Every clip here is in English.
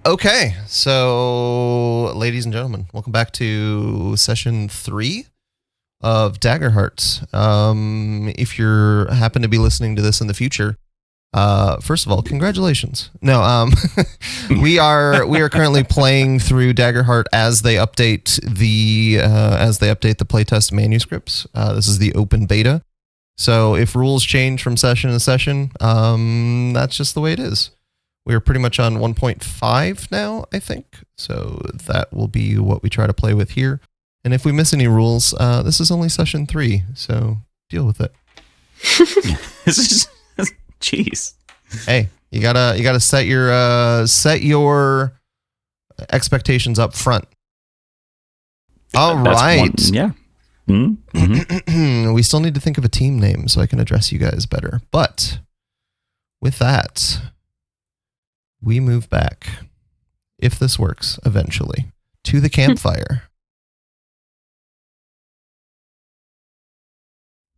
Okay, so ladies and gentlemen, welcome back to session 3 of Daggerheart. If you happen to be listening to this in the future, first of all, congratulations. No, we are currently playing through Daggerheart as they update the playtest manuscripts. This is the open beta, so if rules change from session to session, that's just the way it is. We're pretty much on 1.5 now, I think. So that will be what we try to play with here. And if we miss any rules, this is only session 3, so deal with it. Jeez. Hey, you gotta set your expectations up front. All right. Yeah. Mm-hmm. We still need to think of a team name so I can address you guys better. But with that, we move back, if this works eventually, to the campfire.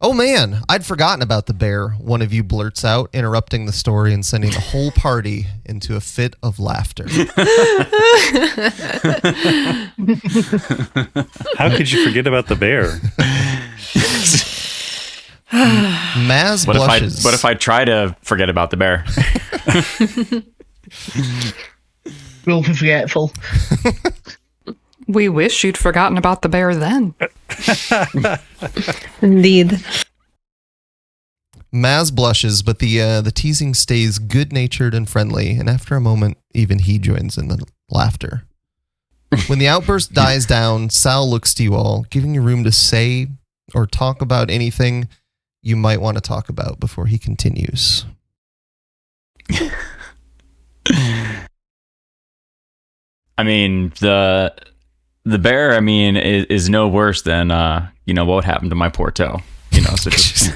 Oh man, I'd forgotten about the bear, one of you blurts out, interrupting the story and sending the whole party into a fit of laughter. How could you forget about the bear? Maz blushes. What if I try to forget about the bear? We'll be forgetful. We wish you'd forgotten about the bear then. Indeed. Maz blushes, but the teasing stays good-natured and friendly, and after a moment, even he joins in the laughter. When the outburst dies down, Sal looks to you all, giving you room to say or talk about anything you might want to talk about before he continues. I mean, the bear, I mean, is no worse than what happened to my poor toe. So just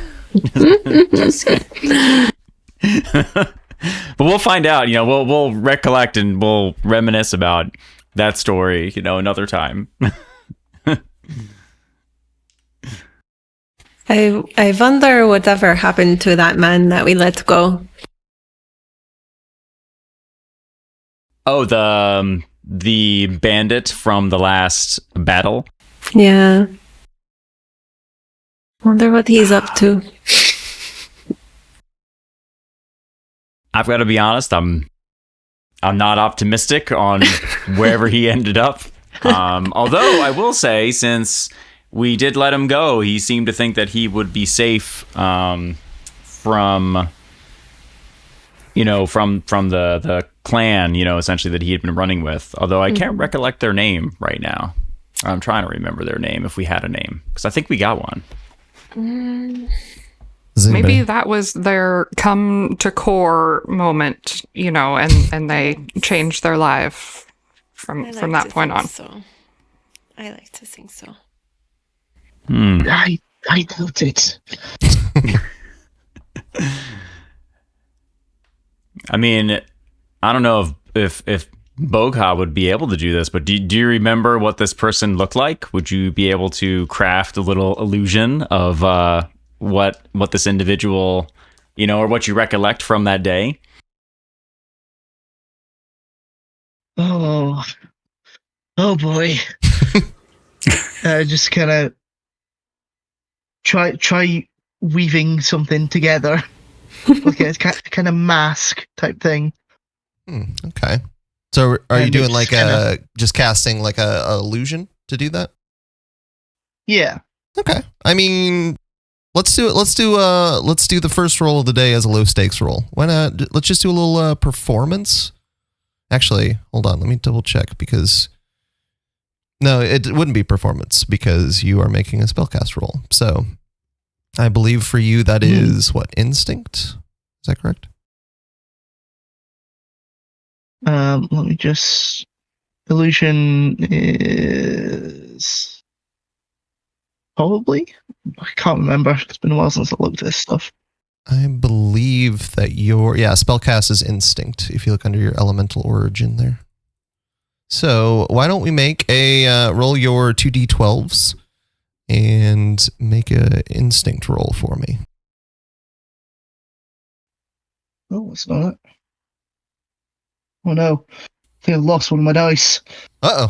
but we'll find out. We'll recollect and we'll reminisce about that story, another time. I wonder whatever happened to that man that we let go. Oh, the bandit from the last battle. Yeah. Wonder what he's up to. I've got to be honest, I'm not optimistic on wherever he ended up. Although I will say, since we did let him go, he seemed to think that he would be safe from the clan, essentially that he had been running with. Although I can't recollect their name right now. I'm trying to remember their name, if we had a name, because I think we got one. Maybe that was their come to core moment, and they changed their life from that point on. So. I like to think so. I doubt it. I mean, I don't know if Bogha would be able to do this, but do you remember what this person looked like? Would you be able to craft a little illusion of what this individual, or what you recollect from that day? Oh boy. Just kind of try weaving something together. Like a kind of mask type thing. Okay. So are you doing like just casting like a illusion to do that? Yeah. Okay. I mean, let's do it. Let's do the first roll of the day as a low stakes roll. Why not? Let's just do a little performance. Actually, hold on. Let me double check because no, it wouldn't be performance because you are making a spellcast roll. So I believe for you that is what, instinct? Is that correct? Let me just... Illusion is... Probably? I can't remember. It's been a while since I looked at this stuff. I believe that spellcast is instinct if you look under your elemental origin there. So why don't we make a roll your 2d12s and make a instinct roll for me. Oh, it's not. Oh no. think I've lost one of my dice. Uh-oh.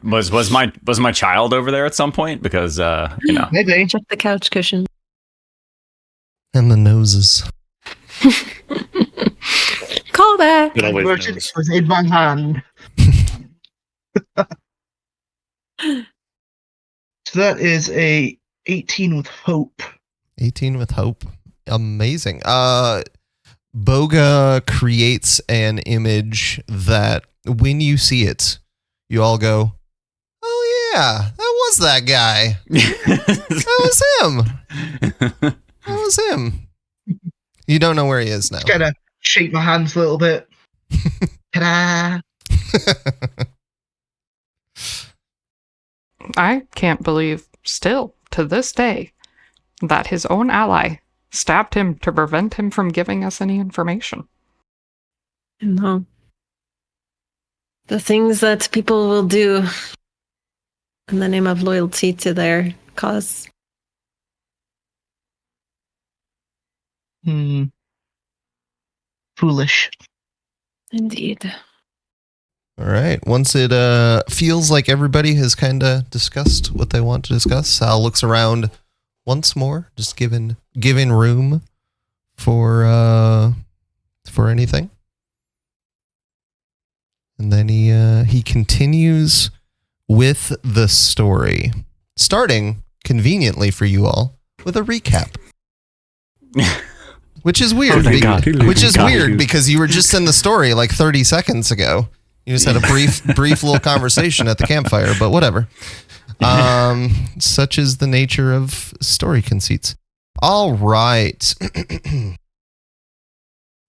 Was my child over there at some point? Because Maybe. Check the couch cushion. And the noses. Call back. It always Merchant knows. was in my hand. So that is a 18 with hope. 18 with hope. Amazing. Bogha creates an image that when you see it, you all go, oh yeah, that was that guy. That was him. That was him. You don't know where he is now. Just kind of shake my hands a little bit. Ta-da! I can't believe, still, to this day, that his own ally stabbed him to prevent him from giving us any information. No. The things that people will do in the name of loyalty to their cause. Foolish. Indeed. All right. Once it feels like everybody has kind of discussed what they want to discuss, Sal looks around once more, just giving room for anything. And then he continues with the story, starting conveniently for you all with a recap. Which is weird. thank God. Which is God. weird because you were just in the story like 30 seconds ago. You just had a brief little conversation at the campfire, but whatever. Such is the nature of story conceits. All right.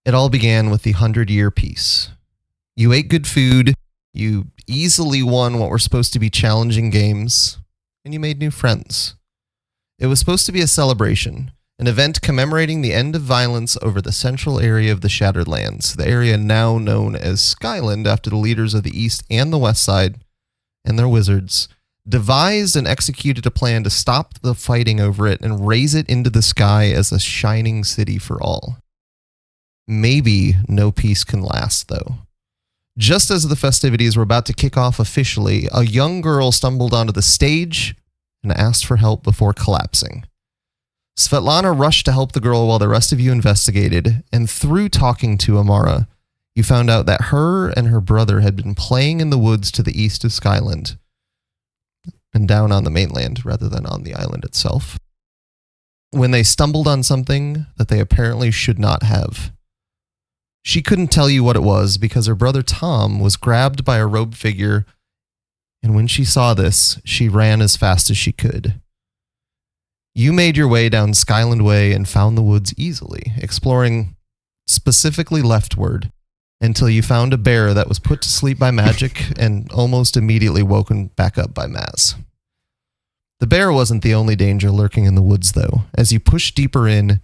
It all began with the 100-year peace. You ate good food, you easily won what were supposed to be challenging games, and you made new friends. It was supposed to be a celebration, an event commemorating the end of violence over the central area of the Shattered Lands, the area now known as Skyland after the leaders of the East and the West Side and their wizards devised and executed a plan to stop the fighting over it and raise it into the sky as a shining city for all. Maybe no peace can last, though. Just as the festivities were about to kick off officially, a young girl stumbled onto the stage and asked for help before collapsing. Svetlana rushed to help the girl while the rest of you investigated, and through talking to Amara, you found out that her and her brother had been playing in the woods to the east of Skyland, and down on the mainland rather than on the island itself, when they stumbled on something that they apparently should not have. She couldn't tell you what it was because her brother Tom was grabbed by a robed figure, and when she saw this, she ran as fast as she could. You made your way down Skyland Way and found the woods easily, exploring specifically leftward, until you found a bear that was put to sleep by magic and almost immediately woken back up by Maz. The bear wasn't the only danger lurking in the woods, though. As you pushed deeper in,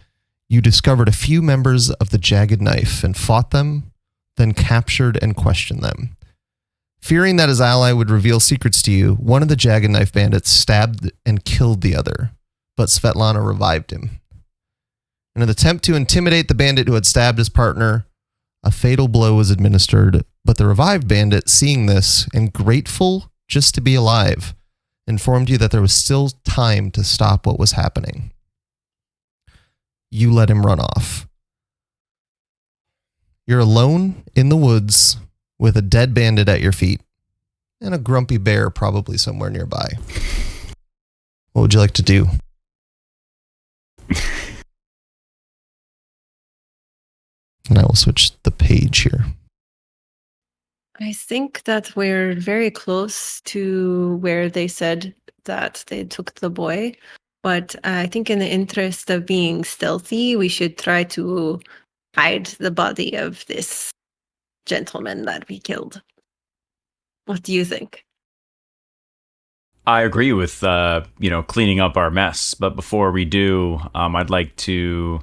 you discovered a few members of the Jagged Knife and fought them, then captured and questioned them. Fearing that his ally would reveal secrets to you, one of the Jagged Knife bandits stabbed and killed the other, but Svetlana revived him. In an attempt to intimidate the bandit who had stabbed his partner, a fatal blow was administered, but the revived bandit, seeing this and grateful just to be alive, informed you that there was still time to stop what was happening. You let him run off. You're alone in the woods with a dead bandit at your feet and a grumpy bear probably somewhere nearby. What would you like to do? And I will switch the page here. I think that we're very close to where they said that they took the boy. But I think in the interest of being stealthy, we should try to hide the body of this gentleman that we killed. What do you think? I agree with cleaning up our mess, but before we do, I'd like to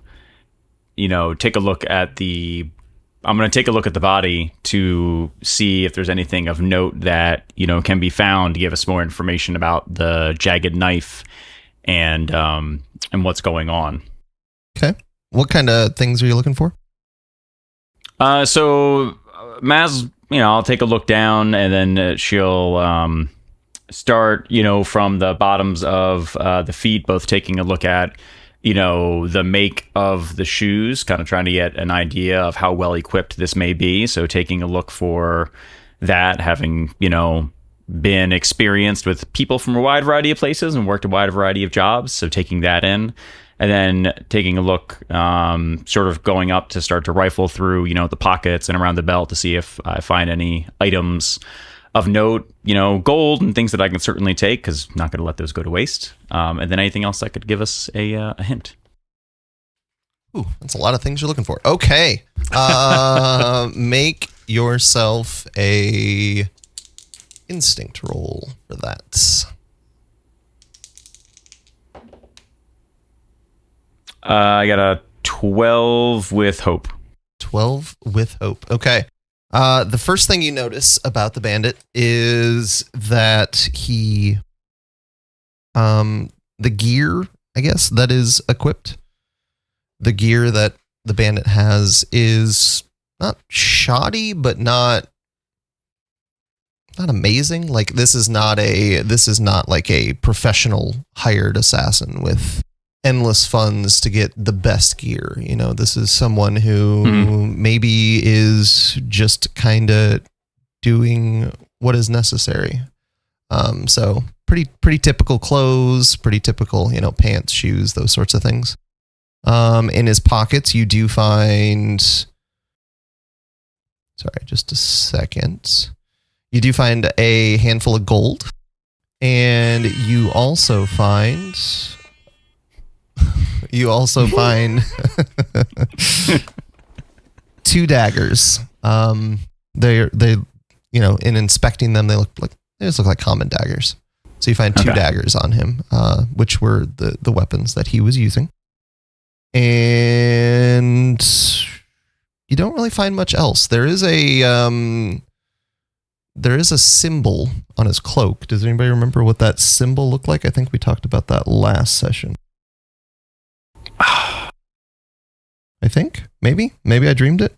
take a look at I'm going to take a look at the body to see if there's anything of note that can be found to give us more information about the Jagged Knife and what's going on. Okay. What kind of things are you looking for? So Maz I'll take a look down, and then she'll start, from the bottoms of the feet, both taking a look at, the make of the shoes, kind of trying to get an idea of how well equipped this may be. So taking a look for that, having, been experienced with people from a wide variety of places and worked a wide variety of jobs. So taking that in, and then taking a look, sort of going up to start to rifle through, the pockets and around the belt to see if I find any items of note, gold and things that I can certainly take, because I'm not going to let those go to waste. And then anything else that could give us a hint. Ooh, that's a lot of things you're looking for. Okay. Make yourself a instinct roll for that. I got a 12 with hope. 12 with hope. Okay. The first thing you notice about the bandit is that he, the gear, I guess, that is equipped, the gear that the bandit has is not shoddy, but not amazing. Like, this is not like a professional hired assassin with endless funds to get the best gear. This is someone who maybe is just kind of doing what is necessary. So pretty typical clothes, pretty typical, pants, shoes, those sorts of things. In his pockets, you do find, sorry, just a second. You do find a handful of gold, and you also find two daggers. They in inspecting them, they just look like common daggers. So you find two daggers on him, which were the weapons that he was using. And you don't really find much else. There is a symbol on his cloak. Does anybody remember what that symbol looked like? I think we talked about that last session. I think maybe I dreamed it.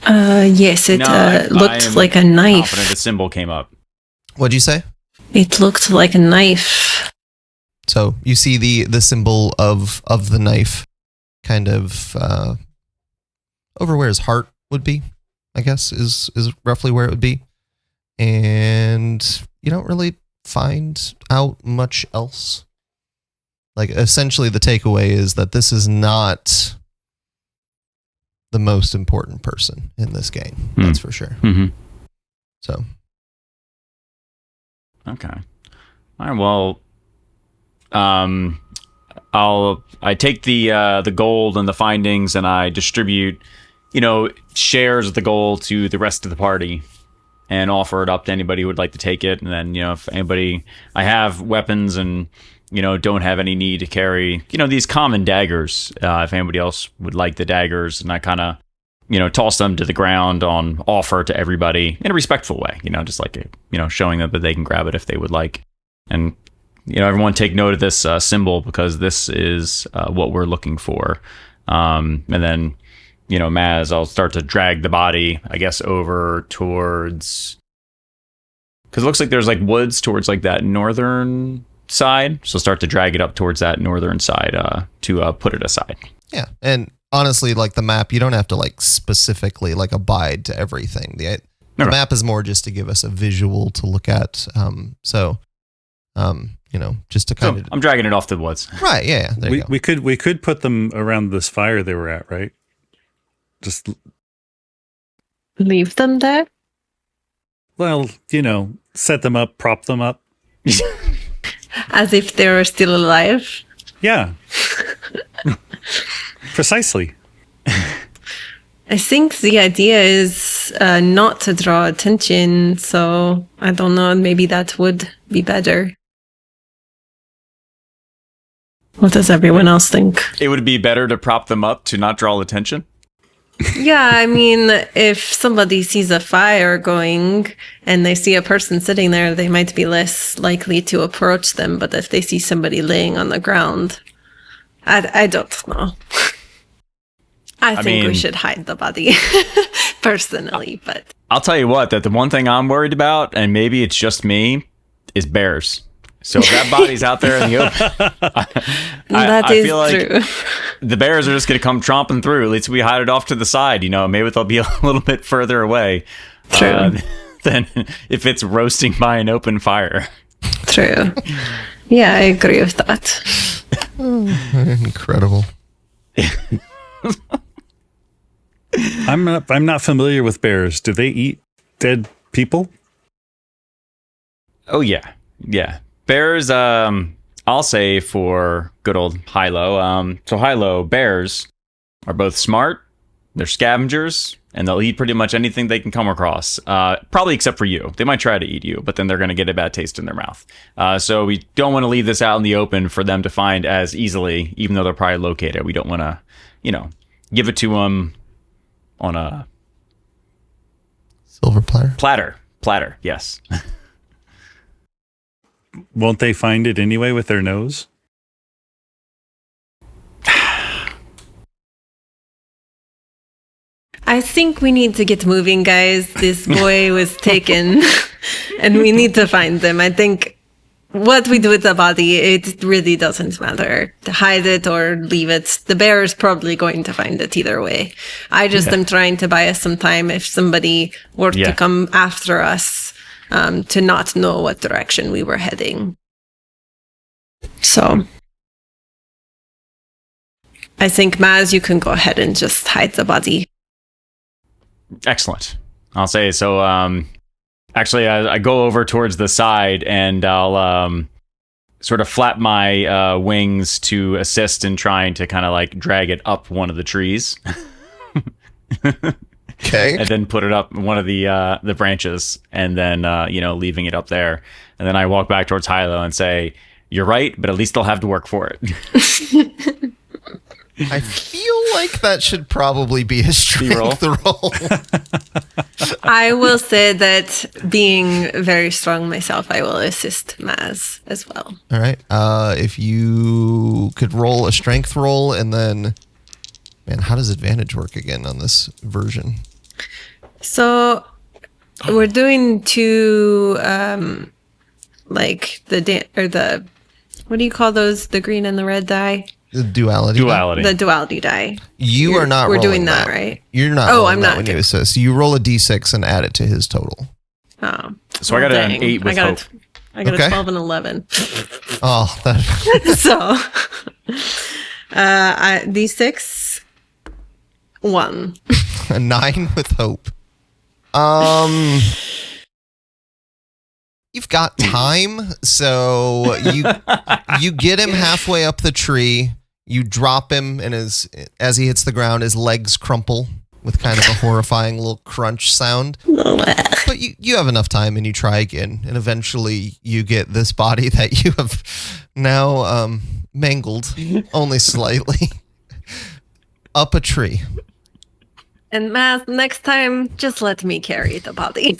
Yes, it looked like a knife. Confident the symbol came up. What'd you say? It looked like a knife. So you see the symbol of the knife, kind of over where his heart would be, I guess, is roughly where it would be, and you don't really find out much else. Like, essentially, the takeaway is that this is not the most important person in this game. That's for sure. Mm-hmm. So. Okay. All right. Well, I take the gold and the findings, and I distribute, shares of the gold to the rest of the party, and offer it up to anybody who would like to take it. And then, if anybody, I have weapons and, don't have any need to carry, these common daggers. If anybody else would like the daggers, and I kind of, toss them to the ground on offer to everybody in a respectful way, just like, showing them that they can grab it if they would like. And, everyone take note of this symbol, because this is what we're looking for. And then, Maz, I'll start to drag the body, I guess, over towards, because it looks like there's like woods towards like that northern side. So start to drag it up towards that northern side to put it aside. Yeah. And honestly, like, the map, you don't have to like specifically like abide to everything. The map is more just to give us a visual to look at. Just to kind of, I'm dragging it off to the woods. Right. Yeah. There you go. We could put them around this fire they were at, right? Just Leave them there? well, set them up, prop them up. As if they were still alive? Yeah. Precisely. I think the idea is not to draw attention, so I don't know, maybe that would be better. What does everyone else think? It would be better to prop them up to not draw attention. Yeah, I mean, if somebody sees a fire going and they see a person sitting there, they might be less likely to approach them. But if they see somebody laying on the ground, I don't know. I think we should hide the body, personally, but I'll tell you what, that the one thing I'm worried about, and maybe it's just me, is bears. So if that body's out there in the open, That I is feel like true. the bears are just going to come tromping through. At least we hide it off to the side. Maybe they'll be a little bit further away True. than if it's roasting by an open fire. True. Yeah, I agree with that. Incredible. I'm not familiar with bears. Do they eat dead people? Oh yeah, yeah. Bears. I'll say for good old Hilo. So Hilo, bears are both smart. They're scavengers, and they'll eat pretty much anything they can come across. Probably except for you. They might try to eat you, but then they're going to get a bad taste in their mouth. So we don't want to leave this out in the open for them to find as easily, even though they're probably located. We don't want to, give it to them on a Silver platter. platter. Yes. Won't they find it anyway with their nose? I think we need to get moving, guys. This boy was taken, and we need to find them. I think what we do with the body, it really doesn't matter. To hide it or leave it, the bear is probably going to find it either way. I just am trying to buy us some time if somebody were to come after us, to not know what direction we were heading. So I think, Maz, you can go ahead and just hide the body. Excellent. I'll say so. Actually, I go over towards the side and I'll sort of flap my wings to assist in trying to kind of like drag it up one of the trees. Okay. And then put it up one of the branches, and then leaving it up there. And then I walk back towards Hilo and say, "You're right, but at least they'll have to work for it." I feel like that should probably be a strength roll. I will say that being very strong myself, I will assist Maz as well. All right. If you could roll a strength roll, and then, man, how does advantage work again on this version? So we're doing two, like the what do you call those? The green and the red die. The duality. The duality die. You are not. We're rolling doing that, right? You're not. Oh, rolling I'm that not when doing- you assist. You roll a d6 and add it to his total. Oh, So I got an dang. 8 with hope. I got Okay. a 12 and 11. Oh, that. So, D6, 1. A 9 with hope. You've got time, so you get him halfway up the tree. You drop him, and as he hits the ground, his legs crumple with kind of a horrifying little crunch sound. But you have enough time, and you try again, and eventually you get this body that you have now mangled only slightly up a tree. And Maz, next time, just let me carry the body.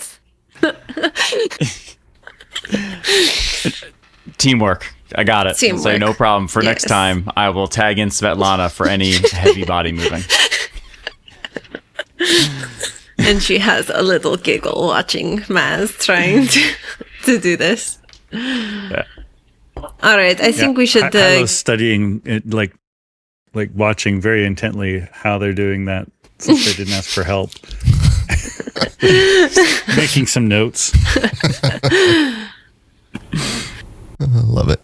Teamwork. I got it. Teamwork. So no problem. For next Yes. time, I will tag in Svetlana for any heavy body moving. And she has a little giggle watching Maz trying to do this. Yeah. All right, I think we should. I was studying it, like watching very intently how they're doing that, since they didn't ask for help. Making some notes. I love it.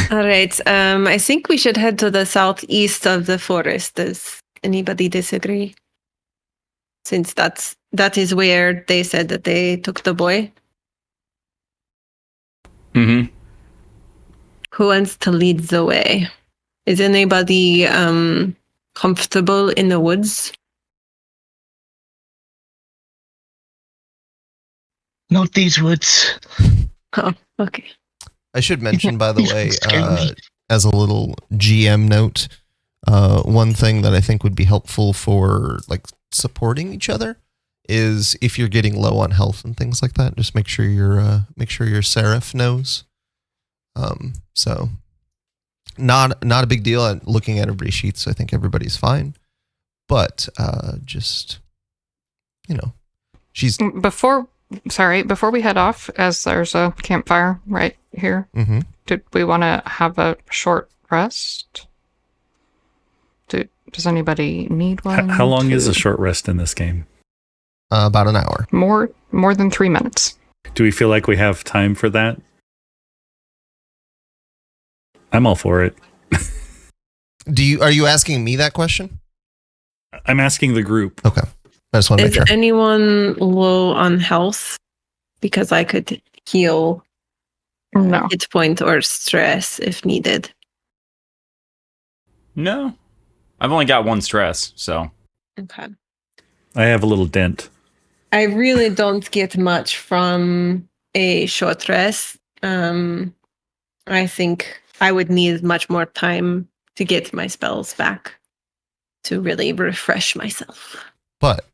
All right, I think we should head to the southeast of the forest. Does anybody disagree? Since that is where they said that they took the boy. Mm-hmm. Who wants to lead the way? Is anybody comfortable in the woods? Not these woods. Oh, okay. I should mention, by the These way, ones scare me. as a little GM note, one thing that I think would be helpful for like supporting each other is if you're getting low on health and things like that, just make sure your Seraph knows. So not a big deal. I'm looking at everybody's sheets, I think everybody's fine. But just She's. Before we head off, as there's a campfire right here, did we want to have a short rest? Does anybody need one? How long is a short rest in this game? About an hour. More than 3 minutes. Do we feel like we have time for that? I'm all for it. Are you asking me that question? I'm asking the group. Okay. I just want to make Is sure. anyone low on health? Because I could heal No. hit point or stress if needed. No. I've only got 1 stress, so. Okay. I have a little dent. I really don't get much from a short rest. I think I would need much more time to get my spells back to really refresh myself. But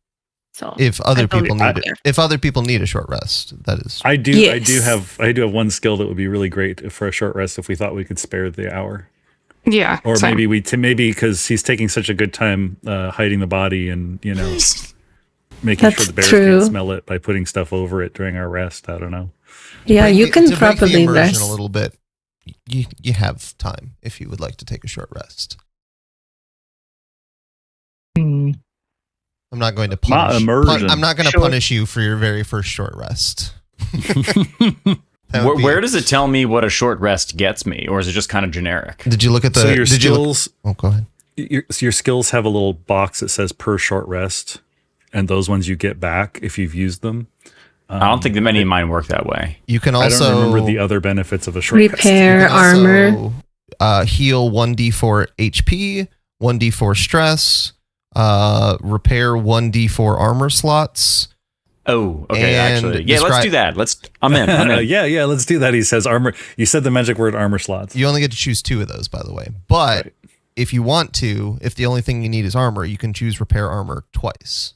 So if other people need care. if other people need a short rest, that is. I do Yes. have one skill that would be really great for a short rest if we thought we could spare the hour. Yeah. Or same. maybe because he's taking such a good time hiding the body and, making sure That's the bears true. can't smell it by putting stuff over it during our rest. I don't know. Yeah, Break you the- can to break the probably immersion rest. a little bit. You have time if you would like to take a short rest. Hmm. I'm not going to Not punish. immersion. I'm not going to Sure. punish you for your very first short rest. That would be- Where does it tell me what a short rest gets me, or is it just kind of generic? Did you look at the? So your did you look- skills, oh, go ahead. your skills have a little box that says per short rest, and those ones you get back if you've used them. I don't think that many of mine work that way. You can I also don't remember the other benefits of a short rest. Repair you can armor. also, heal 1d4 HP, 1d4 stress, repair 1d4 armor slots. Oh, okay. And Actually, yeah. Let's do that. I'm in. I'm in. yeah, let's do that. He says armor. You said the magic word armor slots. You only get to choose 2 of those, by the way. But Right. if you want to, if the only thing you need is armor, you can choose repair armor twice.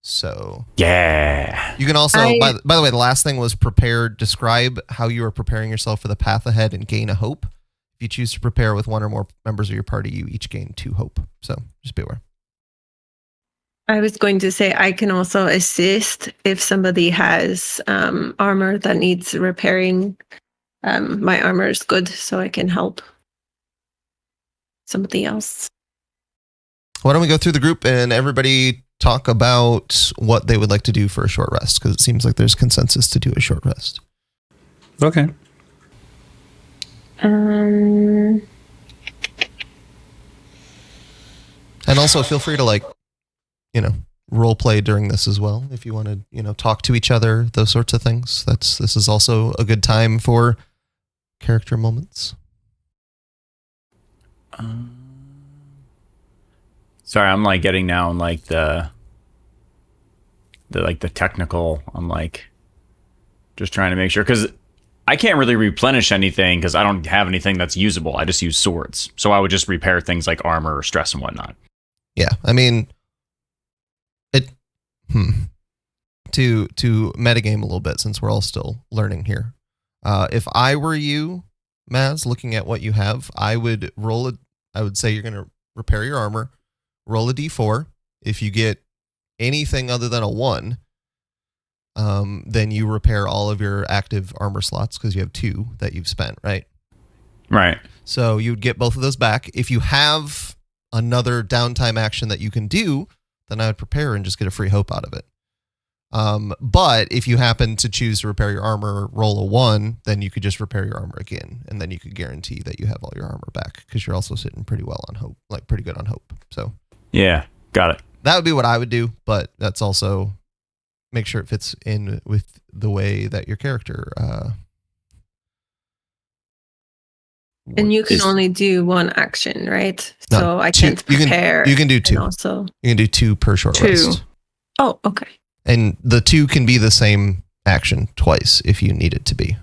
So Yeah. you can also, by the way, the last thing was prepare. Describe how you are preparing yourself for the path ahead and gain a hope. If you choose to prepare with 1 or more members of your party, you each gain 2 hope. So just be aware. I was going to say I can also assist if somebody has armor that needs repairing. My armor is good, so I can help somebody else. Why don't we go through the group and everybody talk about what they would like to do for a short rest? Because it seems like there's consensus to do a short rest. Okay. And also feel free to role play during this as well. If you want to, talk to each other, those sorts of things. This is also a good time for character moments. Sorry, I'm getting now in the technical. I'm just trying to make sure because I can't really replenish anything because I don't have anything that's usable. I just use swords, so I would just repair things like armor or stress and whatnot. Yeah, I mean, to metagame a little bit since we're all still learning here. If I were you, Maz, looking at what you have, I would say you're going to repair your armor, roll a d4. If you get anything other than a 1, then you repair all of your active armor slots because you have 2 that you've spent, right? Right. So you'd get both of those back. If you have another downtime action that you can do, then I would prepare and just get a free hope out of it. But if you happen to choose to repair your armor, roll a 1, then you could just repair your armor again, and then you could guarantee that you have all your armor back because you're also sitting pretty well on hope, pretty good on hope. So Yeah, got it. that would be what I would do, but that's also make sure it fits in with the way that your character. And you can Is- only do 1 action, right? No, So I 2. can't prepare. You can do and 2. also. You can do 2 per short 2. rest. Oh, okay. And the 2 can be the same action twice if you need it to be.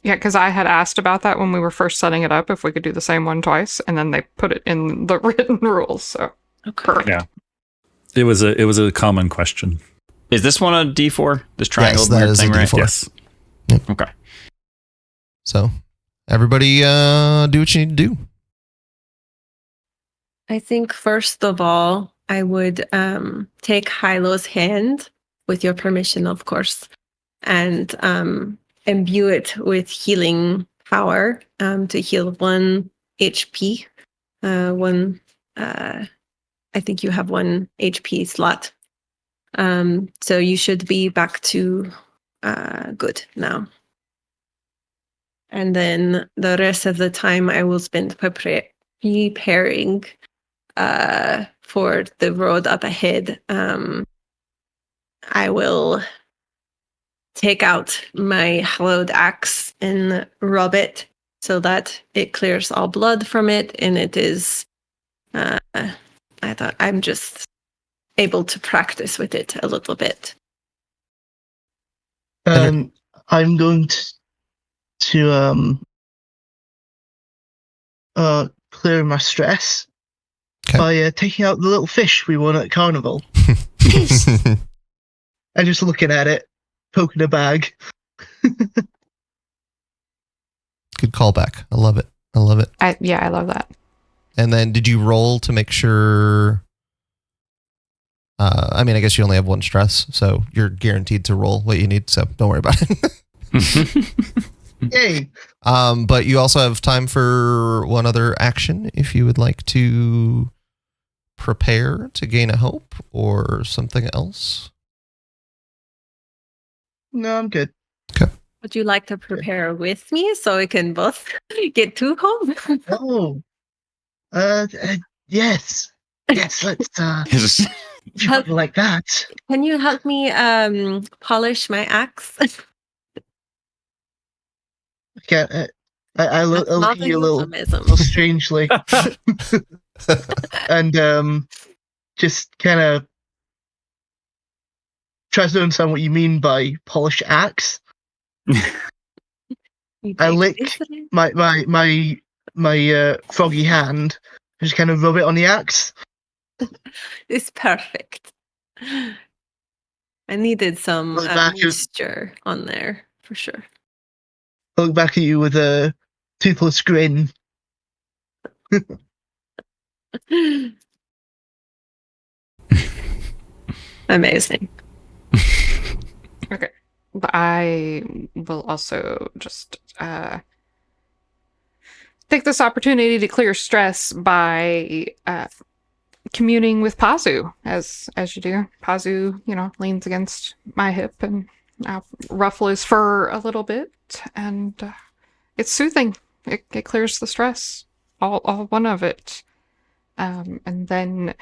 Yeah, because I had asked about that when we were first setting it up, if we could do the same one twice, and then they put it in the written rules. So Okay. perfect. Yeah. It was a common question. Is this one a D4? This triangle that is a thing, right? D4. Yes. Okay. So everybody do what you need to do. I think first of all, I would take Hilo's hand, with your permission, of course, and imbue it with healing power to heal 1 HP. I think you have 1 HP slot. So you should be back to good now. And then the rest of the time I will spend preparing for the road up ahead. I will take out my hallowed axe and rub it so that it clears all blood from it, and it is I thought I'm just able to practice with it a little bit. I'm going to clear my stress by taking out the little fish we won at Carnival. And just looking at it, poking a bag. Good callback. I love it. I love it. I love that. And then did you roll to make sure? I mean, I guess you only have 1 stress, so you're guaranteed to roll what you need, so don't worry about it. Yay! But you also have time for 1 other action if you would like to prepare to gain a hope or something else. No, I'm good. Okay. Would you like to prepare with me so we can both get to home? Oh, yes, let's if you put it like that. Can you help me polish my axe? Okay, I look Not at you a little euphemism. strangely, and just kind of tries to understand what you mean by polish axe. I lick my froggy hand, and just kind of rub it on the axe. It's perfect. I needed some moisture on there for sure. I look back at you with a toothless grin. Amazing. Okay. But I will also just take this opportunity to clear stress by communing with Pazu, as you do. Pazu, leans against my hip and I'll ruffle his fur a little bit, and it's soothing. It clears the stress, all 1 of it. And then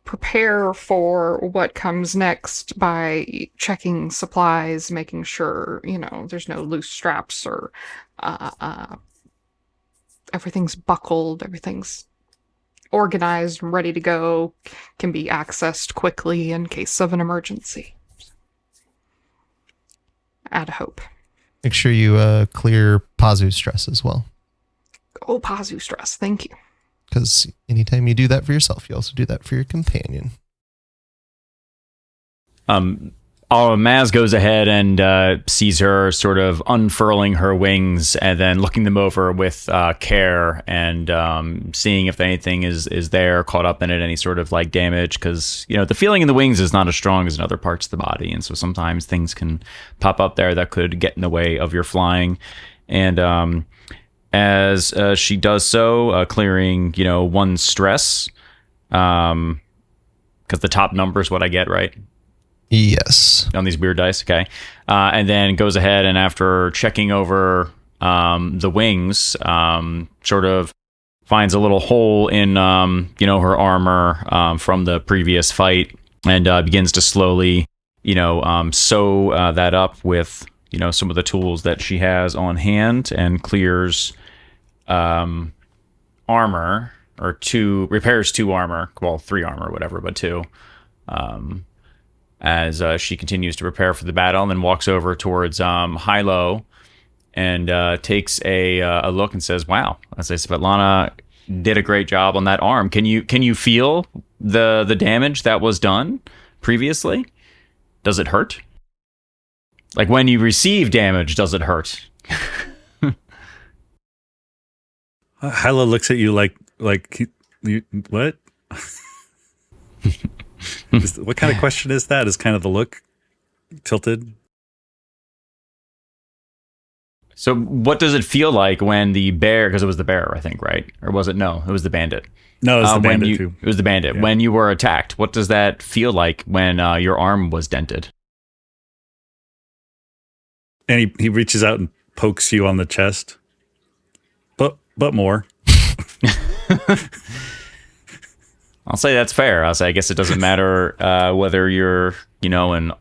prepare for what comes next by checking supplies, making sure, there's no loose straps or everything's buckled, everything's organized and ready to go, can be accessed quickly in case of an emergency. Add hope. Make sure you clear Pazu's stress as well. Oh, Pazu stress. Thank you. Because anytime you do that for yourself, you also do that for your companion. Maz goes ahead and sees her sort of unfurling her wings and then looking them over with care and seeing if anything is there, caught up in it, any sort of like damage. Because, the feeling in the wings is not as strong as in other parts of the body. And so sometimes things can pop up there that could get in the way of your flying. And as she does so, clearing, 1 stress, because the top number is what I get, right? Yes. On these weird dice, okay. And then goes ahead and after checking over the wings, sort of finds a little hole in, her armor from the previous fight and begins to slowly, sew that up with, some of the tools that she has on hand and clears armor, or repairs 2 armor, well, 3 armor, whatever, but 2. As she continues to prepare for the battle, and then walks over towards Hilo and takes a look and says, "Wow, I say Svetlana did a great job on that arm. Can you feel the damage that was done previously? Does it hurt? Like when you receive damage, does it hurt?" Hilo looks at you like you, what? What kind of question is that? Is kind of the look tilted? So what does it feel like when the bear, because it was the bear, I think, right? Or was it? No, it was the bandit. No, it was the when bandit too. It was the bandit. Yeah. When you were attacked, what does that feel like when your arm was dented? And he reaches out and pokes you on the chest. But more. I'll say that's fair. I'll say I guess it doesn't matter whether you're, an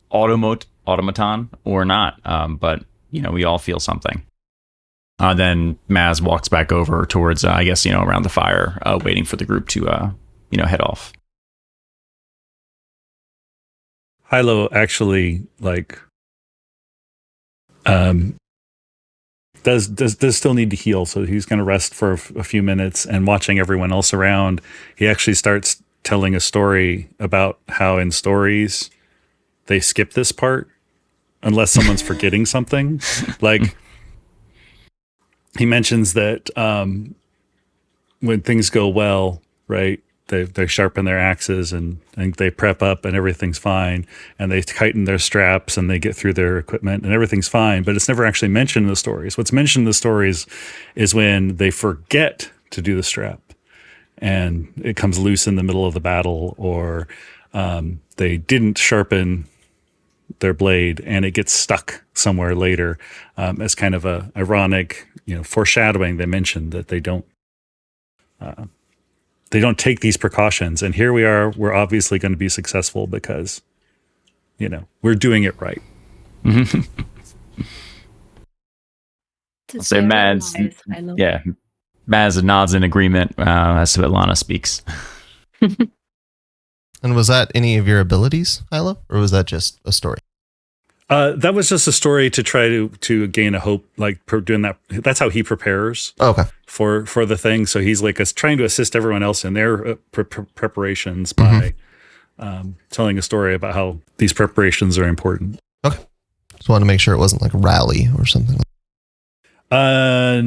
automaton or not. But we all feel something. Then Maz walks back over towards, I guess, around the fire, waiting for the group to, head off. Hilo actually does still need to heal, so he's going to rest for a few minutes. And watching everyone else around, he actually starts telling a story about how in stories they skip this part unless someone's forgetting something. Like he mentions that when things go well, right, they sharpen their axes and they prep up and everything's fine, and they tighten their straps and they get through their equipment and everything's fine, but it's never actually mentioned in the stories. What's mentioned in the stories is when they forget to do the strap and it comes loose in the middle of the battle, or they didn't sharpen their blade and it gets stuck somewhere later, as kind of a ironic, foreshadowing. They mentioned that they don't take these precautions, and here we are. We're obviously going to be successful because, we're doing it right. I'll say Maz. Yeah, Maz nods in agreement as Svetlana speaks. And was that any of your abilities, Hilo, or was that just a story? That was just a story to try to gain a hope, doing that. That's how he prepares. Okay. For the thing. So he's trying to assist everyone else in their preparations by telling a story about how these preparations are important. Okay. Just wanted to make sure it wasn't like a rally or something. I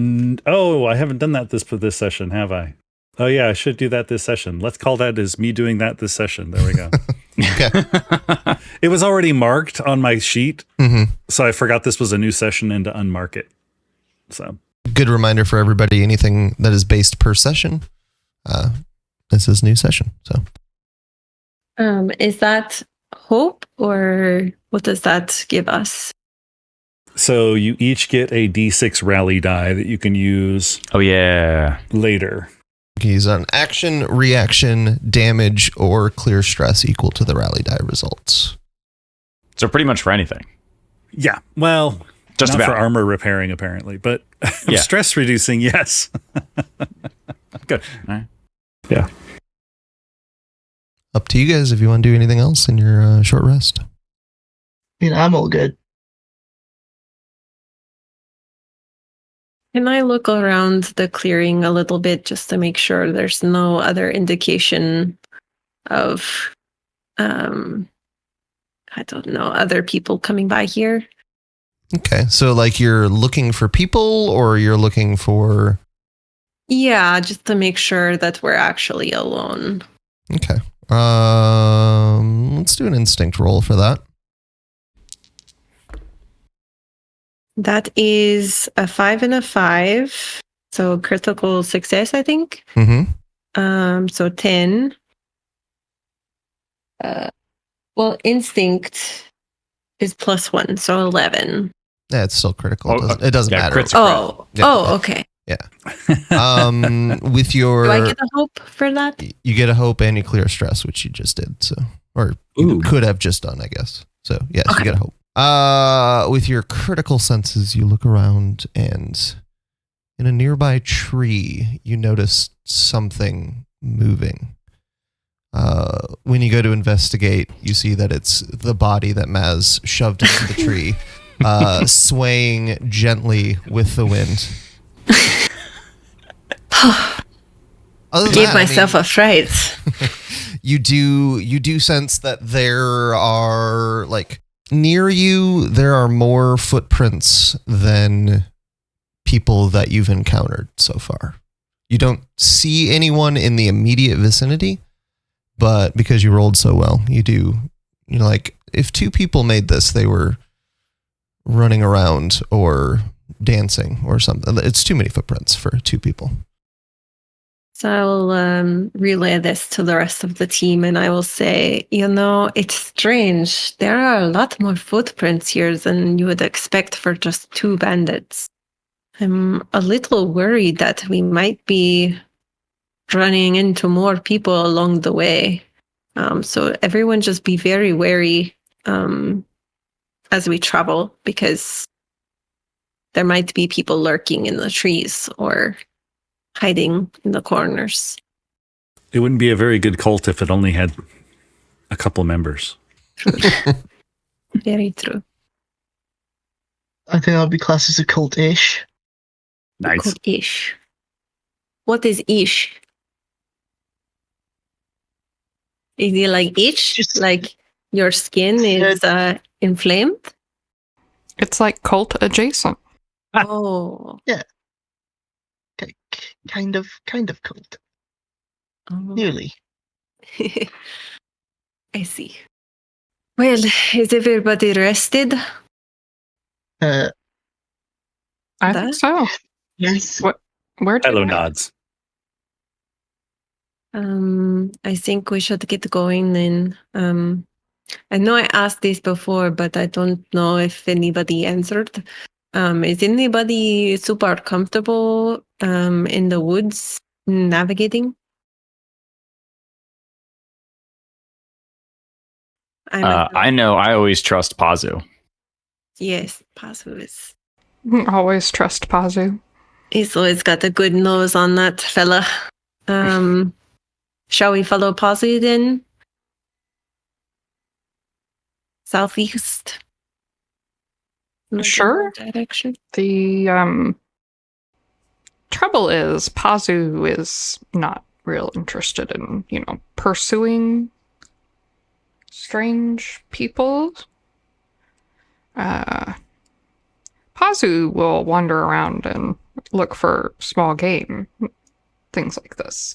haven't done that this session, have I? Oh yeah, I should do that this session. Let's call that as me doing that this session. There we go. Okay. It was already marked on my sheet, so I forgot this was a new session and to unmark it. So good reminder for everybody. Anything that is based per session, this is new session. So, is that hope, or what does that give us? So you each get a D6 rally die that you can use. Oh yeah, later. You can use an action, reaction, damage, or clear stress equal to the rally die results. So pretty much for anything. Yeah. Well, just not about for armor repairing, apparently, but yeah. Stress reducing, yes. Good. All right. Yeah. Up to you guys if you want to do anything else in your short rest. I'm all good. Can I look around the clearing a little bit just to make sure there's no other indication of, I don't know, other people coming by here? Okay, so you're looking for people, or you're looking for... Yeah, just to make sure that we're actually alone. Okay. Let's do an instinct roll for that. That is a 5 and a 5. So critical success, I think. So 10. Instinct is +1, so 11. Yeah, it's still critical. It doesn't matter. Okay. Yeah. With your... Do I get a hope for that? You get a hope and you clear stress, which you just did. So, or you could have just done, I guess. So, yes, You get a hope. With your critical senses, you look around, and in a nearby tree, you notice something moving. When you go to investigate, you see that it's the body that Maz shoved into the tree, swaying gently with the wind. Gave myself a fright. You do sense that there are near you, there are more footprints than people that you've encountered so far. You don't see anyone in the immediate vicinity, but because you rolled so well, like, if two people made this, they were running around or dancing or something. It's too many footprints for two people. So I will relay this to the rest of the team, and I will say, it's strange. There are a lot more footprints here than you would expect for just two bandits. I'm a little worried that we might be running into more people along the way. So everyone just be very wary as we travel, because there might be people lurking in the trees or hiding in the corners. It wouldn't be a very good cult if it only had a couple members. True. Very true. I think that would be classed as a cult-ish. Nice. Cult-ish. What is ish? Is it like itch? Just- like your skin is inflamed? It's like cult adjacent. Oh. Kind of cult. Oh. Nearly. I see. Well, is everybody rested? I think so. Yes. Where do Hilo I- nods. I think we should get going then. I know I asked this before, but I don't know if anybody answered. Is anybody super comfortable in the woods navigating? I know I always trust Pazu. Yes, Pazu is. Always trust Pazu. He's always got a good nose on that fella. Shall we follow Pazu then? Southeast? Sure. Direction. The trouble is, Pazu is not real interested in, pursuing strange people. Pazu will wander around and look for small game, things like this.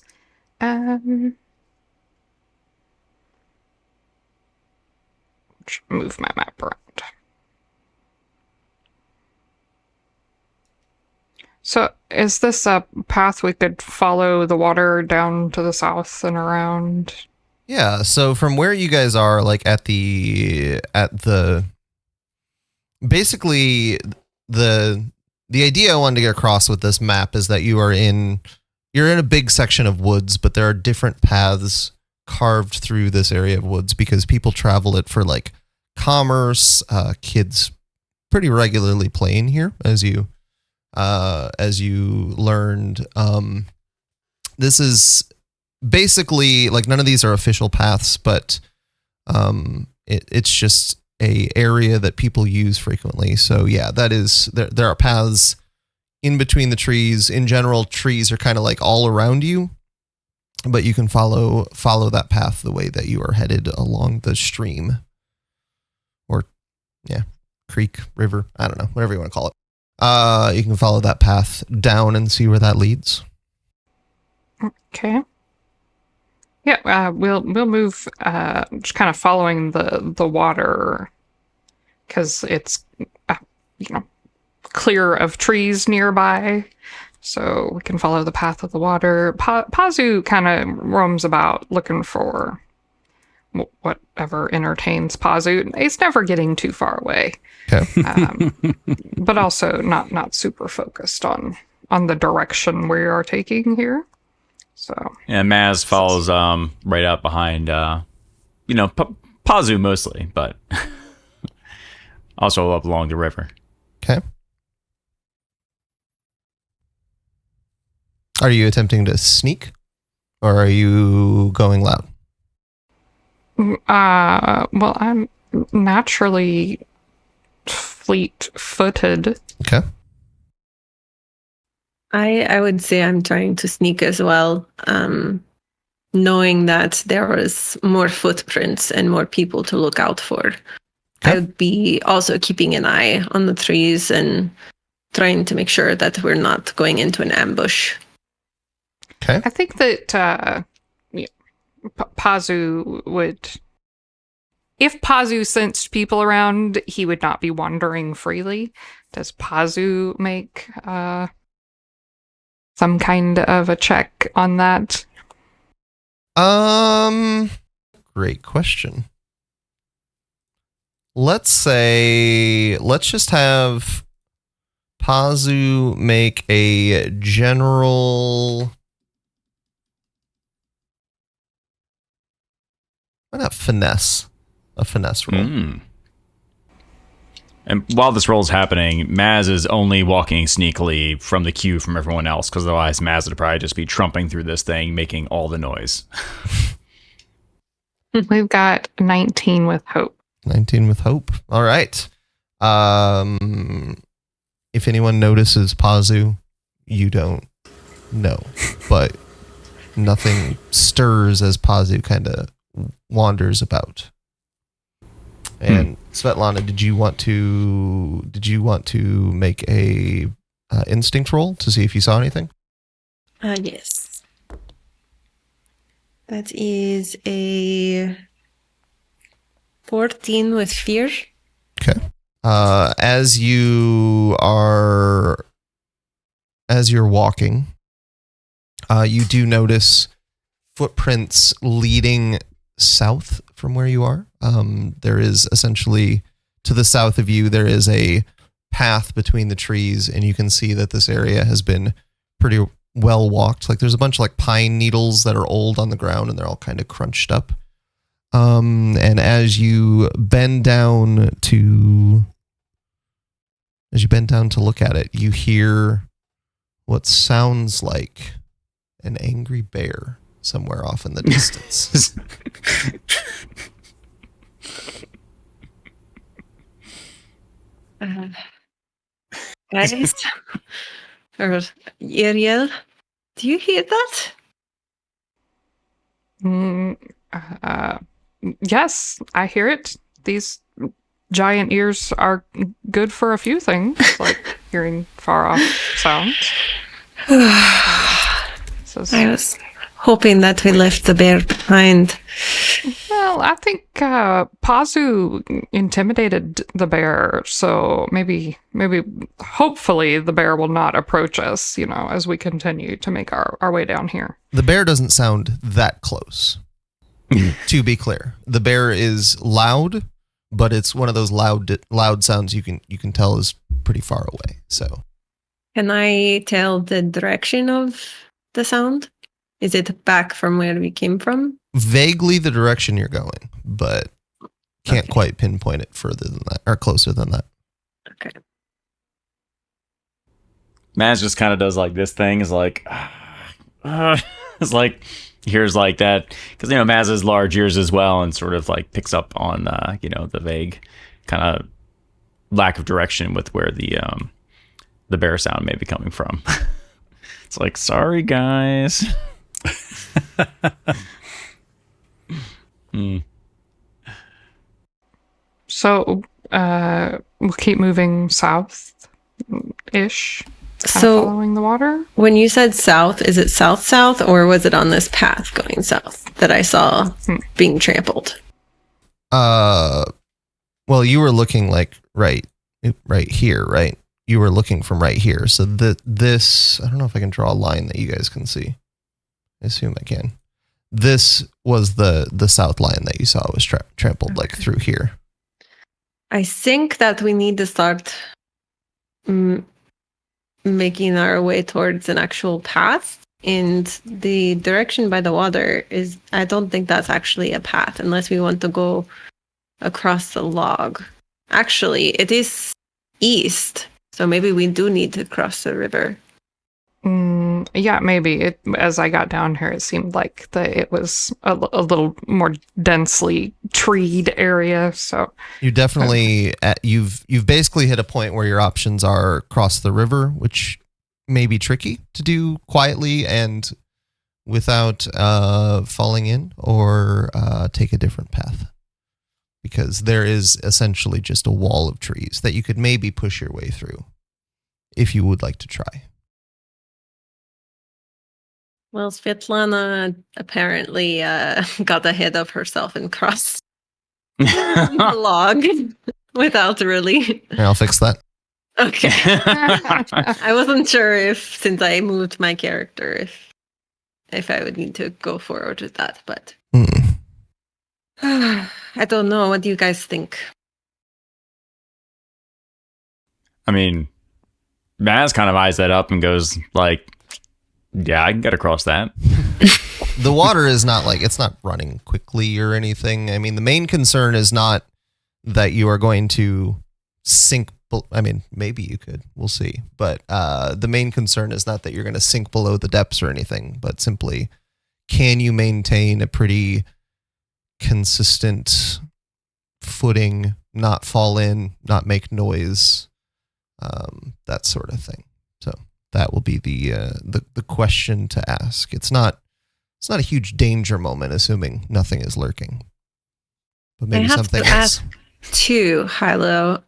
Move my map around. So, is this a path we could follow the water down to the south and around? Yeah, so from where you guys are, like at the basically the idea I wanted to get across with this map is that you're in a big section of woods, but there are different paths carved through this area of woods because people travel it for like commerce. Kids pretty regularly play in here, as you learned. This is basically like none of these are official paths, but it's just a area that people use frequently. So yeah, that is there are paths in between the trees. In general, trees are kind of like all around you, but you can follow that path the way that you are headed along the stream, or creek, river, I don't know, whatever you want to call it. You can follow that path down and see where that leads. Okay. Yeah, we'll move just kind of following the water because it's clear of trees nearby, so we can follow the path of the water. Pazu kind of roams about looking for whatever entertains Pazu. He's never getting too far away. Okay. But also not super focused on the direction we are taking here. So And Maz follows right up behind, Pazu mostly, but also up along the river. Okay. Are you attempting to sneak, or are you going loud? Well, I'm naturally fleet-footed. Okay. I would say I'm trying to sneak as well, knowing that there was more footprints and more people to look out for. Okay. I would be also keeping an eye on the trees and trying to make sure that we're not going into an ambush. Okay. I think that Pazu would... If Pazu sensed people around, he would not be wandering freely. Does Pazu make some kind of a check on that? Great question. Let's just have Pazu make a general... Why not finesse? A finesse roll. And while this roll is happening, Maz is only walking sneakily from the queue from everyone else, because otherwise Maz would probably just be trumping through this thing, making all the noise. We've got 19 with hope. 19 with hope. All right. If anyone notices Pazu, you don't know, but nothing stirs as Pazu kind of wanders about. And Svetlana, did you want to make a instinct roll to see if you saw anything? Yes. That is a 14 with fear. Okay. As you're walking, you do notice footprints leading south from where you are. There is essentially, to the south of you, there is a path between the trees, and you can see that this area has been pretty well walked. Like, there's a bunch of like pine needles that are old on the ground, and they're all kind of crunched up. And as you bend down to look at it, you hear what sounds like an angry bear somewhere off in the distance. Guys, or Yriel, do you hear that? Yes, I hear it. These giant ears are good for a few things, like hearing far off sounds. I was hoping that we left the bear behind. Well, I think Pazu intimidated the bear, so maybe, hopefully, the bear will not approach us, as we continue to make our way down here. The bear doesn't sound that close. To be clear, the bear is loud, but it's one of those loud sounds you can tell is pretty far away. So, can I tell the direction of the sound? Is it back from where we came from? Vaguely the direction you're going, but can't quite pinpoint it further than that or closer than that. Okay. Maz just kind of does like this thing, is like, it's like, hears like that, because Maz has large ears as well, and sort of like picks up on the vague kind of lack of direction with where the bear sound may be coming from. It's like, sorry guys. So we'll keep moving south-ish. So following the water. When you said south, is it south or was it on this path going south that I saw being trampled? Well, you were looking like right here, right? You were looking from right here. So this, I don't know if I can draw a line that you guys can see. I assume I can. This was the south line that you saw was trampled like through here. I think that we need to start making our way towards an actual path, and the direction by the water is, I don't think that's actually a path unless we want to go across the log. Actually, it is east, so maybe we do need to cross the river. Yeah, maybe. As I got down here, it seemed like it was a little more densely treed area. So you definitely you've basically hit a point where your options are cross the river, which may be tricky to do quietly and without falling in, or take a different path, because there is essentially just a wall of trees that you could maybe push your way through if you would like to try. Well, Svetlana apparently got ahead of herself and crossed the log without really. I'll fix that. Okay. I wasn't sure if, since I moved my character, if I would need to go forward with that, but I don't know. What do you guys think? I mean, Maz kind of eyes that up and goes like, yeah, I can get across that. The water is not like, it's not running quickly or anything. I mean, the main concern is not that you are going to sink. I mean, maybe you could. We'll see. But the main concern is not that you're going to sink below the depths or anything, but simply, can you maintain a pretty consistent footing, not fall in, not make noise, that sort of thing. So that will be the question to ask. It's not a huge danger moment, assuming nothing is lurking, but maybe something else. Too, Hilo.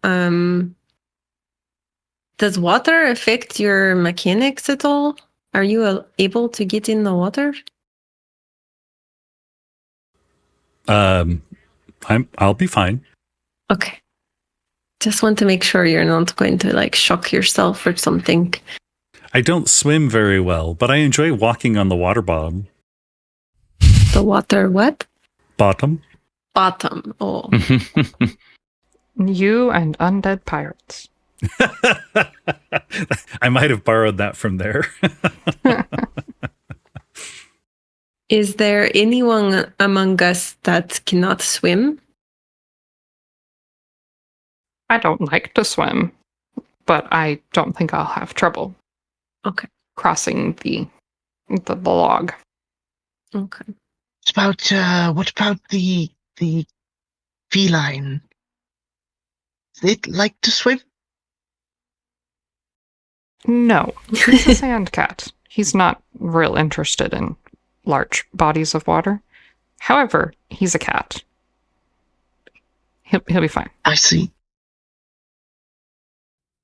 Does water affect your mechanics at all? Are you able to get in the water? I'll be fine. Okay. Just want to make sure you're not going to like shock yourself or something. I don't swim very well, but I enjoy walking on the water bottom. The water what? Bottom? Bottom. Oh. You and undead pirates. I might have borrowed that from there. Is there anyone among us that cannot swim? I don't like to swim, but I don't think I'll have trouble. Okay. Crossing the log. Okay. What about the feline? Does it like to swim? No, he's a sand cat. He's not real interested in large bodies of water. However, he's a cat. He'll be fine. I see.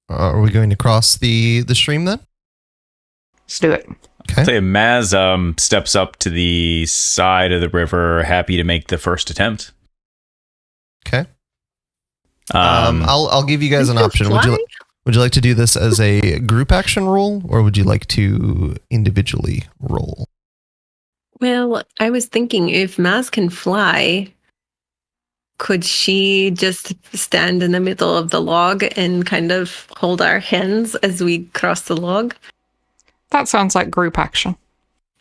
Are we going to cross the stream then? Let's do it. Okay. Say Maz steps up to the side of the river, happy to make the first attempt. Okay. I'll give you guys an option. Would you like to do this as a group action roll, or would you like to individually roll? Well, I was thinking if Maz can fly, could she just stand in the middle of the log and kind of hold our hands as we cross the log? That sounds like group action.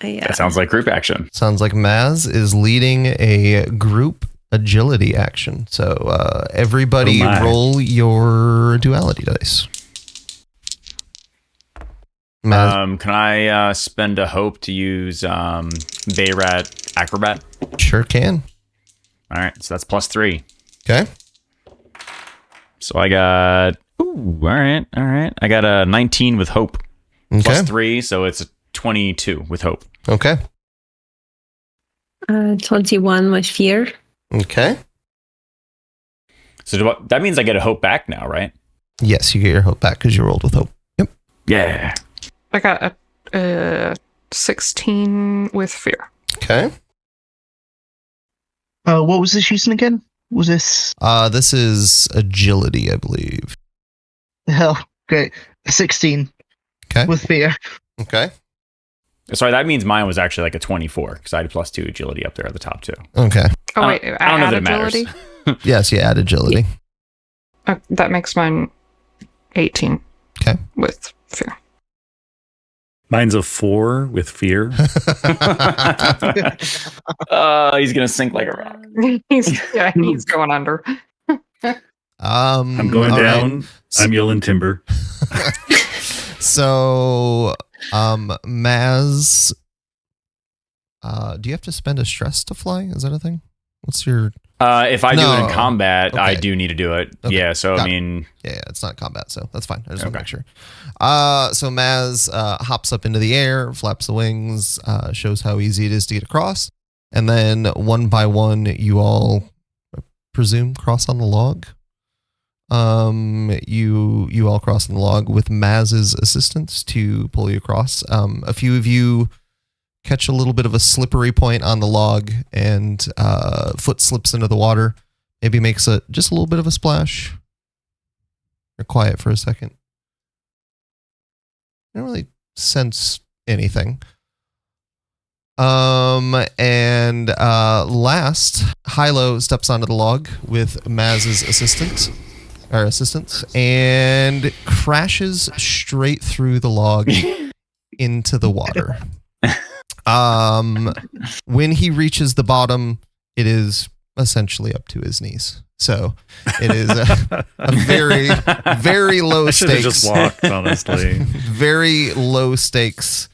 Yeah. That sounds like group action. Sounds like Maz is leading a group agility action. So everybody roll your duality dice. Maz, Can I spend a hope to use Bayrat Acrobat? sure can. All right, so that's +3. Okay. So I got, all right. I got a 19 with hope. Okay. +3, so it's a 22 with hope. Okay. 21 with fear. Okay. So that means I get a hope back now, right? Yes, you get your hope back because you rolled with hope. Yep. Yeah. I got a 16 with fear. Okay. What was this using again? Was this? This is agility, I believe. Hell, great. 16 Okay. with fear. Okay. Sorry, that means mine was actually like a 24 because I had +2 agility up there at the top too. Okay. Oh, wait, I don't know add that it matters. agility? Yes, you add agility. That makes mine 18. Okay. With fear. Mine's a 4 with fear. He's gonna sink like a rock. he's going under. I'm going all down. right. I'm yelling timber. So, Maz, do you have to spend a stress to fly? Is that a thing? What's your... If I do it No. in combat, I Okay. do need to do it. Okay. Yeah, so Got I mean, Yeah, it's not combat, so that's fine. I just want to Okay. make sure. So Maz hops up into the air, flaps the wings, shows how easy it is to get across, and then one by one, you all, I presume, cross on the log. You all cross on the log with Maz's assistance to pull you across. A few of you catch a little bit of a slippery point on the log, and foot slips into the water. Maybe makes just a little bit of a splash. You're quiet for a second. You don't really sense anything. And last, Hilo steps onto the log with Maz's assistant and crashes straight through the log into the water. When he reaches the bottom, it is essentially up to his knees. So it is a very, very low I should have stakes. just walked, honestly. Very low stakes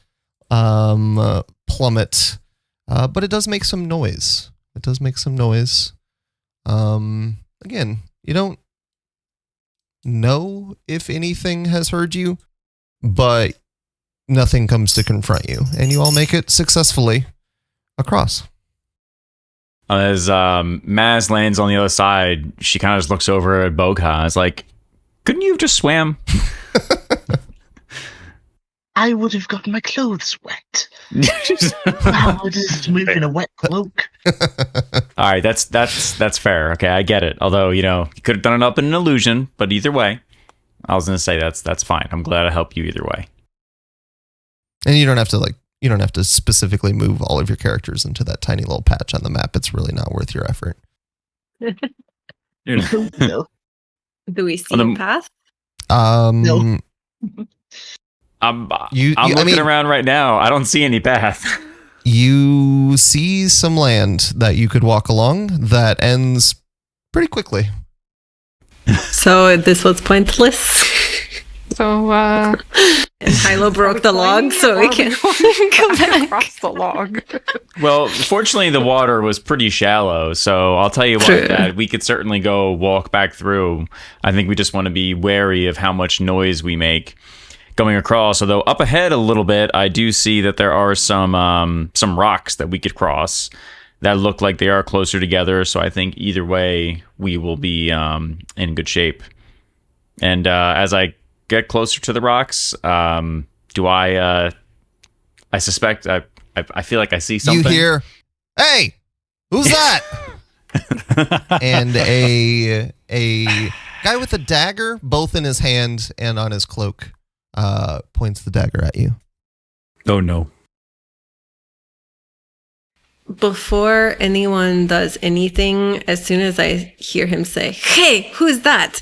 plummet, but it does make some noise. Again, you don't know if anything has heard you, but nothing comes to confront you, and you all make it successfully across. As Maz lands on the other side, she kind of just looks over at Bogha. It's like, couldn't you have just swam? I would have gotten my clothes wet. Wow, just moving a wet cloak. All right, that's fair. Okay, I get it. Although, you could have done it up in an illusion, but either way, I was gonna say that's fine. I'm glad I helped you either way. And you don't have to specifically move all of your characters into that tiny little patch on the map. It's really not worth your effort. No. Do we see a path? No. I'm looking around right now. I don't see any path. You see some land that you could walk along that ends pretty quickly. So this was pointless. So, And Hilo broke the log, so we can come back across the log. Well, fortunately, the water was pretty shallow, so I'll tell you what, True. Dad, we could certainly go walk back through. I think we just want to be wary of how much noise we make going across. Although up ahead a little bit, I do see that there are some rocks that we could cross that look like they are closer together. So I think either way, we will be in good shape. And as I get closer to the rocks, do I suspect I feel like I see something. You hear, "Hey, who's that?" And a guy with a dagger, both in his hand and on his cloak, points the dagger at you. Oh no. Before anyone does anything, as soon as I hear him say, "Hey, who's that?"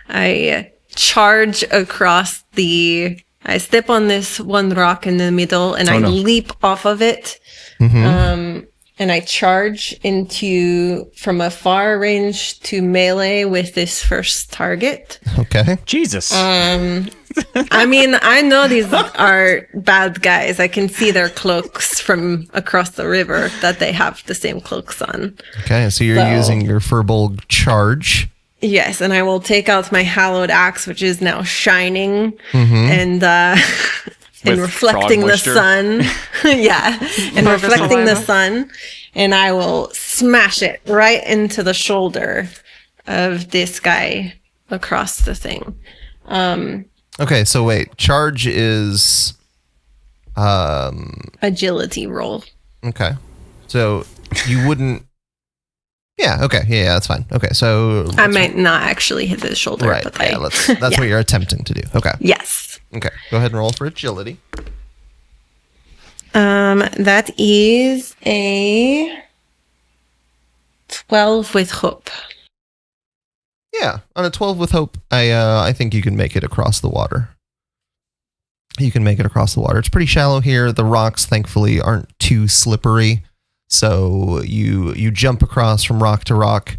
I charge across I step on this one rock in the middle and I leap off of it. Mm-hmm. And I charge from a far range to melee with this first target. Okay. Jesus. I mean, I know these are bad guys. I can see their cloaks from across the river that they have the same cloaks on. Okay, so you're using your Furbolg charge. Yes, and I will take out my hallowed axe, which is now shining and reflecting the sun. Yeah, and reflecting the sun. And I will smash it right into the shoulder of this guy across the thing. Okay, so wait. Charge is... agility roll. Okay. So you wouldn't... Yeah, okay. Yeah, that's fine. Okay, so... I might not actually hit his shoulder. Right, But that's what you're attempting to do. Okay. Yes. Okay, go ahead and roll for agility. That is a 12 with hope. Yeah, on a 12 with hope, I think you can make it across the water. You can make it across the water. It's pretty shallow here. The rocks, thankfully, aren't too slippery. So you jump across from rock to rock,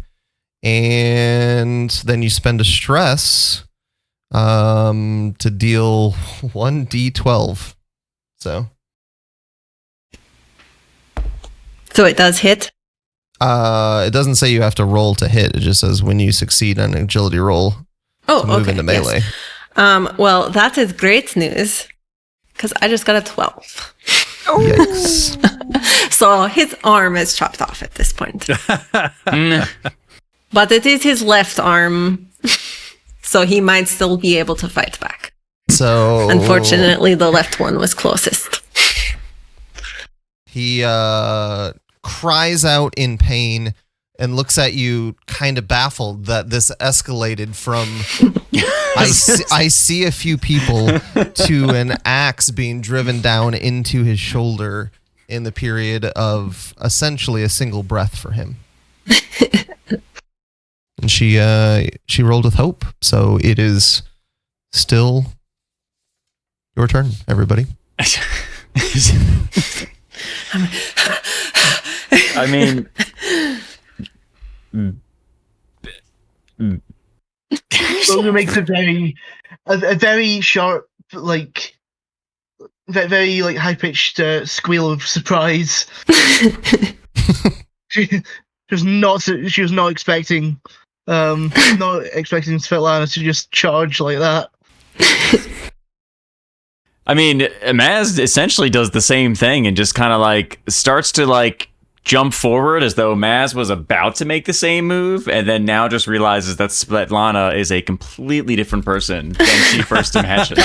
and then you spend a stress to deal 1d12. So it does hit? It doesn't say you have to roll to hit. It just says when you succeed on an agility roll to move into melee. Yes. Well, that is great news because I just got a 12. Yikes. So his arm is chopped off at this point. But it is his left arm, so he might still be able to fight back. So Unfortunately, the left one was closest. He cries out in pain and looks at you kind of baffled that this escalated from I see a few people to an axe being driven down into his shoulder in the period of essentially a single breath for him. And she rolled with hope, so it is still your turn, everybody. I mean, Bogha makes a very sharp, like very like high pitched squeal of surprise. She was not expecting Svetlana to just charge like that. I mean, Maz essentially does the same thing and just kind of like starts to like jump forward as though Maz was about to make the same move, and then now just realizes that Svetlana is a completely different person than she first imagined.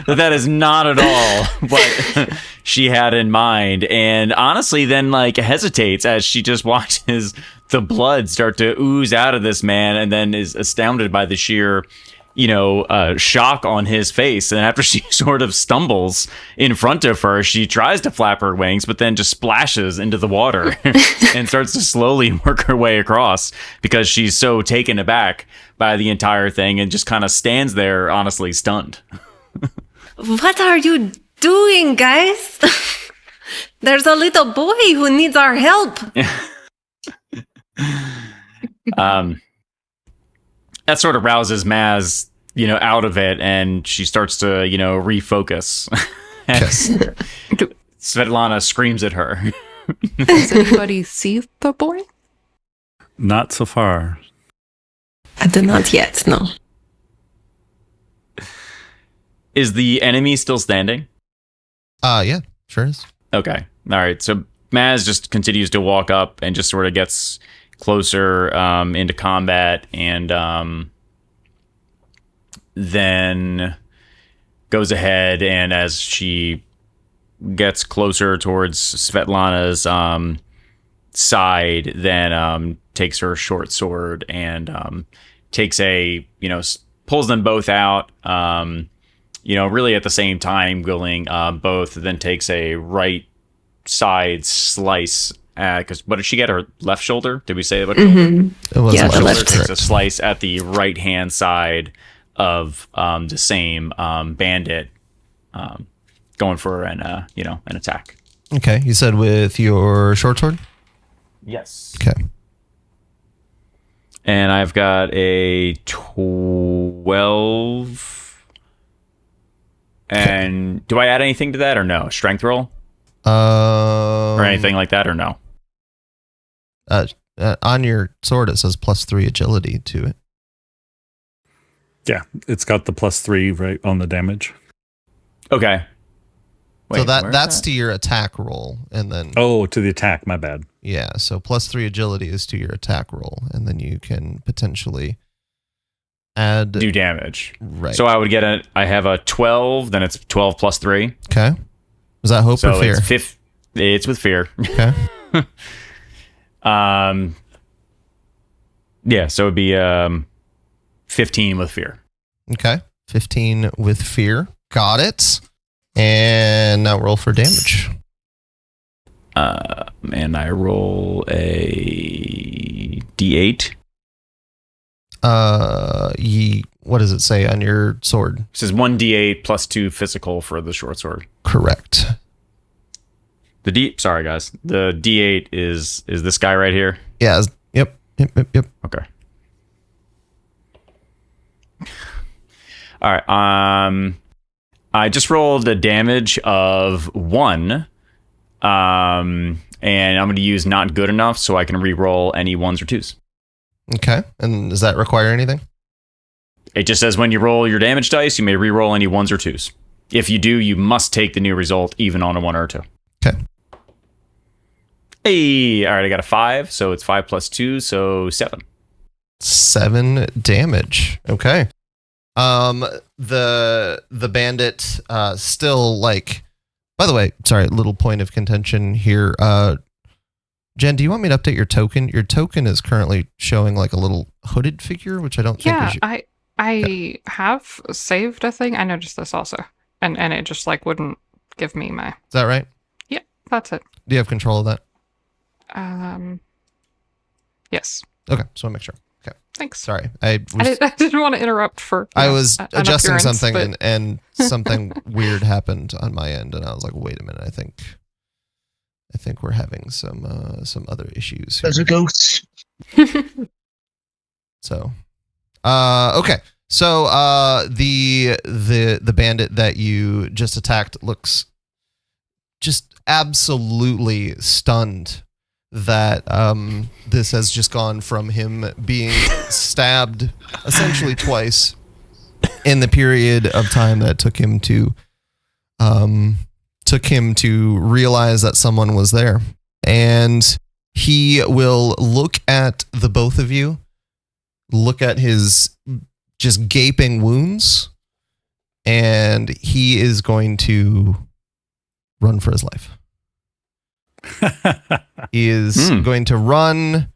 that is not at all what she had in mind, and honestly then like hesitates as she just watches the blood start to ooze out of this man, and then is astounded by the sheer shock on his face. And after she sort of stumbles in front of her, she tries to flap her wings, but then just splashes into the water and starts to slowly work her way across because she's so taken aback by the entire thing and just kind of stands there, honestly stunned. What are you doing, guys? There's a little boy who needs our help. That sort of rouses Maz, out of it, and she starts to, refocus. As Svetlana screams at her. Does anybody see the boy? Not so far. I do not yet, no. Is the enemy still standing? Yeah, sure is. Okay. All right. So Maz just continues to walk up and just sort of gets closer into combat, and then goes ahead, and as she gets closer towards Svetlana's side, then takes her short sword and takes pulls them both out, really at the same time, going both, then takes a right side slice. Because what did she get? Her left shoulder? Did we say what? Mm-hmm. It was Yeah, left the shoulder, left. Takes correct. a slice at the right hand side of the same bandit, going for an attack. Okay, you said with your short sword? Yes. Okay. And I've got a 12. And do I add anything to that or no? Strength roll or anything like that or no? On your sword, it says +3 agility to it. Yeah, it's got the +3 right on the damage. Okay. So where's that's that? to your attack roll, and then Oh, to the attack, my bad. yeah, so +3 agility is to your attack roll, and then you can potentially add Do damage. right. So I would get I have a 12, then it's 12 plus 3. Okay, is that hope So or fear? it's with fear. Okay, Yeah, so it'd be 15 with fear. okay, 15 with fear. Got it. And now roll for damage. And I roll a D8. What does it say on your sword? It says 1d8 plus 2 physical for the short sword. Correct. Sorry guys. The D8 is this guy right here. Yeah. Yep. Okay. All right. I just rolled a damage of 1. And I'm going to use not good enough so I can re-roll any 1s or 2s. Okay. And does that require anything? It just says when you roll your damage dice, you may re-roll any 1s or 2s. If you do, you must take the new result even on a 1 or a 2. Okay. Hey, all right, I got a 5, so it's 5 plus 2, so 7. 7 damage. Okay. The bandit still like By the way, sorry, little point of contention here. Jen, do you want me to update your token? Your token is currently showing like a little hooded figure, which I don't think Yeah, is. I have saved a thing. I noticed this also, and it just like wouldn't give me my. Is that right? Yeah, that's it. Do you have control of that? Yes. Okay, just want to make sure. Okay, Thanks. sorry. I didn't want to interrupt for. I was adjusting appearance, something but- and something weird happened on my end, and I was like, wait a minute, I think we're having some other issues here. There's a ghost. So, okay. So, the bandit that you just attacked looks just absolutely stunned that this has just gone from him being stabbed essentially twice in the period of time that took him to realize that someone was there. And he will look at the both of you, look at his just gaping wounds, and he is going to run for his life. He is going to run,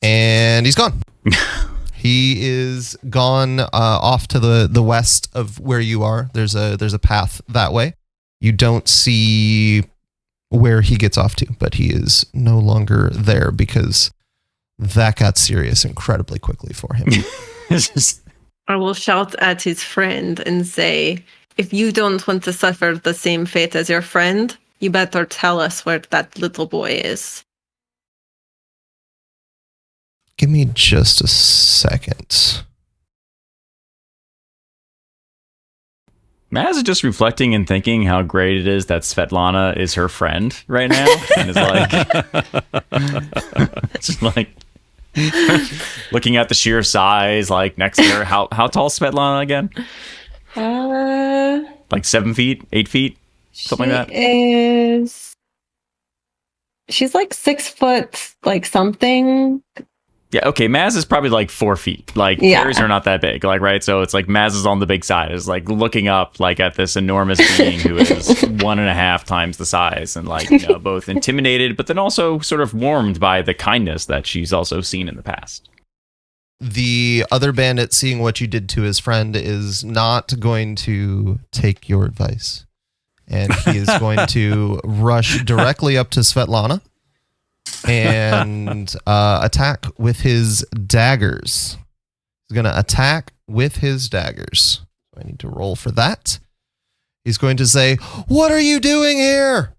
and he's gone. He is gone off to the west of where you are. There's a path that way. You don't see where he gets off to, but he is no longer there because that got serious incredibly quickly for him. I will shout at his friend and say, if you don't want to suffer the same fate as your friend, you better tell us where that little boy is. Give me just a second. Maz is just reflecting and thinking how great it is that Svetlana is her friend right now, and is like, just like looking at the sheer size, like next to her. How tall is Svetlana again? Like 7 feet, 8 feet, something like that. She's like 6 foot, like something. Yeah, okay. Maz is probably like 4 feet. Like fairies are not that big, like right. So it's like Maz is on the big side, is like looking up like at this enormous being who is 1.5 times the size, and like both intimidated, but then also sort of warmed by the kindness that she's also seen in the past. The other bandit, seeing what you did to his friend, is not going to take your advice, and he is going to rush directly up to Svetlana and attack with his daggers. He's going to attack with his daggers. I need to roll for that. He's going to say, "What are you doing here?"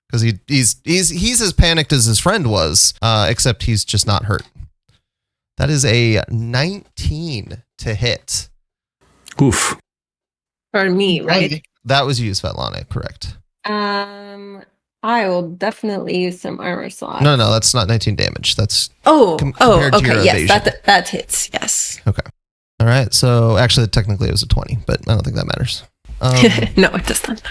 Because he's as panicked as his friend was, except he's just not hurt. That is a 19 to hit. Oof. For me, right? That was you, Svetlana, correct? I will definitely use some armor slots. No, that's not 19 damage. That's compared to your evasion. Yes, that hits. Yes. Okay. All right. So actually, technically, it was a 20, but I don't think that matters. No, it does not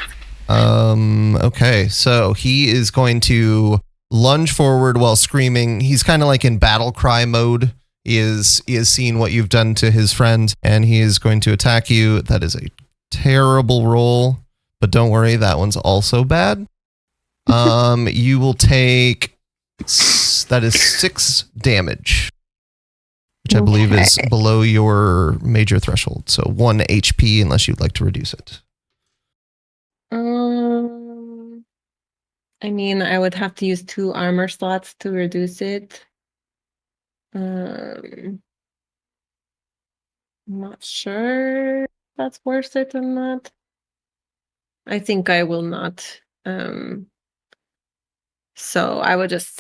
matter. Okay. So he is going to lunge forward while screaming. He's kind of like in battle cry mode. He has seen what you've done to his friend, and he is going to attack you. That is a terrible roll, but don't worry, that one's also bad. You will take that is 6 damage, which I believe is below your major threshold. So 1 HP, unless you'd like to reduce it. I mean, I would have to use 2 armor slots to reduce it. I'm not sure if that's worth it or not. I think I will not. So I was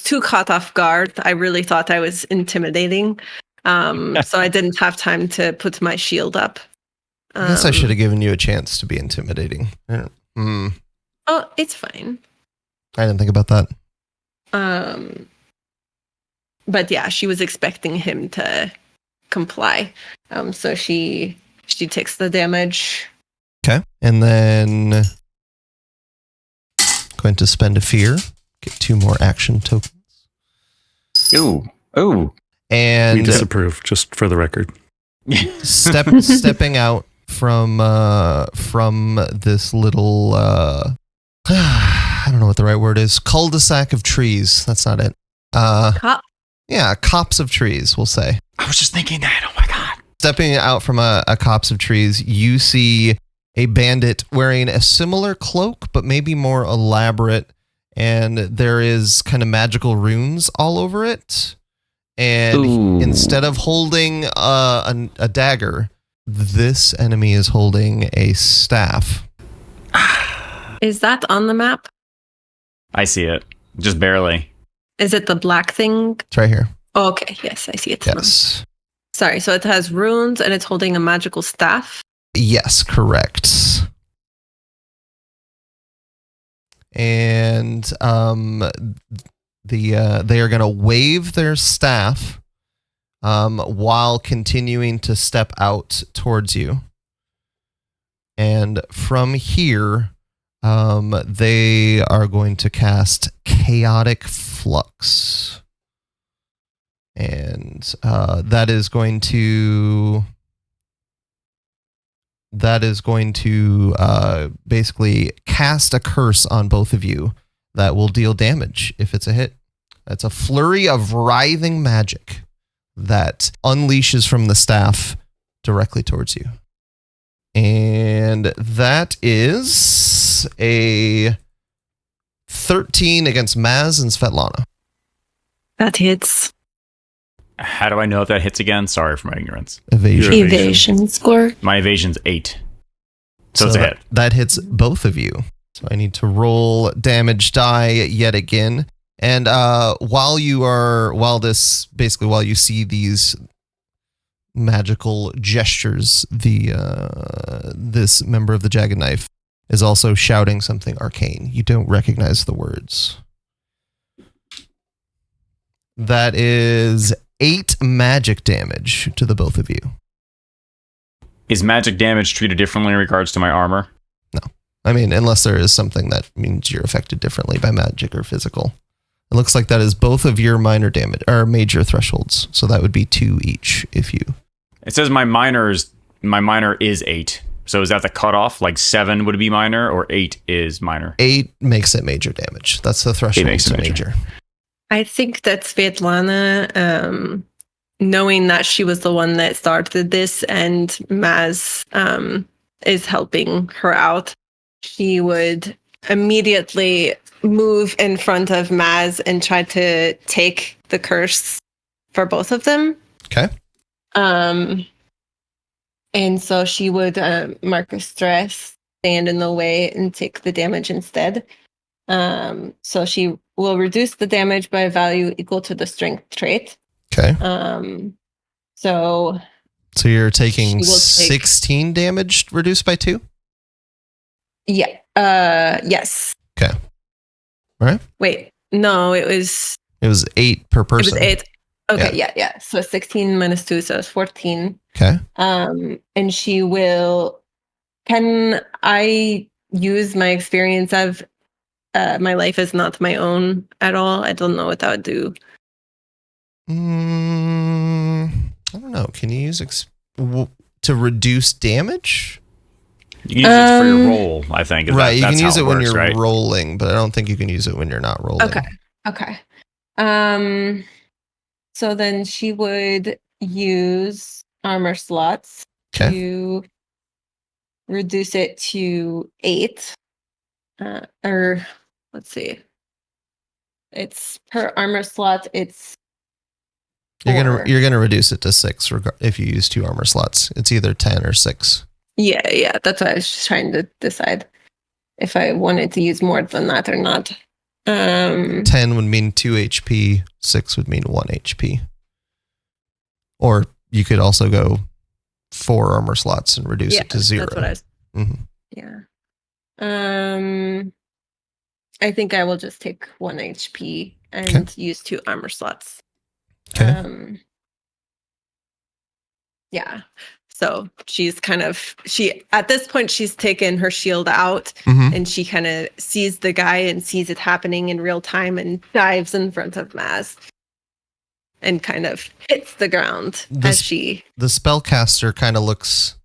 too caught off guard. I really thought I was intimidating. So I didn't have time to put my shield up. I guess I should have given you a chance to be intimidating. Oh, it's fine. I didn't think about that. But yeah, she was expecting him to comply. So she takes the damage. Okay. And then going to spend a fear. Get 2 more action tokens. Ooh. We And disapprove, just for the record. stepping out from this little I don't know what the right word is. Cul-de-sac of trees. That's not it. Cop. Yeah, copse of trees, we'll say. I was just thinking that. Oh my god. Stepping out from a copse of trees, you see a bandit wearing a similar cloak, but maybe more elaborate. And there is kind of magical runes all over it. And Ooh. instead of holding a dagger, this enemy is holding a staff. Is that on the map? I see it. Just barely. Is it the black thing? It's right here. Oh, okay. Yes, I see it. Yes. Sorry. So it has runes and it's holding a magical staff. Yes, correct. And they are going to wave their staff while continuing to step out towards you. And from here, they are going to cast Chaotic Flux. And that is going to basically cast a curse on both of you that will deal damage if it's a hit. That's a flurry of writhing magic that unleashes from the staff directly towards you. And that is a 13 against Maz and Svetlana. That hits. How do I know if that hits again? Sorry for my ignorance. Evasion. Your Evasion score. My evasion's 8. So it's a hit. That hits both of you. So I need to roll damage die yet again. And while you see these magical gestures, this member of the Jagged Knife is also shouting something arcane. You don't recognize the words. That is 8 magic damage to the both of you. Is magic damage treated differently in regards to my armor? No. I mean, unless there is something that means you're affected differently by magic or physical. It looks like that is both of your minor damage or major thresholds. So that would be 2 each if you. It says my minor is 8. So is that the cutoff? Like 7 would be minor or 8 is minor? 8 makes it major damage. That's the threshold makes it to major. major. I think that Svetlana, knowing that she was the one that started this and Maz is helping her out, she would immediately move in front of Maz and try to take the curse for both of them. Okay. And so she would mark a stress, stand in the way, and take the damage instead. So she will reduce the damage by a value equal to the strength trait. Okay. So you're taking she will take- 16 damage reduced by 2? Yeah. Yes. Okay. All right. Wait. No, it was 8 per person. It was 8. Okay, yeah. So 16 minus 2, so it's 14. Okay. And she will. Can I use my experience of my life is not my own at all? I don't know what that would do. I don't know. Can you use to reduce damage? You can use it for your roll, I think. Right, you can use it when works, you're right? rolling, but I don't think you can use it when you're not rolling. Okay. So then she would use armor slots to reduce it to 8. Or let's see. It's per armor slot. It's 4. You're gonna reduce it to 6 if you use 2 armor slots. It's either 10 or 6. Yeah. That's why I was just trying to decide if I wanted to use more than that or not. 10 would mean 2 HP. 6 would mean 1 HP. Or you could also go 4 armor slots and reduce it to 0. That's what I was. Mm-hmm. Yeah. I think I will just take 1 HP and use 2 armor slots. Okay. Yeah. So she's at this point, she's taken her shield out and she kind of sees the guy and sees it happening in real time and dives in front of Maz. and kind of hits the ground as she... The spellcaster kind of looks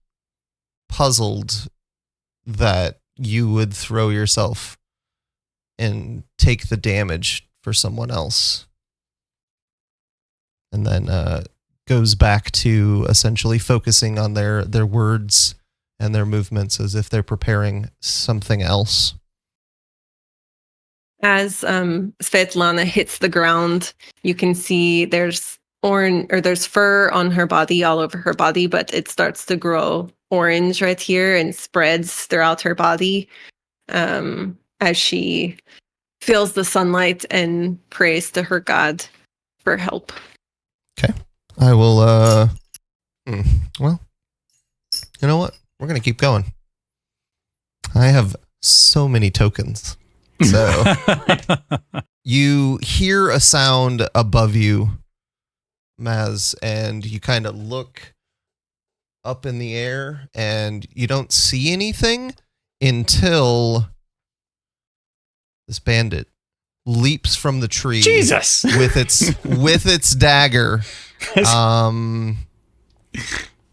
puzzled that you would throw yourself and take the damage for someone else. And then goes back to essentially focusing on their words and their movements as if they're preparing something else. As Svetlana hits the ground, you can see there's there's fur on her body, all over her body, but it starts to grow orange right here and spreads throughout her body as she feels the sunlight and prays to her god for help. Okay. I will, well, you know what? We're going to keep going. I have so many tokens. So you hear a sound above you, Maz, and you kind of look up in the air and you don't see anything until this bandit leaps from the tree. Jesus! with its dagger.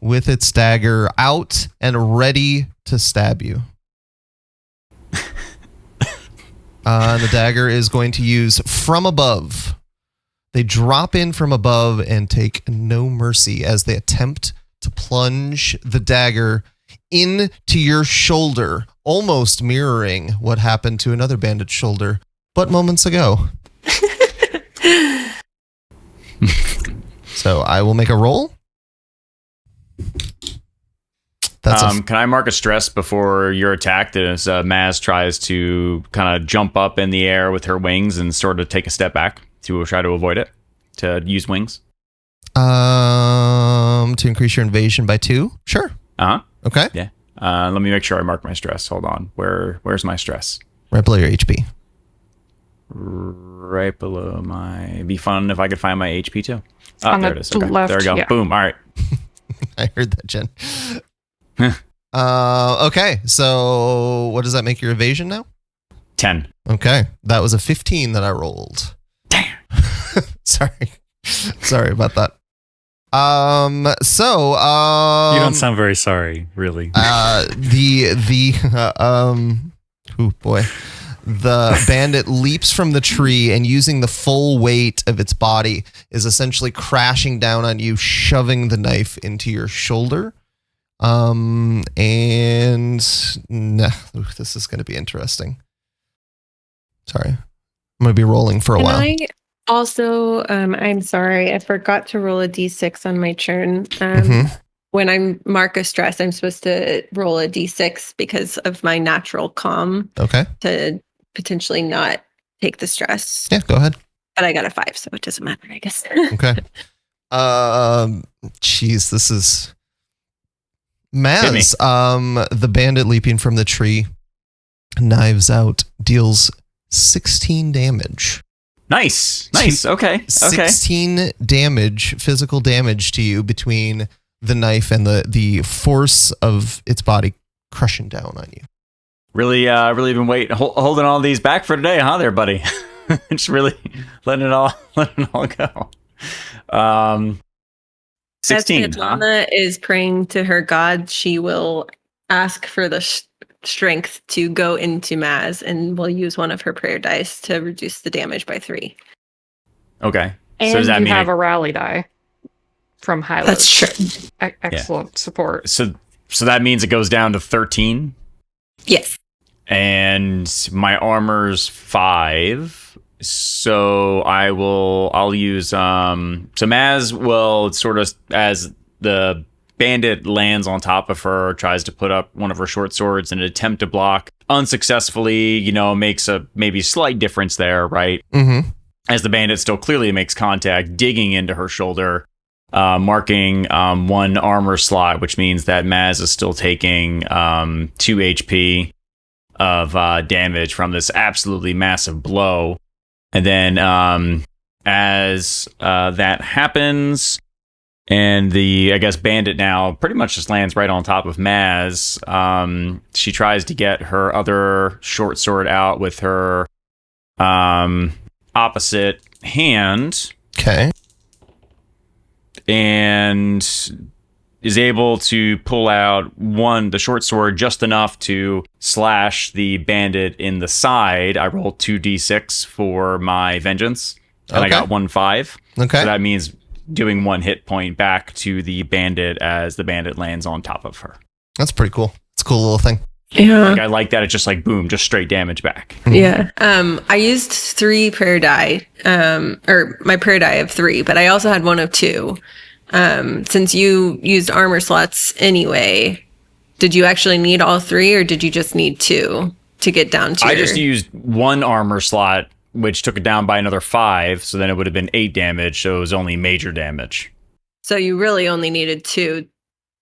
With its dagger out and ready to stab you. The dagger is going to use from above. They drop in from above and take no mercy as they attempt to plunge the dagger into your shoulder, almost mirroring what happened to another bandit's shoulder, but moments ago. So I will make a roll. Can I mark a stress before you're attacked as Maz tries to kind of jump up in the air with her wings and sort of take a step back to try to avoid it, to use wings? To increase your invasion by 2? Sure. Uh-huh. Okay. Yeah. Let me make sure I mark my stress. Hold on. Where's my stress? Right below your HP. Right below my... It'd be fun if I could find my HP too. On there the it is. Okay. left, There we go. yeah. Boom. All right. I heard that, Jen. Okay, so what does that make your evasion now? 10. Okay, that was a 15 that I rolled. Damn. Sorry about that. So You don't sound very sorry, really. oh boy. The bandit leaps from the tree and using the full weight of its body is essentially crashing down on you, shoving the knife into your shoulder. This is going to be interesting. Sorry. I'm going to be rolling for a while. I also, I'm sorry, I forgot to roll a d6 on my turn. When I mark a stress, I'm supposed to roll a d6 because of my natural calm. Okay. To potentially not take the stress. Yeah, go ahead. But I got a 5, so it doesn't matter, I guess. Okay. Jeez, this is... Maz, the bandit leaping from the tree, knives out, deals 16 damage. Nice. Okay. 16 damage, physical damage to you between the knife and the force of its body crushing down on you. Really been holding all these back for today, huh there, buddy? Just really letting it all go. 16, As Svetlana is praying to her god, she will ask for the strength to go into Maz and will use one of her prayer dice to reduce the damage by 3. Okay. And so does that you mean have a rally die from Hilo. That's true. Excellent support. So that means it goes down to 13? Yes. And my armor's 5. So I'll use so Maz will sort of, as the bandit lands on top of her, tries to put up one of her short swords in an attempt to block, unsuccessfully, makes a maybe slight difference there, right? Mm-hmm. As the bandit still clearly makes contact, digging into her shoulder, marking 1 armor slot, which means that Maz is still taking 2 HP of damage from this absolutely massive blow. And then as that happens, and the, I guess, bandit now pretty much just lands right on top of Maz, she tries to get her other short sword out with her opposite hand. Okay. and is able to pull out the short sword just enough to slash the bandit in the side. I rolled 2d6 for my vengeance, and I got 1-5. Okay. So that means doing 1 hit point back to the bandit as the bandit lands on top of her. That's pretty cool. It's a cool little thing. Yeah. Like, I like that. It's just like, boom, just straight damage back. Yeah. I used 3 prayer die, or my prayer die of 3, but I also had one of 2. Since you used armor slots anyway, did you actually need all 3, or did you just need 2 to get down to I just used 1 armor slot, which took it down by another 5, so then it would have been 8 damage, so it was only major damage. So you really only needed 2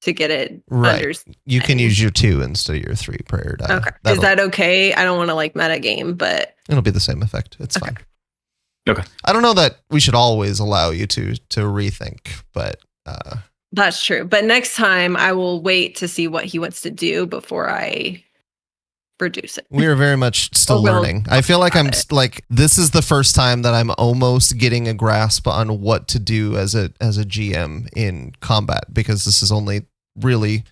to get it Right. under. You can use your 2 instead of your 3 prayer die. Okay. Is that okay? I don't want to like metagame, but It'll be the same effect. It's Okay. fine. Okay. I don't know that we should always allow you to rethink, but that's true. But next time I will wait to see what he wants to do before I reduce it. we are very much still Oh, well, learning. I feel like this is the first time that I'm almost getting a grasp on what to do as a GM in combat, because this is only really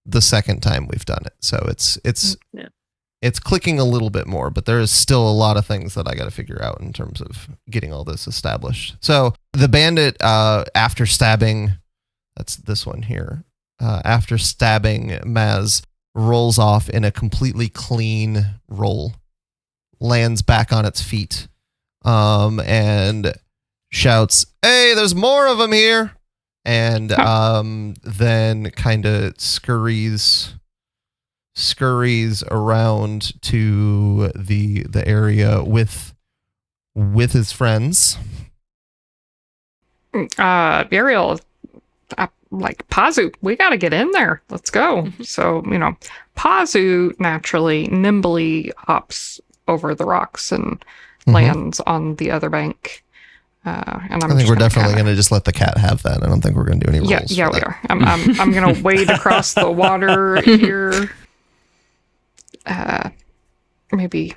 the second time we've done it. So it's clicking a little bit more, but there is still a lot of things that I got to figure out in terms of getting all this established. So the bandit, after stabbing, that's this one here, after stabbing Maz, rolls off in a completely clean roll, lands back on its feet, and shouts, "Hey, there's more of them here!" And then kind of scurries around to the area with his friends. Yriel, like, Pazu, we got to get in there. Let's go. So, Pazu naturally, nimbly hops over the rocks and lands on the other bank. And I think we're definitely going to just let the cat have that. I don't think we're going to do any rolls. Yeah, we are. I'm going to wade across the water here. Maybe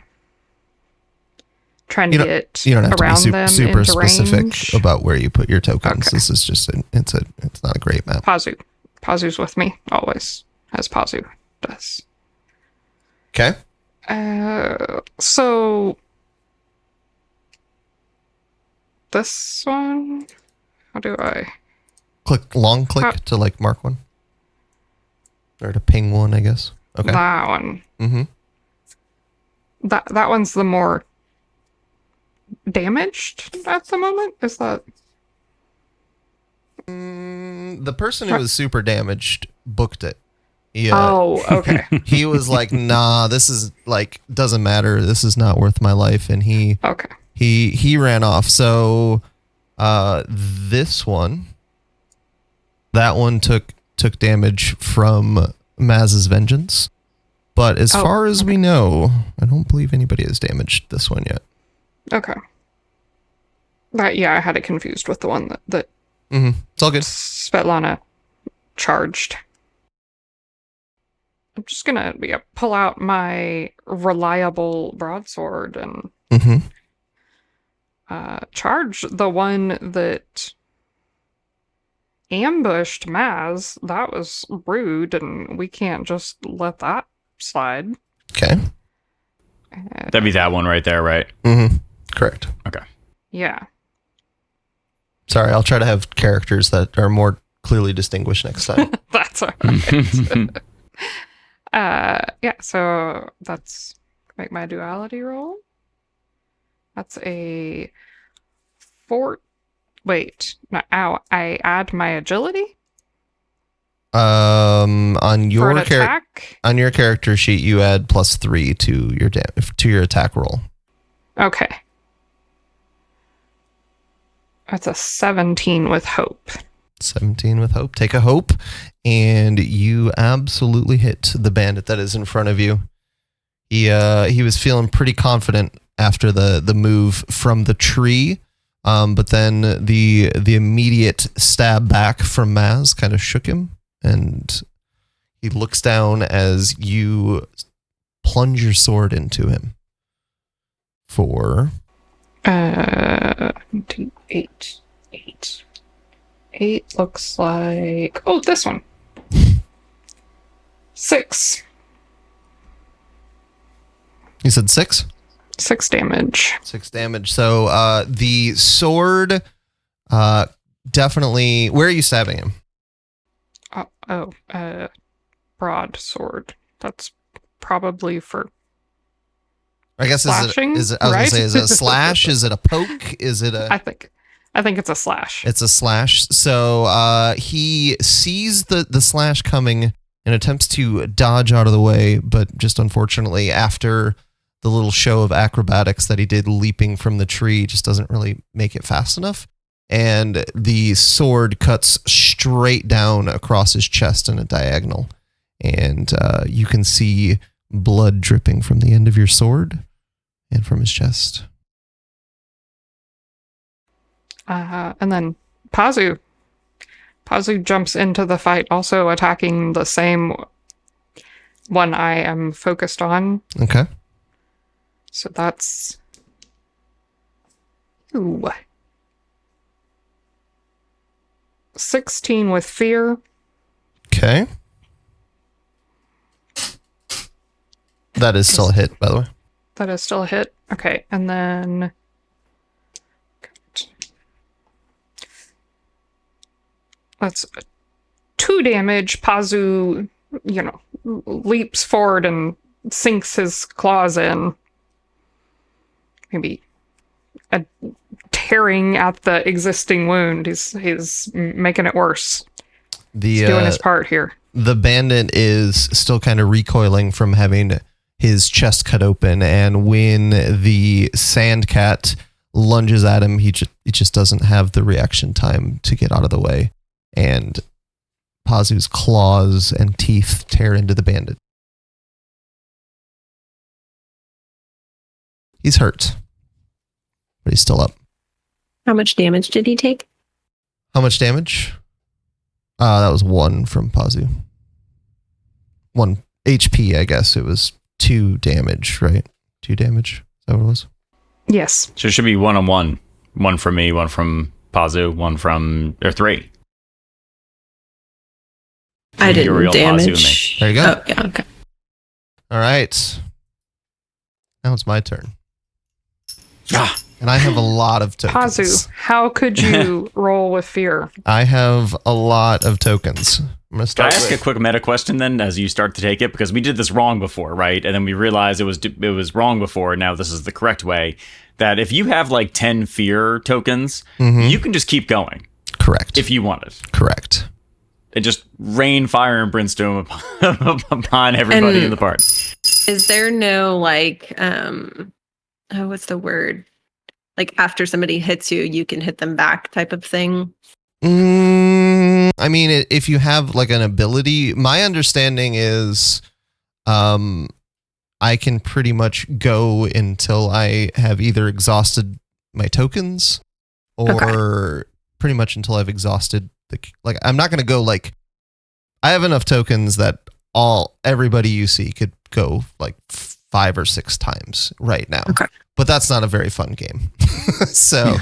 trying to get you don't have around to be them super into specific range. about where you put your tokens. Okay. This is just it's not a great map. Pazu's with me always, as Pazu does. Okay. So this one, how do I Long click to like mark one, or to ping one, I guess. Okay. that one? Mm-hmm. That one's the more damaged at the moment. Is that The person who was super damaged booked it. Oh, okay. He was like, "Nah, this is like doesn't matter. This is not worth my life," and he ran off. So, this one, that one took damage from Maz's vengeance, but as far as we know, I don't believe anybody has damaged this one yet. Okay. I had it confused with the one that It's all good. Svetlana charged. I'm just gonna pull out my reliable broadsword and charge the one that ambushed Maz. That was rude, and we can't just let that slide. Okay. That'd be that one right there, right? Correct. Okay. Yeah. Sorry, I'll try to have characters that are more clearly distinguished next time. That's all right. So that's make my duality roll. That's a 4. Wait, no, I add my agility. On your attack. On your character sheet, you add +3 to your attack roll. Okay. That's a 17 with hope. 17 with hope. Take a hope, and you absolutely hit the bandit that is in front of you. He was feeling pretty confident after the move from the tree, but then the immediate stab back from Maz kind of shook him, and he looks down as you plunge your sword into him for 8. 8 looks like... Oh, this one. 6. You said 6? 6 damage. 6 damage. So the sword definitely... Where are you stabbing him? Broadsword. That's probably for... I guess slashing, is it, I was right? gonna say, is it a slash? Is it a poke? Is it a... I think it's a slash. It's a slash. So he sees the slash coming and attempts to dodge out of the way, but just unfortunately, after the little show of acrobatics that he did leaping from the tree, just doesn't really make it fast enough. And the sword cuts straight down across his chest in a diagonal. And you can see blood dripping from the end of your sword and from his chest. And then Pazu. Pazu jumps into the fight, also attacking the same one I am focused on. Okay. So that's... Ooh. 16 with fear. Okay. That is still a hit, by the way. That is still a hit. Okay, and then... That's 2 damage. Pazu, leaps forward and sinks his claws in. Maybe tearing at the existing wound. He's making it worse. He's doing his part here. The bandit is still kind of recoiling from having his chest cut open, and when the sand cat lunges at him, he just doesn't have the reaction time to get out of the way. And Pazu's claws and teeth tear into the bandit. He's hurt, but he's still up. How much damage did he take? How much damage? That was 1 from Pazu. 1 HP, I guess. It was 2 damage, right? 2 damage. Is that what it was? Yes. So it should be 1-on-1. 1 from me, 1 from Pazu, 1 from... Or 3. I didn't Yriel, Pazu, and me. damage. There you go. Oh, yeah, okay. All right. Now it's my turn. Ah. And I have a lot of tokens. Pazu, how could you roll with fear? I have a lot of tokens. I'm going to Can I start ask a quick meta question then as you start to take it? Because we did this wrong before, right? And then we realized it was wrong before. Now this is the correct way. That if you have like 10 fear tokens, you can just keep going. Correct. If you wanted. Correct. And just rain fire and brimstone upon everybody in the part. Is there no what's the word? Like after somebody hits you, you can hit them back type of thing? I mean, if you have like an ability, my understanding is I can pretty much go until I have either exhausted my tokens or pretty much until I've exhausted I'm not going to go I have enough tokens that everybody you see could go 5 or 6 times right now. Okay. But that's not a very fun game. So, All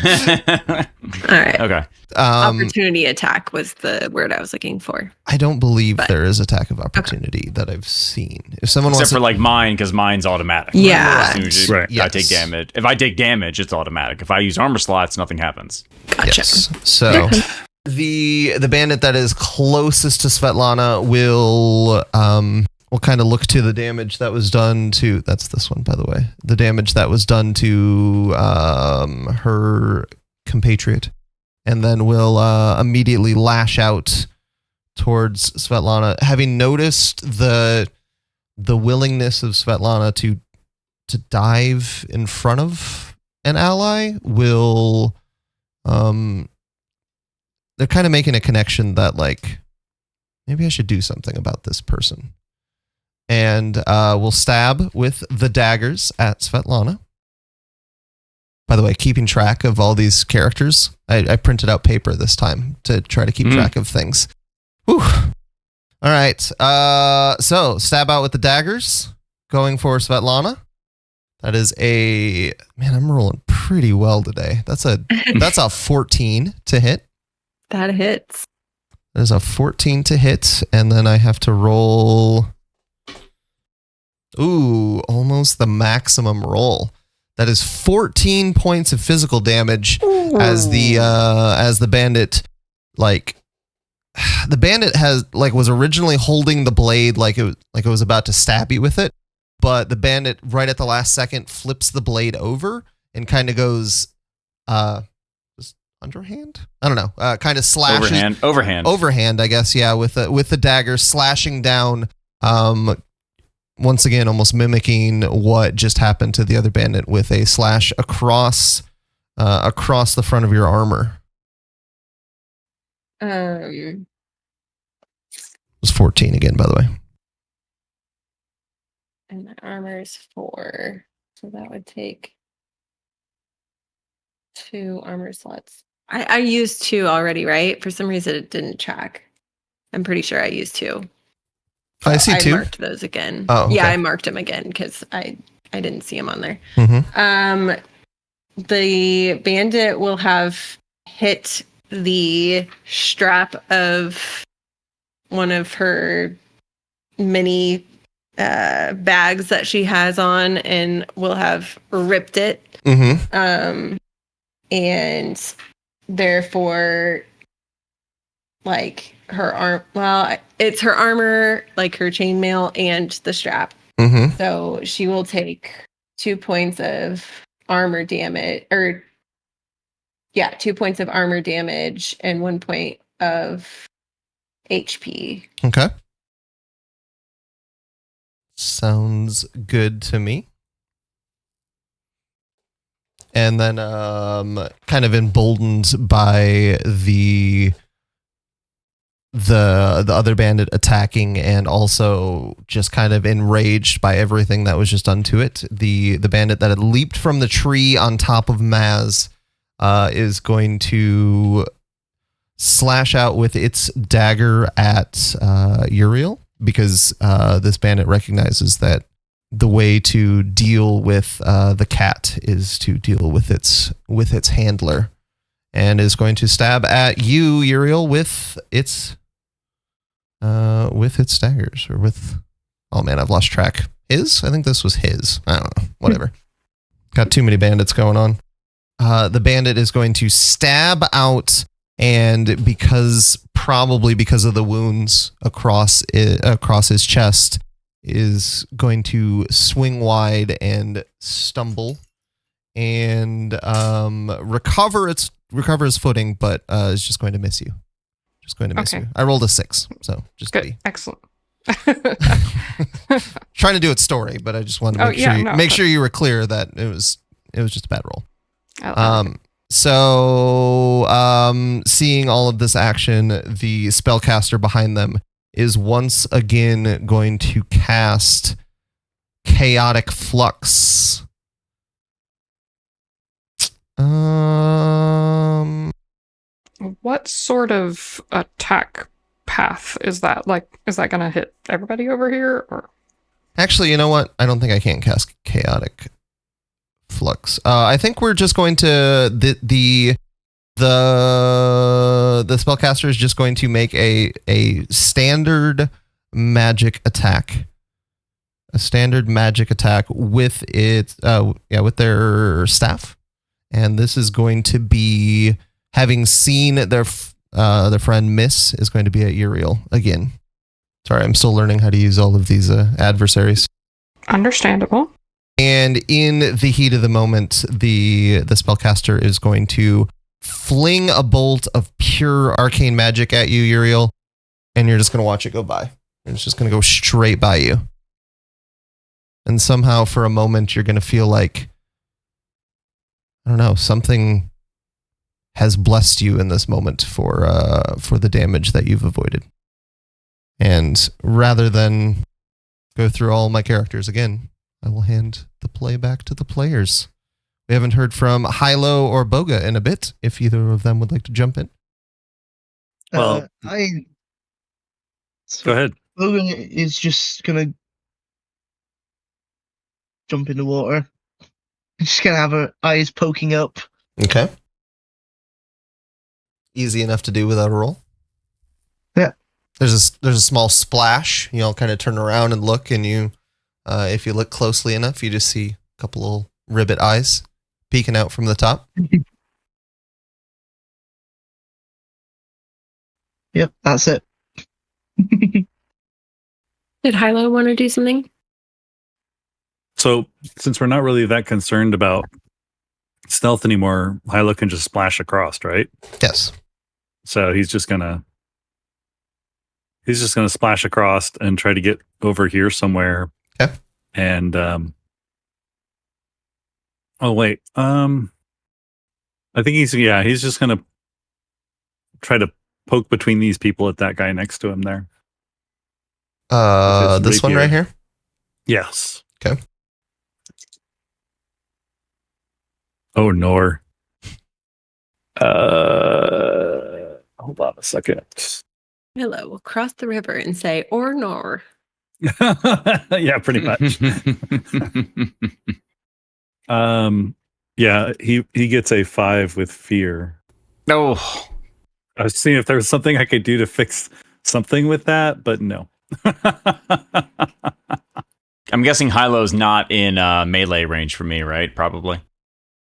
right. Okay. Opportunity attack was the word I was looking for. I don't believe there is attack of opportunity that I've seen. If someone Except wants for mine, because mine's automatic. Yeah. As soon as I take damage. If I take damage, it's automatic. If I use armor slots, nothing happens. Gotcha. Yes. So the bandit that is closest to Svetlana will kind of look to the damage that was done to... That's this one, by the way. The damage that was done to her compatriot. And then will immediately lash out towards Svetlana. Having noticed the willingness of Svetlana to dive in front of an ally, will... they're kind of making a connection that maybe I should do something about this person. And we'll stab with the daggers at Svetlana. By the way, keeping track of all these characters, I printed out paper this time to try to keep track of things. Whew. All right. So stab out with the daggers, going for Svetlana. That is I'm rolling pretty well today. That's a 14 to hit. That hits. There's a 14 to hit, and then I have to roll. Ooh, almost the maximum roll. That is 14 points of physical damage as the bandit, like, the bandit was originally holding the blade like it was about to stab you with it, but the bandit right at the last second flips the blade over and kind of goes underhand. I don't know. Kind of slashes overhand. I guess, yeah, with the dagger slashing down. Once again, almost mimicking what just happened to the other bandit with a slash across the front of your armor. It was 14 again, by the way. And my armor is 4, so that would take 2 armor slots. I used 2 already, right? For some reason, it didn't track. I'm pretty sure I used 2. So I see 2. I marked those again. Oh, okay. Yeah, I marked them again because I didn't see them on there. Mm-hmm. The bandit will have hit the strap of one of her mini bags that she has on and will have ripped it. Mm-hmm. And therefore, like, her arm, well, it's her armor, like her chainmail and the strap. Mm-hmm. So she will take 2 points of armor damage, 2 points of armor damage and 1 point of HP. Okay. Sounds good to me. And then, kind of emboldened by the other bandit attacking, and also just kind of enraged by everything that was just done to it, the bandit that had leaped from the tree on top of Maz is going to slash out with its dagger at Yriel, because this bandit recognizes that the way to deal with the cat is to deal with its handler, and is going to stab at you, Yriel, with its daggers, or with, oh man, I've lost track. I think this was his. I don't know. Whatever. Got too many bandits going on. The bandit is going to stab out, and probably because of the wounds across his chest, is going to swing wide and stumble and recover his footing, but is just going to miss you. Just going to miss you. I rolled a 6, so just good. To be Excellent. trying to do its story, but I just wanted to make sure you were clear that it was just a bad roll. So seeing all of this action, the spellcaster behind them is once again going to cast Chaotic Flux. What sort of attack path is that? Like, is that going to hit everybody over here? Or actually, you know what? I don't think I can cast Chaotic Flux. I think we're just going to the spellcaster is just going to make a standard magic attack. A standard magic attack with with their staff, and this is going to be, having seen their friend miss, is going to be at Yriel again. Sorry, I'm still learning how to use all of these adversaries. Understandable. And in the heat of the moment, the spellcaster is going to fling a bolt of pure arcane magic at you, Yriel, and you're just going to watch it go by. It's just going to go straight by you. And somehow, for a moment, you're going to feel like, I don't know, something has blessed you in this moment for the damage that you've avoided. And rather than go through all my characters again, I will hand the play back to the players. We haven't heard from Hilo or Bogha in a bit, if either of them would like to jump in. Well, go ahead. Bogha is just going to jump in the water. She's going to have her eyes poking up. Okay. easy enough to do without a roll. Yeah. There's a small splash. You all kind of turn around and look, and you, if you look closely enough, you just see a couple little ribbit eyes peeking out from the top. Yep, that's it. Did Hilo want to do something? So since we're not really that concerned about stealth anymore, Hilo can just splash across, right? Yes. So he's just gonna splash across and try to get over here somewhere. Okay. And oh wait, I think he's just gonna try to poke between these people at that guy next to him there. This one right here? Yes. Okay. Oh, nor. Hold on a second. Hilo will cross the river and say, or nor. Yeah, pretty much. Yeah, he gets a 5 with fear. No. I was seeing if there was something I could do to fix something with that, but no. I'm guessing Hilo's not in melee range for me, right? Probably.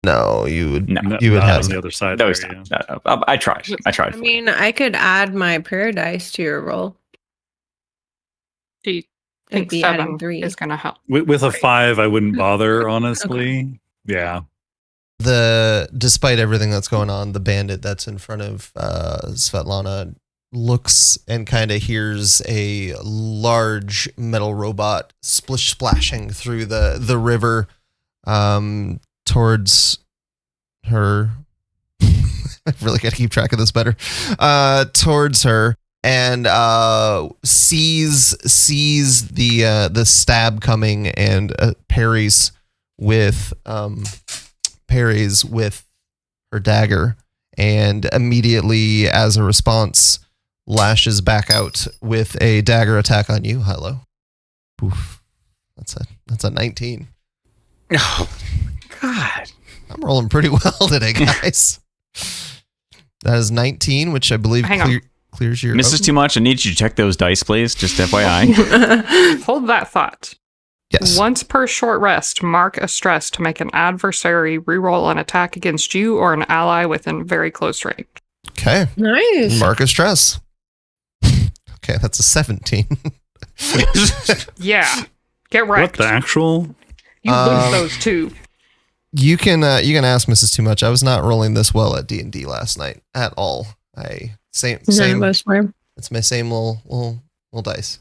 No, you would. No. You would Not have on the other side. No, there, he's not. No. I tried. I mean, I could add my paradise to your roll. Do you It'd think be 7 adding 3. is going to help? With a 5, I wouldn't bother, honestly. Yeah. Despite everything that's going on, the bandit that's in front of Svetlana looks and kind of hears a large metal robot splashing through the river towards her. I really got to keep track of this better. Towards her, and sees the stab coming and parries with her dagger, and immediately, as a response, lashes back out with a dagger attack on you, Hilo. Oof. That's a 19. Oh, God. I'm rolling pretty well today, guys. That is 19, which I believe clears your... Misses too much. I need you to check those dice, please. Just FYI. Hold that thought. Yes. Once per short rest, mark a stress to make an adversary reroll an attack against you or an ally within very close range. Okay. Nice. Mark a stress. Okay, that's a 17. Yeah. Get What wrecked. the actual? You lose those two. You can ask Mrs. Too Much. I was not rolling this well at D&D last night at all. Same. None of us were. It's my same little dice.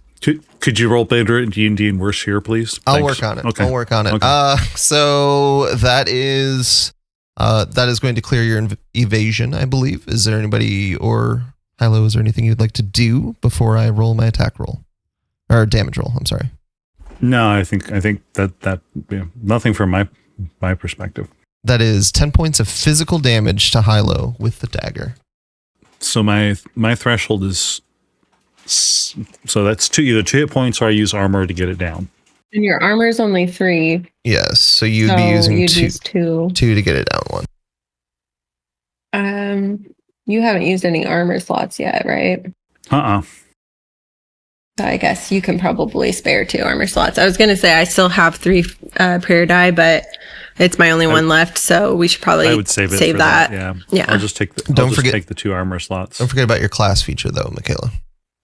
Could you roll better at D&D and worse here, please? I'll Thanks. work on it. Okay. I'll work on it. Okay. So that is going to clear your evasion, I believe. Is there anybody, or Hilo, is there anything you'd like to do before I roll my attack roll or damage roll? I'm sorry. No, I think that nothing from my perspective. That is 10 points of physical damage to Hilo with the dagger. So my threshold is so that's either 2 hit points or I use armor to get it down. And your armor's only 3. Yes, so you'd so be using you'd two use 2. to get it down 1. You haven't used any armor slots yet, right? So I guess you can probably spare 2 armor slots. I was going to say I still have 3 prayer die, but it's my only one left, so we should probably I would save for that. Yeah. I'll just take the take the 2 armor slots. Don't forget about your class feature, though, Michaela.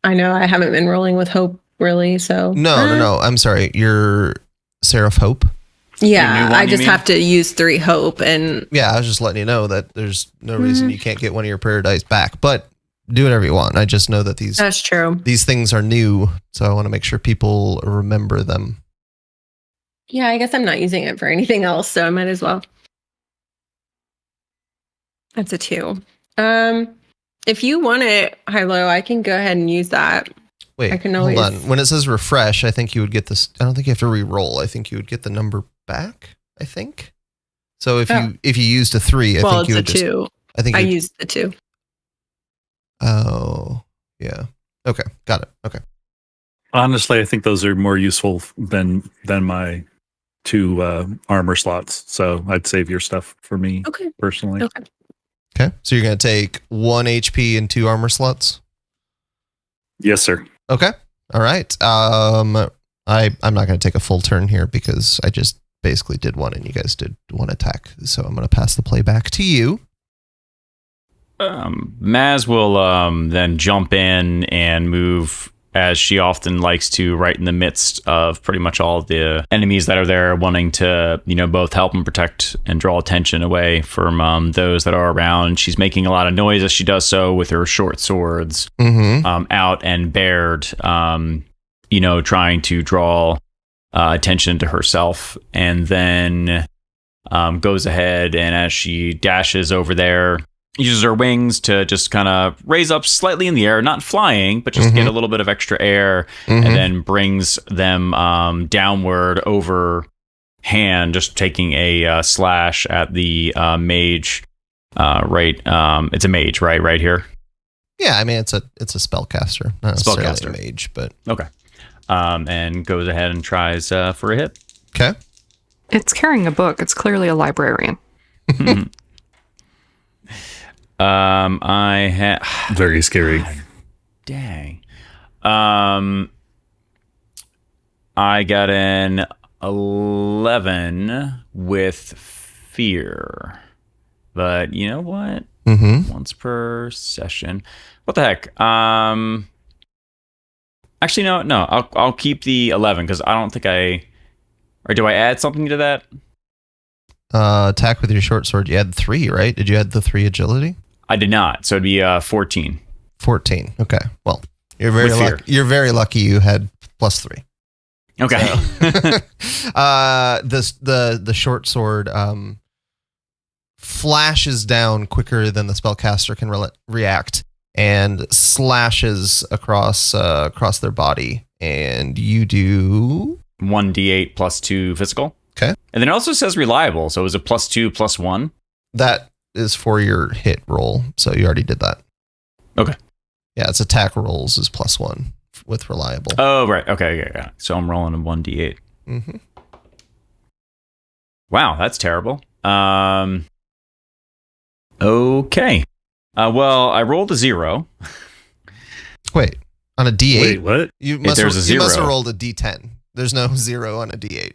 I know I haven't been rolling with hope really, so No. I'm sorry. Your Seraph Hope. Yeah, one, I you just mean? have to use 3 hope, and Yeah, I was just letting you know that there's no reason you can't get one of your prayer dice back, but do whatever you want. I just know that that's true. these things are new, so I want to make sure people remember them. Yeah, I guess I'm not using it for anything else, so I might as well. That's a 2. If you want it, Hilo, I can go ahead and use that. Wait, I can hold always- on. When it says refresh, I think you would get this. I don't think you have to re-roll. I think you would get the number back. I think. So if you used a 3, I Well, think you would it's a 2. I think I you'd- used the 2. Oh, yeah. Okay, got it. Okay. Honestly, I think those are more useful than my 2 armor slots. So I'd save your stuff for me Okay. personally. Okay. Okay. So you're going to take 1 HP and 2 armor slots? Yes, sir. Okay. All right. I'm not going to take a full turn here because I just basically did one and you guys did one attack. So I'm going to pass the play back to you. Maz will then jump in and move, as she often likes to, right in the midst of pretty much all the enemies that are there, wanting to, both help and protect and draw attention away from those that are around. She's making a lot of noise as she does so with her short swords out and bared, trying to draw attention to herself. And then goes ahead, and as she dashes over there, uses her wings to just kind of raise up slightly in the air, not flying, but just get a little bit of extra air, and then brings them downward over hand, just taking a slash at the mage. Right, it's a mage, right here. Yeah, I mean it's a spellcaster, not necessarily Spellcaster. a mage, but Okay. And goes ahead and tries for a hit. okay. It's carrying a book. It's clearly a librarian. I have Very scary. dang. I got an 11 with fear, but you know what? Once per session. What the heck? Actually, no. I'll keep the 11 because I don't think or do I add something to that? Attack with your short sword. You had 3, right? Did you add the 3 agility? I did not, so it'd be 14. 14. Okay. Well, you're With fear. very lucky you had +3. Okay. So, the short sword flashes down quicker than the spellcaster can react and slashes across their body, and you do 1d8 +2 physical. Okay. And then it also says reliable, so it was a +2 +1. that is for your hit roll, so you already did that. Okay. Yeah, it's attack rolls is +1 with reliable. Oh, right. Okay, yeah. So I'm rolling a 1d8. Wow, that's terrible. Okay. Well, I rolled a 0. Wait, on a D8? Wait, what? You must there's a you must have 0. rolled a D10. There's no 0 on a D8.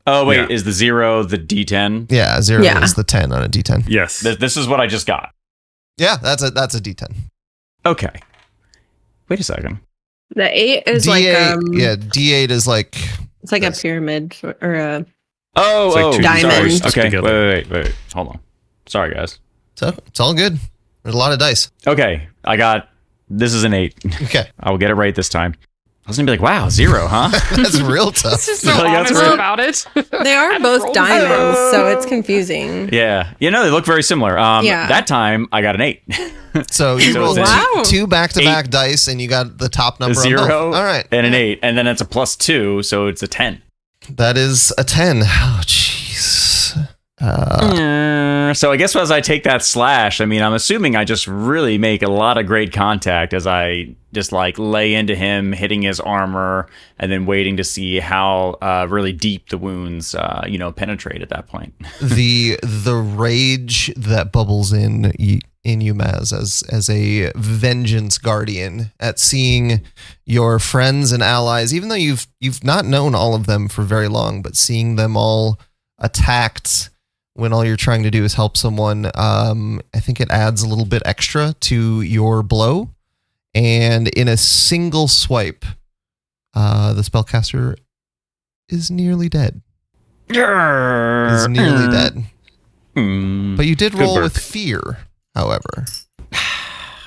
Oh, wait, Yeah. is the 0 the d10? Yeah, 0 Yeah. is the 10 on a D10. Yes. This is what I just got. Yeah, that's a D10. Okay. Wait a second. The 8 is D8, yeah, D8 is like it's like a this. pyramid or a Oh, It's like two diamonds sorry. stuck Okay, together. wait. Hold on. Sorry, guys. So it's all good. There's a lot of dice. Okay, this is an 8. Okay, I will get it right this time. I was gonna be like, wow, 0, huh? that's real tough. This is so Like, that's honest right. about it. They are both rolled diamonds, zero. so it's confusing. Yeah. They look very similar. Yeah. That time, I got an 8. So you So rolled it's Wow. two back-to-back dice, and you got the top A number. on both. 0 All right, and an 8. And then it's a +2, so it's a 10. that is a 10. Oh, jeez. So I guess as I take that slash, I'm assuming I just really make a lot of great contact as I just lay into him, hitting his armor, and then waiting to see how really deep the wounds, penetrate at that point. the rage that bubbles in you, Maz, as a vengeance guardian at seeing your friends and allies, even though you've not known all of them for very long, but seeing them all attacked when all you're trying to do is help someone, I think it adds a little bit extra to your blow. And in a single swipe, the spellcaster is nearly dead. Is nearly dead. But you did Good roll work. with fear, however.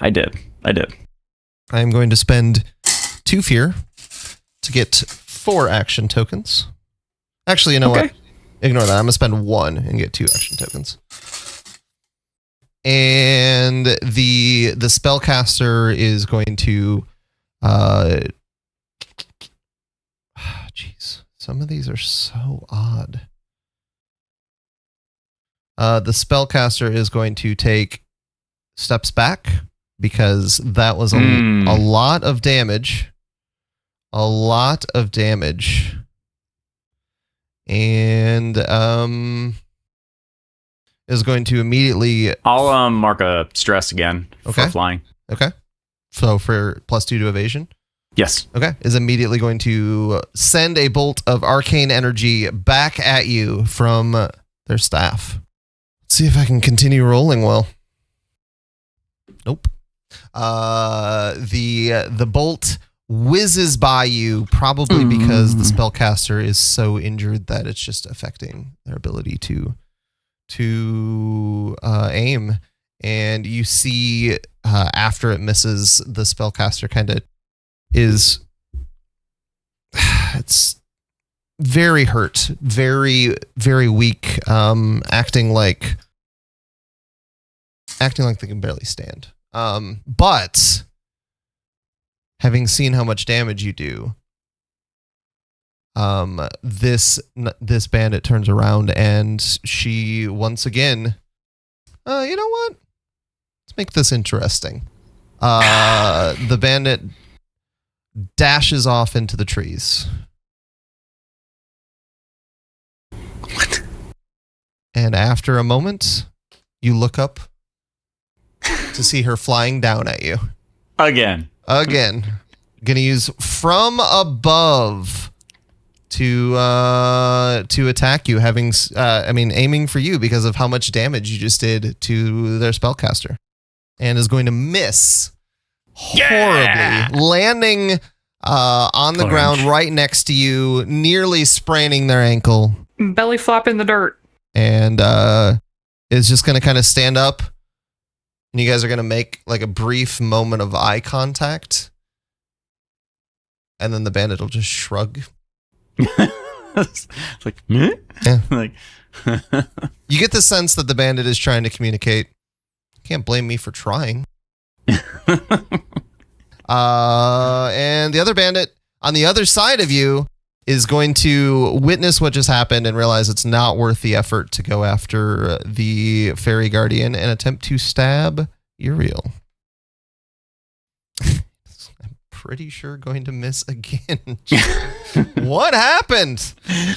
I did. I am going to spend 2 fear to get 4 action tokens. Actually, you know what? Ignore that. I'm going to spend 1 and get 2 action tokens. And the spellcaster is going to jeez, some of these are so odd. The spellcaster is going to take steps back because that was a lot of damage. A lot of damage. And is going to immediately. I'll mark a stress again Okay. for flying. Okay. So for +2 to evasion. Yes. Okay. Is immediately going to send a bolt of arcane energy back at you from their staff. Let's see if I can continue rolling well. Nope. The bolt whizzes by you, probably because the spellcaster is so injured that it's just affecting their ability to aim. And you see after it misses, the spellcaster kind of is it's very hurt, very, very weak, acting like they can barely stand. But having seen how much damage you do, this bandit turns around and she once again, you know what? Let's make this interesting. The bandit dashes off into the trees. What? And after a moment, you look up to see her flying down at you. Again. Gonna use from above to attack you, aiming for you because of how much damage you just did to their spellcaster. And is going to miss horribly, landing on the ground right next to you, nearly spraining their ankle. Belly flop in the dirt. And is just going to kind of stand up. And you guys are going to make like a brief moment of eye contact. And then the bandit will just shrug. It's like, meh? Yeah. Like, you get the sense that the bandit is trying to communicate. Can't blame me for trying. And the other bandit on the other side of you is going to witness what just happened and realize it's not worth the effort to go after the fairy guardian and attempt to stab Yriel. I'm pretty sure going to miss again. What happened?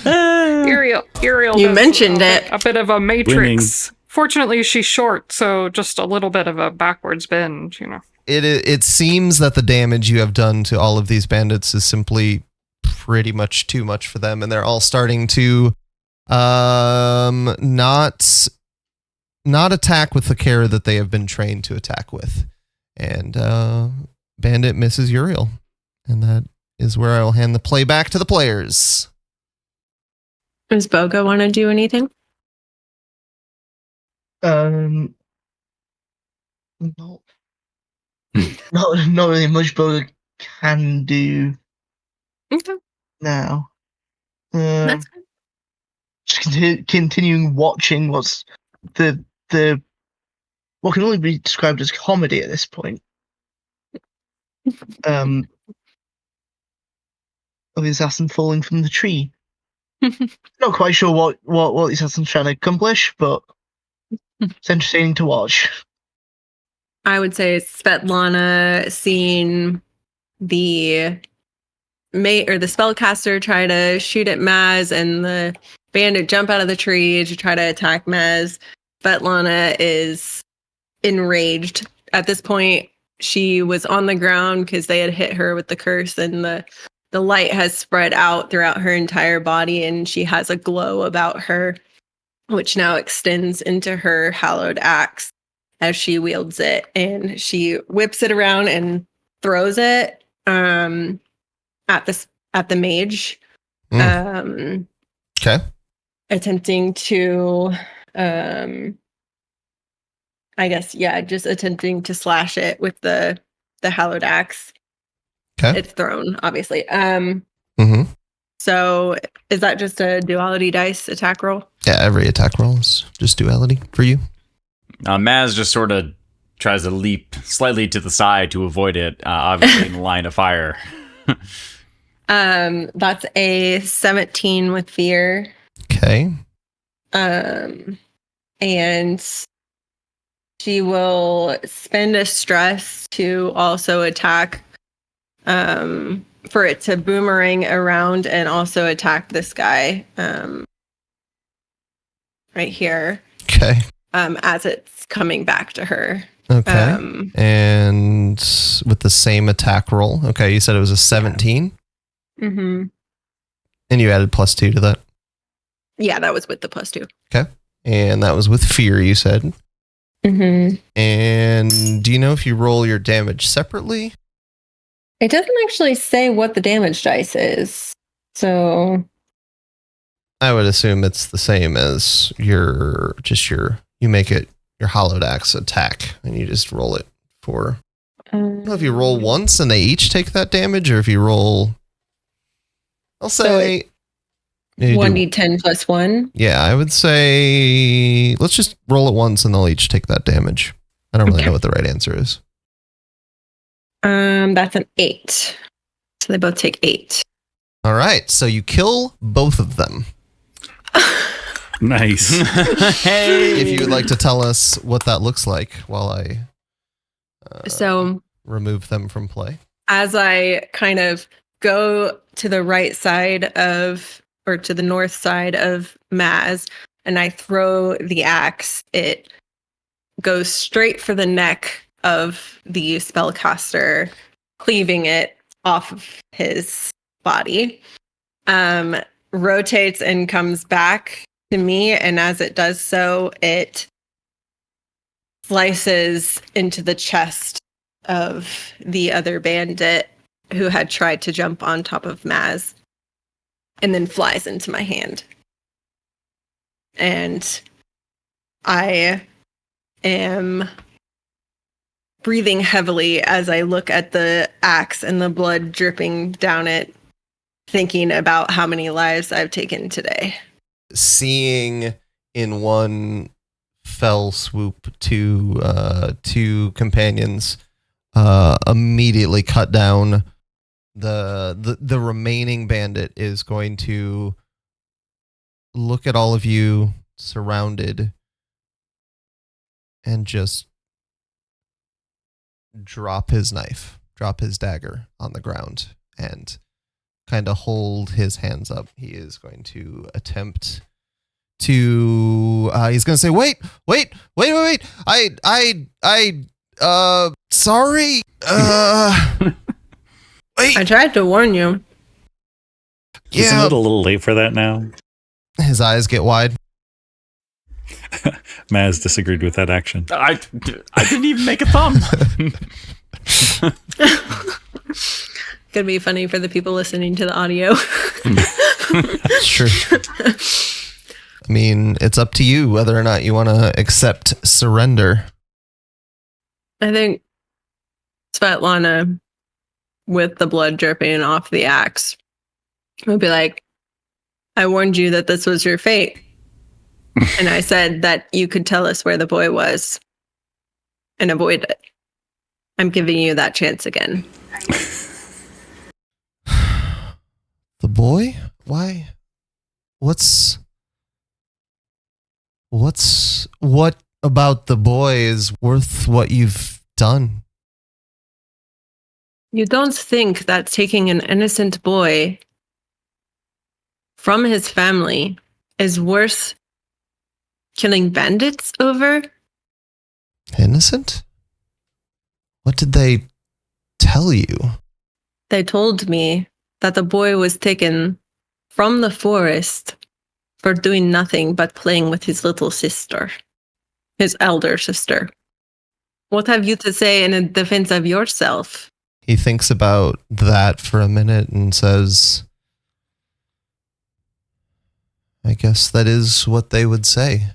Yriel You does mentioned it. A bit of a matrix. Fortunately, she's short, so just a little bit of a backwards bend, you know. It seems that the damage you have done to all of these bandits is simply pretty much too much for them, and they're all starting to not attack with the care that they have been trained to attack with. And bandit misses Yriel, and that is where I will hand the play back to the players. Does Bogha want to do anything? Not really much Bogha can do Okay. now. That's fine. Just continuing watching what's the what can only be described as comedy at this point. Of the assassin falling from the tree. Not quite sure what the assassin's trying to accomplish, but it's entertaining to watch. I would say Svetlana seeing the mate or the spellcaster try to shoot at Maz and the bandit jump out of the tree to try to attack Maz. Svetlana is enraged. At this point, she was on the ground because they had hit her with the curse, and the light has spread out throughout her entire body, and she has a glow about her, which now extends into her hallowed axe as she wields it, and she whips it around and throws it at the mage. Okay. Attempting to just attempting to slash it with the hallowed axe. Okay. It's thrown, obviously. Mm-hmm. So is that just a duality dice attack roll? Yeah, every attack roll is just duality for you. Maz just sort of tries to leap slightly to the side to avoid it, obviously in the line of fire. That's a 17 with fear. Okay. And she will spend a stress to also attack, for it to boomerang around and also attack this guy, right here. Okay. as it's coming back to her. Okay. And with the same attack roll. Okay, you said it was a 17? Mm-hmm. And you added +2 to that? Yeah, that was with the +2. Okay. And that was with fear, you said? Mm-hmm. And do you know if you roll your damage separately? It doesn't actually say what the damage dice is. So I would assume it's the same as you make it your hollowed axe attack and you just roll it for. I don't know if you roll once and they each take that damage, or if you roll, I'll say 1d10 plus 1. Yeah, I would say let's just roll it once and they'll each take that damage. I don't really know what the right answer is. That's an 8. So they both take 8. All right, so you kill both of them. Nice. Hey. If you would like to tell us what that looks like while I So remove them from play. as I kind of go to the right side or to the north side of Maz, and I throw the axe, it goes straight for the neck of the spellcaster, cleaving it off of his body. Rotates and comes back to me, and as it does so, it slices into the chest of the other bandit who had tried to jump on top of Maz, and then flies into my hand. And I am breathing heavily as I look at the axe and the blood dripping down it, thinking about how many lives I've taken today. Seeing in one fell swoop two companions immediately cut down, the remaining bandit is going to look at all of you surrounded and just drop his dagger on the ground and kind of hold his hands up. He is going to attempt to he's going to say, wait, sorry, wait. I tried to warn you. Isn't it a little late for that now? His eyes get wide. Maz disagreed with that action. I didn't even make a thumb. Gonna be funny for the people listening to the audio. Sure. I mean, it's up to you whether or not you want to accept surrender. I think Svetlana, with the blood dripping off the axe, would be like, I warned you that this was your fate. And I said that you could tell us where the boy was and avoid it. I'm giving you that chance again. The boy? Why? What about the boy is worth what you've done? You don't think that taking an innocent boy from his family is worth killing bandits over? Innocent? What did they tell you? They told me that the boy was taken from the forest for doing nothing but playing with his little sister, his elder sister. What have you to say in defense of yourself? He thinks about that for a minute and says, I guess that is what they would say.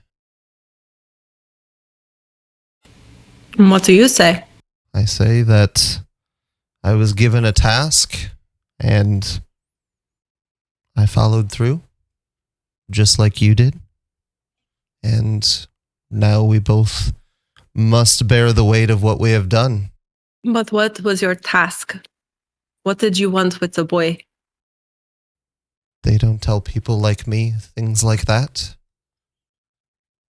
And what do you say? I say that I was given a task and I followed through, just like you did. And now we both must bear the weight of what we have done. But what was your task? What did you want with the boy? They don't tell people like me things like that.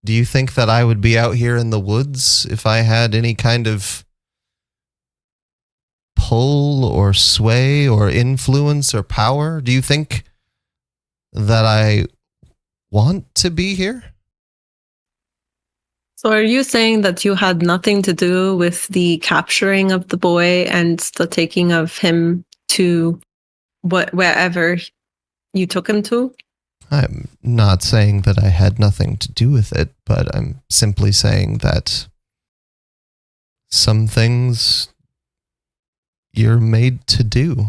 Do you think that I would be out here in the woods if I had any kind of pull or sway or influence or power? Do you think that I want to be here? So are you saying that you had nothing to do with the capturing of the boy and the taking of him to wherever you took him to? I'm not saying that I had nothing to do with it, but I'm simply saying that some things you're made to do,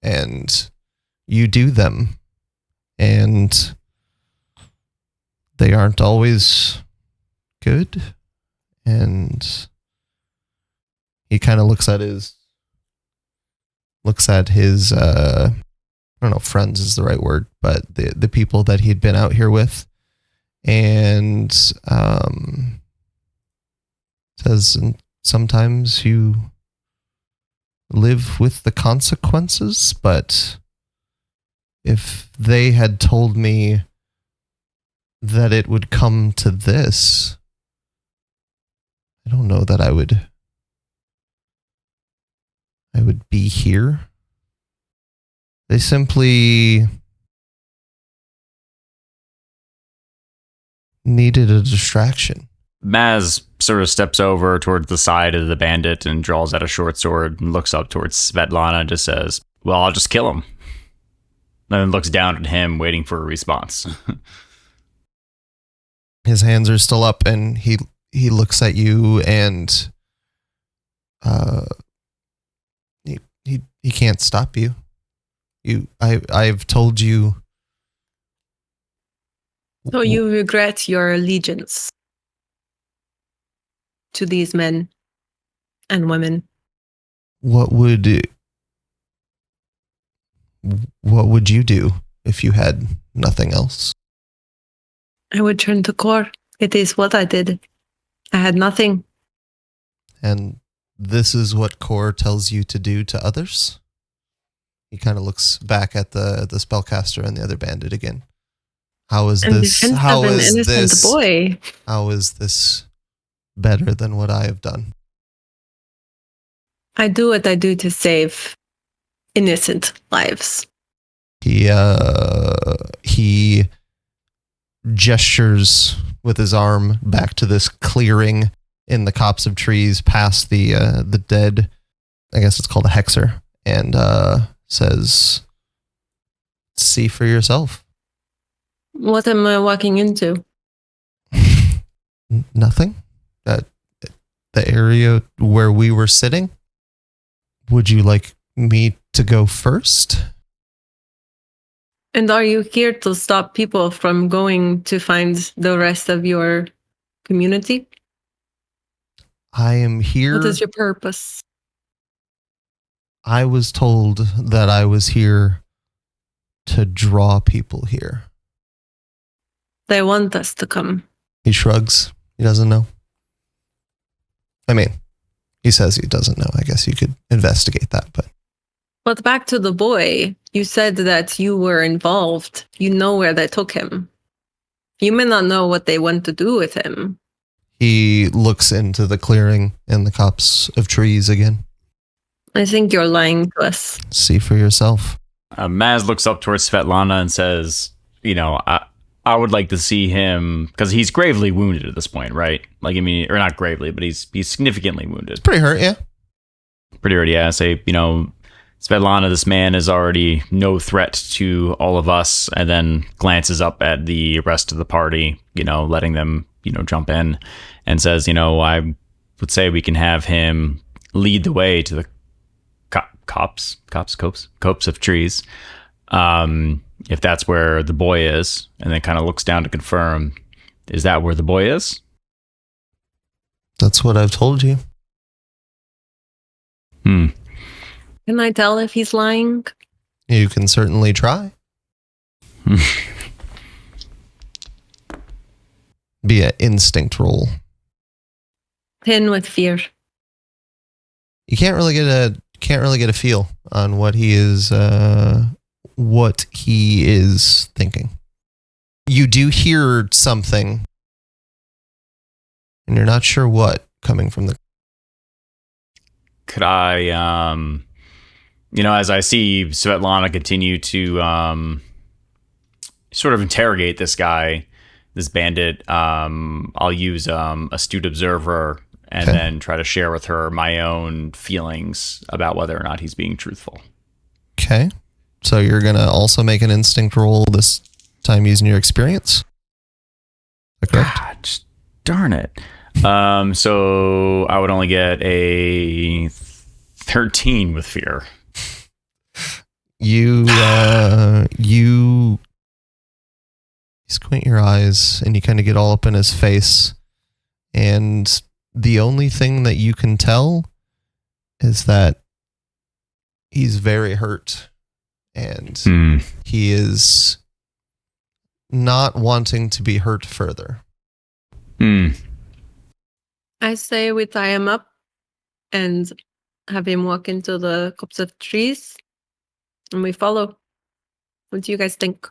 and you do them, and they aren't always good. And he kind of looks at his I don't know if friends is the right word, but the people that he'd been out here with, and says, and sometimes you live with the consequences, but if they had told me that it would come to this, I don't know that I would be here. They simply needed a distraction. Maz sort of steps over towards the side of the bandit and draws out a short sword and looks up towards Svetlana and just says, well, I'll just kill him. And then looks down at him, waiting for a response. His hands are still up, and he looks at you, and he can't stop you. I've told you. So you regret your allegiance to these men and women. What would you do if you had nothing else? I would turn to Kor. It is what I did. I had nothing. And this is what Kor tells you to do to others? He kind of looks back at the spellcaster and the other bandit again. How is this? How is this? Boy. How is this better than what I have done? I do what I do to save innocent lives. He gestures with his arm back to this clearing in the copse of trees past the dead, I guess it's called a hexer, and says, see for yourself. What am I walking into? Nothing. The area where we were sitting. Would you like me to go first? And are you here to stop people from going to find the rest of your community? I am here. What is your purpose? I was told that I was here to draw people here. They want us to come. He shrugs. He doesn't know. I mean, he says he doesn't know. I guess you could investigate that, but. But back to the boy, you said that you were involved. You know where they took him. You may not know what they want to do with him. He looks into the clearing and the copse of trees again. I think you're lying to us. See for yourself. Maz looks up towards Svetlana and says, I would like to see him, because he's gravely wounded at this point, right? Like, I mean, or not gravely, but he's significantly wounded. Pretty hurt, yeah. Pretty hurt, yeah. Say, Svetlana, this man is already no threat to all of us, and then glances up at the rest of the party, letting them, jump in, and says, I would say we can have him lead the way to the copse of trees, if that's where the boy is, and then kind of looks down to confirm, is that where the boy is? That's what I've told you. Can I tell if he's lying? You can certainly try. Be an instinct roll. 10 with fear. You can't really get a feel on what he is thinking. You do hear something, and you're not sure what coming from the. Could I, as I see Svetlana continue to sort of interrogate this guy, this bandit. I'll use astute observer and then try to share with her my own feelings about whether or not he's being truthful. Okay. So you're going to also make an instinct roll this time using your experience? Is that correct? God, darn it. So I would only get a 13 with fear. You squint your eyes and you kind of get all up in his face, and the only thing that you can tell is that he's very hurt and he is not wanting to be hurt further. I say we tie him up and have him walk into the copse of trees, and we follow. What do you guys think?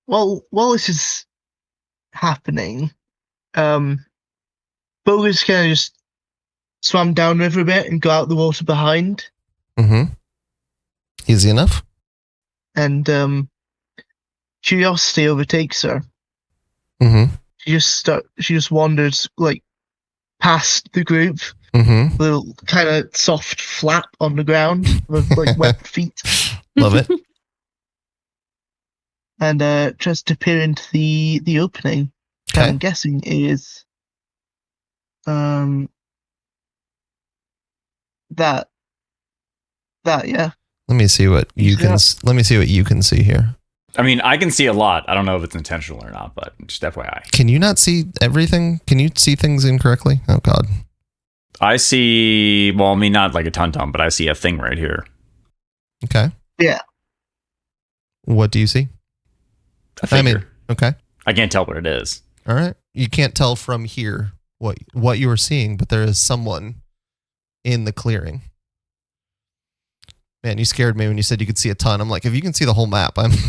Well, while this is happening, Bogha's kind of just swam downriver a bit and got out the water behind. Mm-hmm. Easy enough. And curiosity overtakes her. Mm-hmm. She just wanders like past the group, Mm-hmm. little kind of soft flap on the ground with like wet feet, Love it. and tries to peer into the opening. Okay. I'm guessing is that yeah. Let me see what you can. Yeah. Let me see what you can see here. I mean, I can see a lot. I don't know if it's intentional or not, but just FYI. Can you not see everything? Can you see things incorrectly? Oh God. I see, well, I mean, not like a ton, but I see a thing right here. Okay. Yeah. What do you see? A figure. Okay. I can't tell what it is. All right. You can't tell from here what you are seeing, but there is someone in the clearing. Man, you scared me when you said you could see a ton. I'm like, if you can see the whole map, I did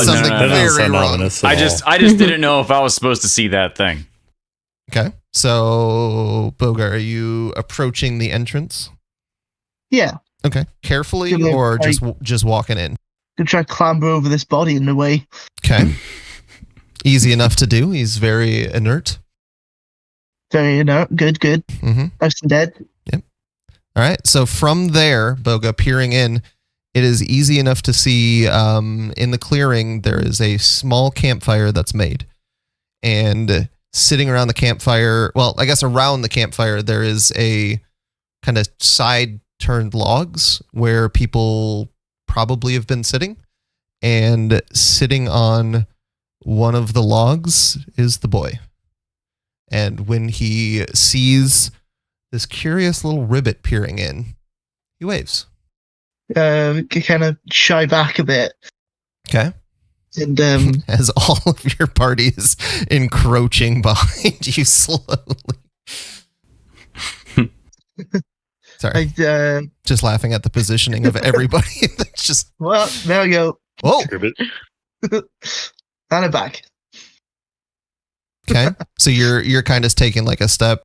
something no. very wrong. I just didn't know if I was supposed to see that thing. Okay. So, Bogha, are you approaching the entrance? Yeah. Okay. Carefully Yeah, or just walking in? Gonna try to clamber over this body in the way. Okay. Easy enough to do. He's very inert. Very inert. Good. Mm-hmm. Nice and dead. All right. So from there, Bogha, peering in, it is easy enough to see in the clearing, there is a small campfire that's made. And sitting around the campfire, well, I guess around the campfire, there is a kind of side turned logs where people probably have been sitting. And sitting on one of the logs is the boy. And when he sees this curious little ribbit peering in, he waves. Kind of shy back a bit. Okay. And as all of your party is encroaching behind you slowly. Sorry. Just laughing at the positioning of everybody. That's just. Well, there we go. Whoa. And I'm back. Okay. So you're kind of taking like a step.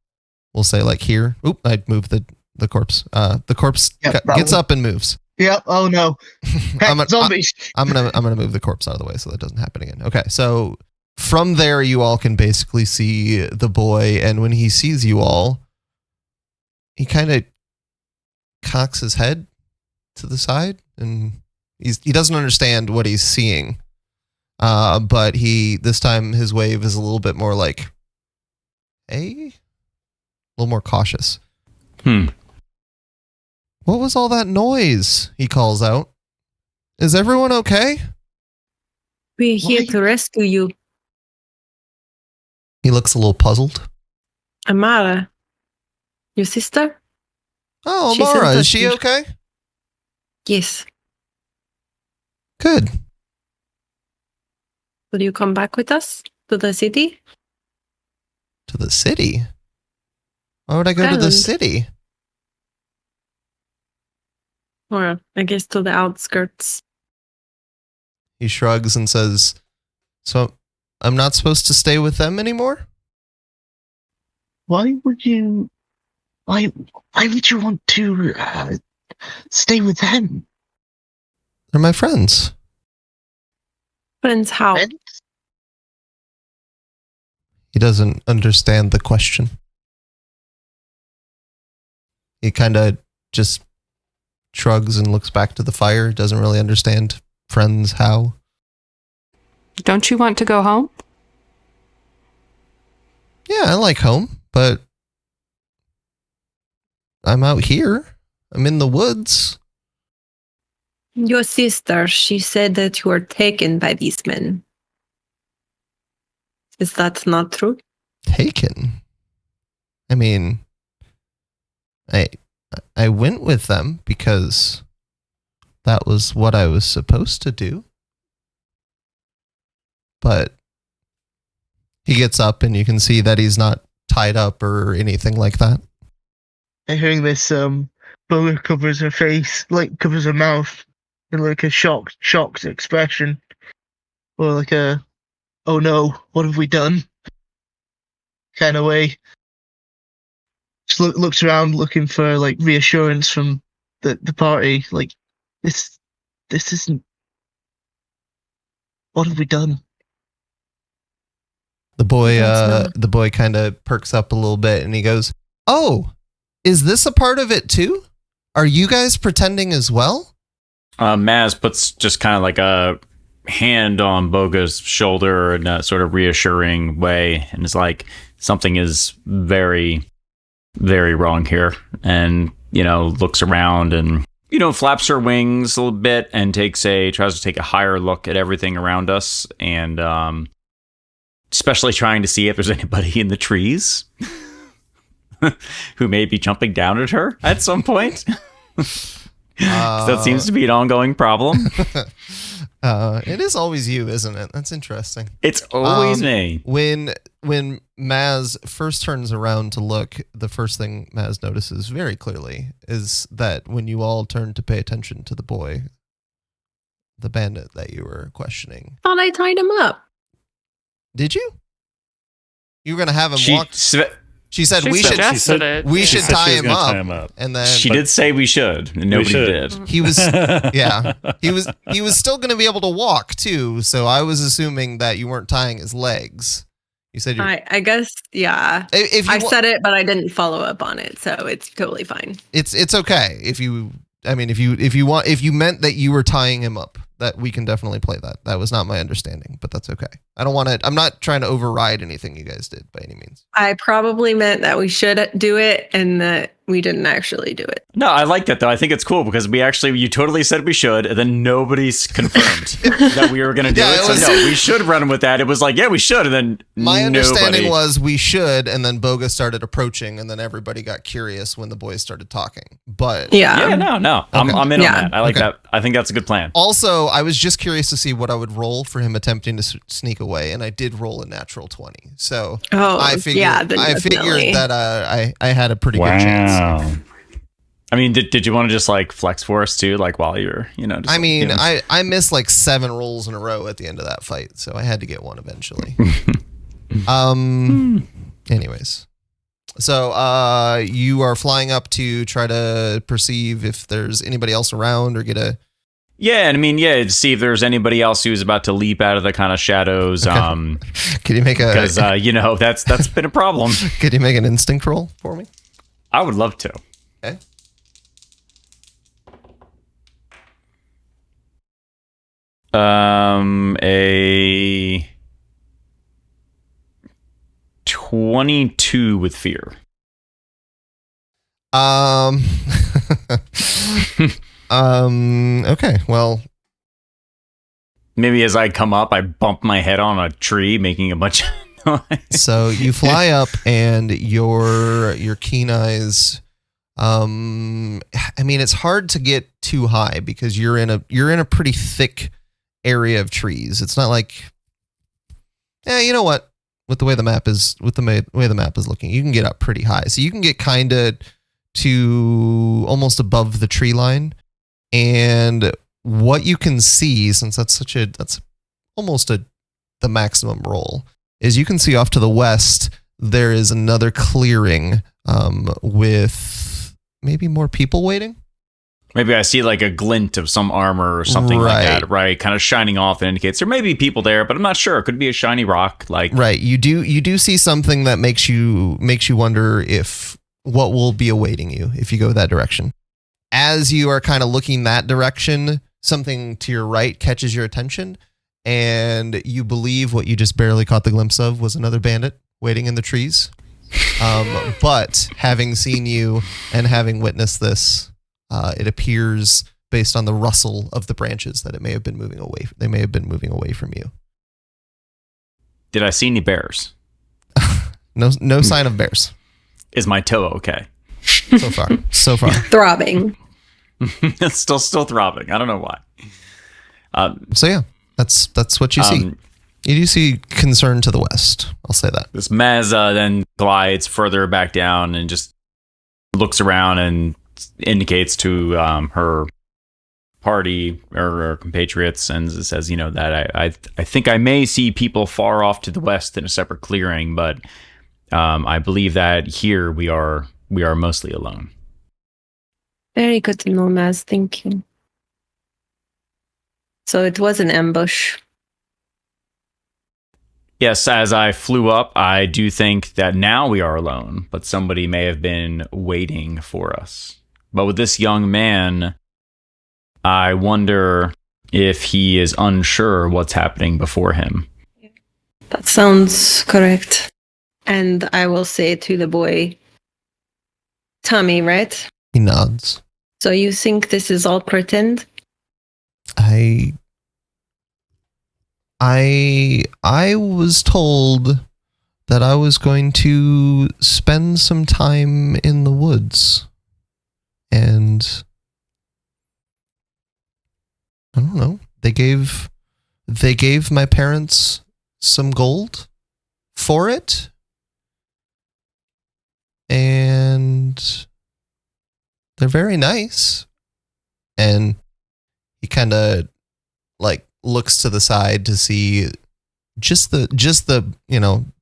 We'll say like here. Oop! I moved the corpse. The corpse gets up and moves. Yep. Oh no. Zombies. I'm gonna move the corpse out of the way so that doesn't happen again. Okay. So from there, you all can basically see the boy, and when he sees you all, he kind of cocks his head to the side, and he doesn't understand what he's seeing. But this time his wave is a little bit more like, hey. A little more cautious. What was all that noise? He calls out. Is everyone okay? We're here to rescue you. He looks a little puzzled. Amara, your sister? Oh, She Amara, sent is us she here. okay? Yes. Good. Will you come back with us to the city? To the city? Why would I go to the Island. city? Or I guess to the outskirts. He shrugs and says, so I'm not supposed to stay with them anymore? Why would you want to stay with them? They're my friends. Friends, how? And He doesn't understand the question. He kind of just shrugs and looks back to the fire. Doesn't really understand friends how. Don't you want to go home? Yeah, I like home, but I'm out here. I'm in the woods. Your sister, she said that you were taken by these men. Is that not true? Taken. I mean, I went with them because that was what I was supposed to do. But he gets up and you can see that he's not tied up or anything like that. and hearing this, Bogha covers her face, like covers her mouth in like a shocked expression, or like a "oh no, what have we done?" kind of way. Just looks around looking for like reassurance from the party. Like this isn't. What have we done? The boy kind of perks up a little bit and he goes, "Oh, is this a part of it too? Are you guys pretending as well?" Maz puts just kind of like a hand on Bogha's shoulder in a sort of reassuring way and is like, something is very, very wrong here. And, looks around and, flaps her wings a little bit and tries to take a higher look at everything around us. And, especially trying to see if there's anybody in the trees who may be jumping down at her at some point. That seems to be an ongoing problem. It is always you, isn't it? That's interesting. It's always me. When Maz first turns around to look, the first thing Maz notices very clearly is that when you all turn to pay attention to the boy, the bandit that you were questioning. Thought I tied him up. Did you? You were going to have him walk. She said we should. Suggested it. We should said tie she was him gonna up. tie him up. And then She did say we should, and nobody should. did. he was he was still going to be able to walk too, so I was assuming that you weren't tying his legs. You said I guess, yeah. if you I said it, but I didn't follow up on it, so it's totally fine. it's okay if you if you meant that you were tying him up, that we can definitely play that. That was not my understanding, but that's okay. I'm not trying to override anything you guys did by any means. I probably meant that we should do it and that we didn't actually do it. No, I like that though. I think it's cool because you totally said we should, and then nobody's confirmed that we were going to do it. So no, we should run with that. It was like, yeah, we should, and then my understanding nobody. was we should, and then Bogha started approaching, and then everybody got curious when the boys started talking. But Yeah. No, I'm in on that. I like that. I think that's a good plan. also, I was just curious to see what I would roll for him attempting to sneak away, and I did roll a natural 20. So I figured that I had a pretty good chance. Wow. I mean, did you want to just like flex for us too, like while you're, just, I missed like 7 rolls in a row at the end of that fight, so I had to get one eventually. Anyways, so you are flying up to try to perceive if there's anybody else around or get a. Yeah, and I mean, to see if there's anybody else who's about to leap out of the kind of shadows. Can you make a? Because that's been a problem. Could you make an instinct roll for me? I would love to. Okay. A 22 with fear. Okay. Well, maybe as I come up, I bump my head on a tree, making a bunch of noise. So you fly up, and your keen eyes. I mean, it's hard to get too high because you're in a pretty thick area of trees. It's not like, you know what? With the way the map is looking, you can get up pretty high. So you can get kind of to almost above the tree line. And what you can see, since that's almost the maximum roll, is you can see off to the west there is another clearing with maybe more people waiting. Maybe I see like a glint of some armor or something like that, right? Kind of shining off that indicates there may be people there, but I'm not sure. It could be a shiny rock. Like right, you do see something that makes you wonder if what will be awaiting you if you go that direction. As you are kind of looking that direction, something to your right catches your attention, and you believe what you just barely caught the glimpse of was another bandit waiting in the trees. But having seen you and having witnessed this, it appears, based on the rustle of the branches, that it may have been moving away. They may have been moving away from you. Did I see any bears? No sign of bears. Is my toe okay? So far. Throbbing. It's still throbbing. I don't know why. So yeah, that's what you see. You do see concern to the west. I'll say that. This Maz then glides further back down and just looks around and indicates to her party or her compatriots and says, that I think I may see people far off to the west in a separate clearing, but I believe that here we are mostly alone. Very good to know, Maz. Thank you. So it was an ambush. Yes, as I flew up, I do think that now we are alone, but somebody may have been waiting for us. But with this young man, I wonder if he is unsure what's happening before him. That sounds correct. And I will say to the boy, Tommy, right? He nods. So you think this is all pretend? I was told that I was going to spend some time in the woods, and I don't know. They gave my parents some gold for it, and they're very nice. And he kind of like looks to the side to see just the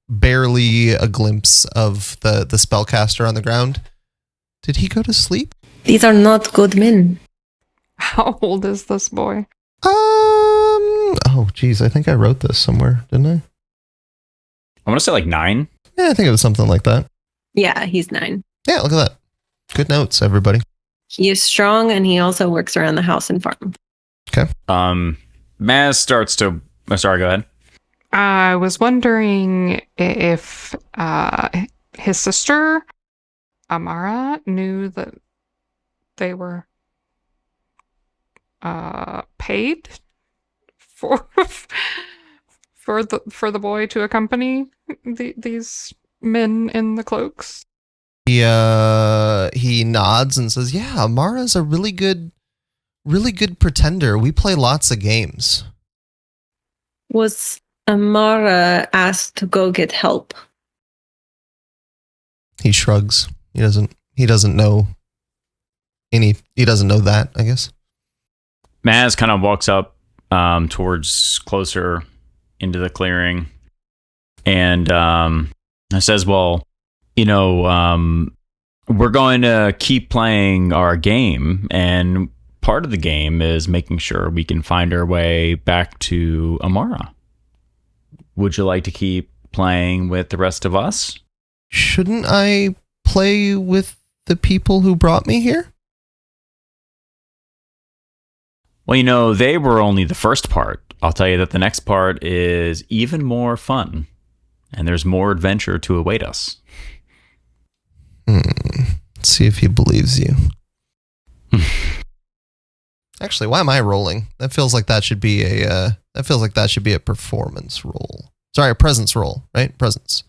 barely a glimpse of the spellcaster on the ground. Did he go to sleep? These are not good men. How old is this boy? Oh geez, I think I wrote this somewhere, didn't I? I want to say like 9. Yeah, I think it was something like that. Yeah, he's 9. Yeah, look at that. Good notes, everybody. He is strong, and he also works around the house and farm. Okay. Maz starts to... Oh, sorry, go ahead. I was wondering if his sister, Amara, knew that they were paid for the boy to accompany these men in the cloaks. He nods and says, "Yeah, Amara's a really good pretender. We play lots of games." Was Amara asked to go get help? He shrugs. He doesn't know that, I guess. Maz kind of walks up towards closer into the clearing and says, well, we're going to keep playing our game, and part of the game is making sure we can find our way back to Amara. Would you like to keep playing with the rest of us? Shouldn't I play with the people who brought me here? Well, they were only the first part. I'll tell you that the next part is even more fun, and there's more adventure to await us. Let's see if he believes you. Actually, why am I rolling? That feels like that should be a performance roll. Sorry, a presence roll, right? Presence.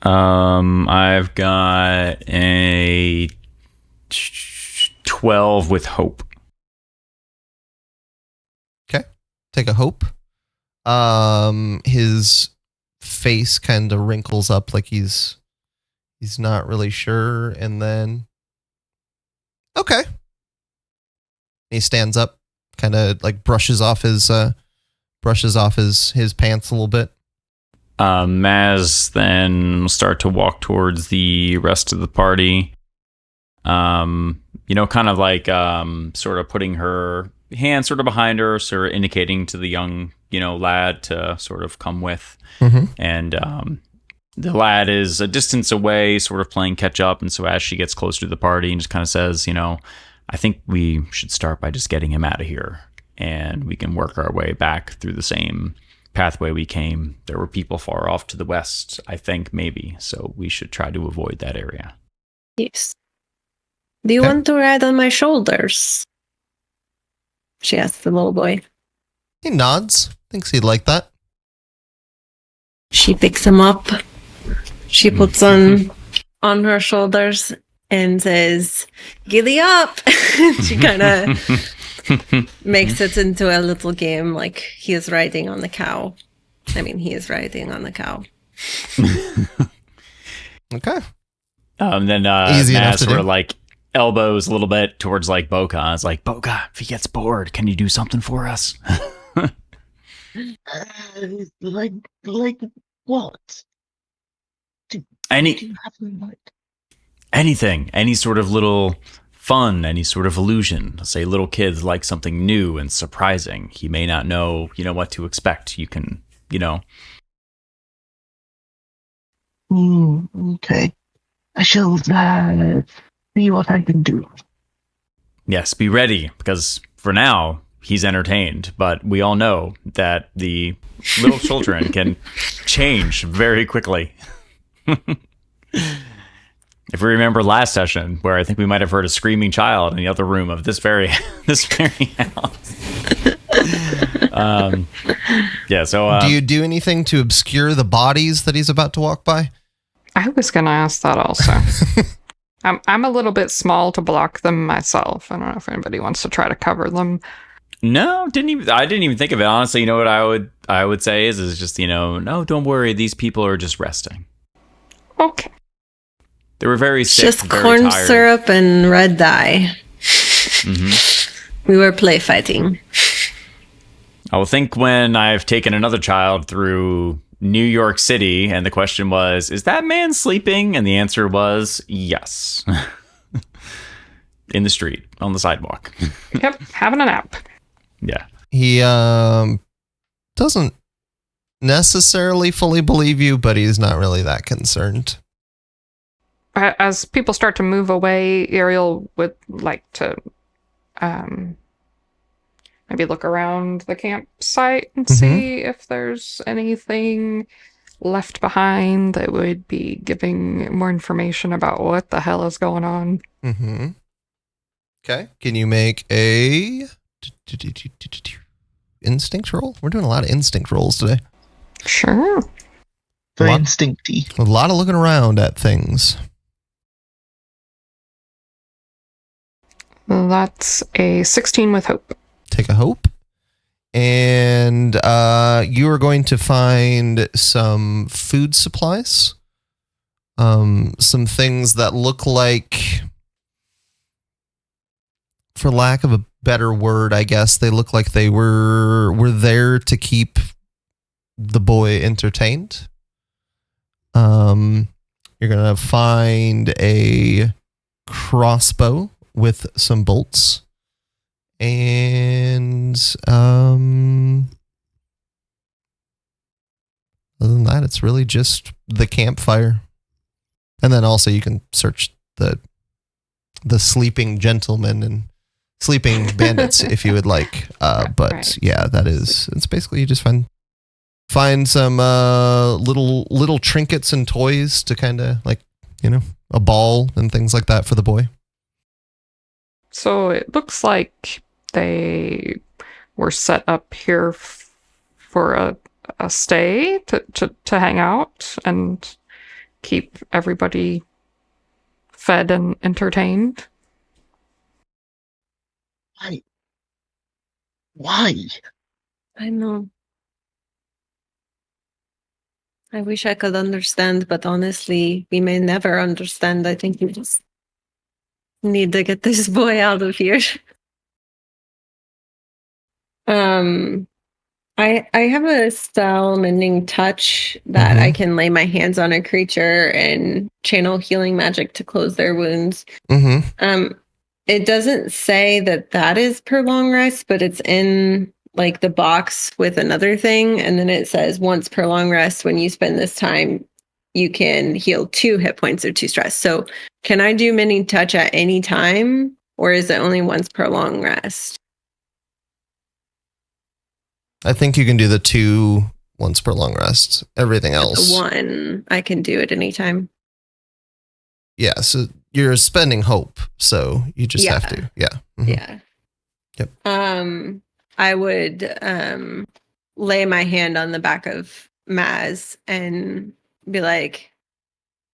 I've got a 12 with hope. Okay. Take a hope. His face kind of wrinkles up like he's not really sure, and then okay. He stands up, kind of like brushes off his pants a little bit. Maz then start to walk towards the rest of the party. Kind of like sort of putting her hand sort of behind her, sort of indicating to the young, lad to sort of come with. Mm-hmm. And the lad is a distance away, sort of playing catch up. And so as she gets closer to the party and just kind of says, I think we should start by just getting him out of here, and we can work our way back through the same pathway we came. There were people far off to the west, I think, maybe. So we should try to avoid that area. Yes. Do you Okay. want to ride on my shoulders? She asks the little boy. He nods. Thinks he'd like that. She picks him up. She puts on her shoulders and says, "Giddy up!" She kind of makes it into a little game, like he is riding on the cow. I mean, he is riding on the cow. Okay. Then Easy enough Maz to sort do. of like elbows a little bit towards like Bogha. It's like, Bogha, if he gets bored, can you do something for us? Like what? Do Any you have in mind? anything, any sort of little fun, any sort of illusion. Say little kids like something new and surprising. He may not know, what to expect. You can, Okay. I shall see what I can do. Yes, be ready, because for now, he's entertained. But we all know that the little children can change very quickly. If we remember last session, where I think we might have heard a screaming child in the other room of this very house. So Do you do anything to obscure the bodies that he's about to walk by? I was going to ask that also. I'm a little bit small to block them myself. I don't know if anybody wants to try to cover them. No, I didn't even think of it. Honestly, you know what I would say is just, no, don't worry. These people are just resting. Okay. They were very sick, Just very corn tired. syrup and red dye. Mm-hmm. We were play fighting. I will think when I've taken another child through New York City, and the question was, is that man sleeping? And the answer was yes. In the street, on the sidewalk. Yep, having a nap. Yeah. He doesn't necessarily fully believe you, but he's not really that concerned. As people start to move away, Yriel would like to maybe look around the campsite and see if there's anything left behind that would be giving more information about what the hell is going on. Mm-hmm. Okay. Can you make a instinct roll? We're doing a lot of instinct rolls today. Sure. Very What? instincty. A lot of looking around at things. That's a 16 with hope. Take a hope. And you are going to find some food supplies. Some things that look like, for lack of a better word, I guess, they look like they were there to keep the boy entertained. You're going to find a crossbow with some bolts. And other than that, it's really just the campfire. And then also you can search the sleeping gentlemen and sleeping bandits if you would like. But Right. yeah, it's basically you just find some little trinkets and toys to kind of like, a ball and things like that for the boy. So it looks like they were set up here for a stay to hang out and keep everybody fed and entertained. Why? I know. I wish I could understand, but honestly, we may never understand. I think we just need to get this boy out of here. I have a spell, Mending Touch, that I can lay my hands on a creature and channel healing magic to close their wounds. Mm-hmm. It doesn't say that that is per long rest, but it's in like the box with another thing, and then it says once per long rest. When you spend this time, you can heal 2 hit points or 2 stress. So, can I do Mending Touch at any time, or is it only once per long rest? I think you can do the 2 once per long rest. Everything else. 1, I can do at any time. Yeah, so you're spending hope, so you just have to. Yeah. Mm-hmm. Yeah. Yep. I would lay my hand on the back of Maz and be like,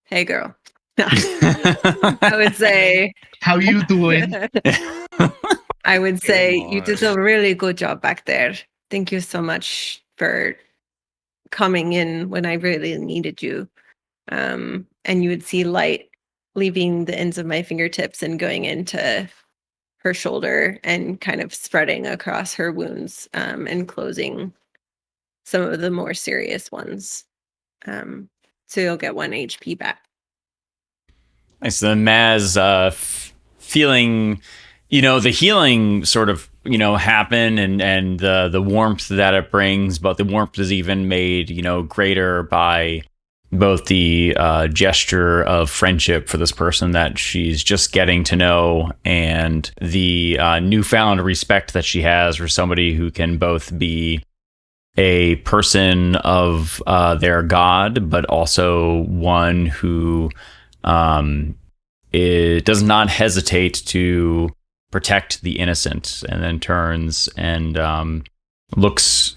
"Hey, girl." I would say, How you doing? I would say, Good you did a really good job back there. Thank you so much for coming in when I really needed you. And you would see light leaving the ends of my fingertips and going into her shoulder and kind of spreading across her wounds, and closing some of the more serious ones. So you'll get 1 HP back. Nice. So Maz, feeling, the healing sort of, happen and the warmth that it brings, but the warmth is even made, greater by both the gesture of friendship for this person that she's just getting to know and the newfound respect that she has for somebody who can both be a person of their god, but also one who it does not hesitate to protect the innocent, and then turns and looks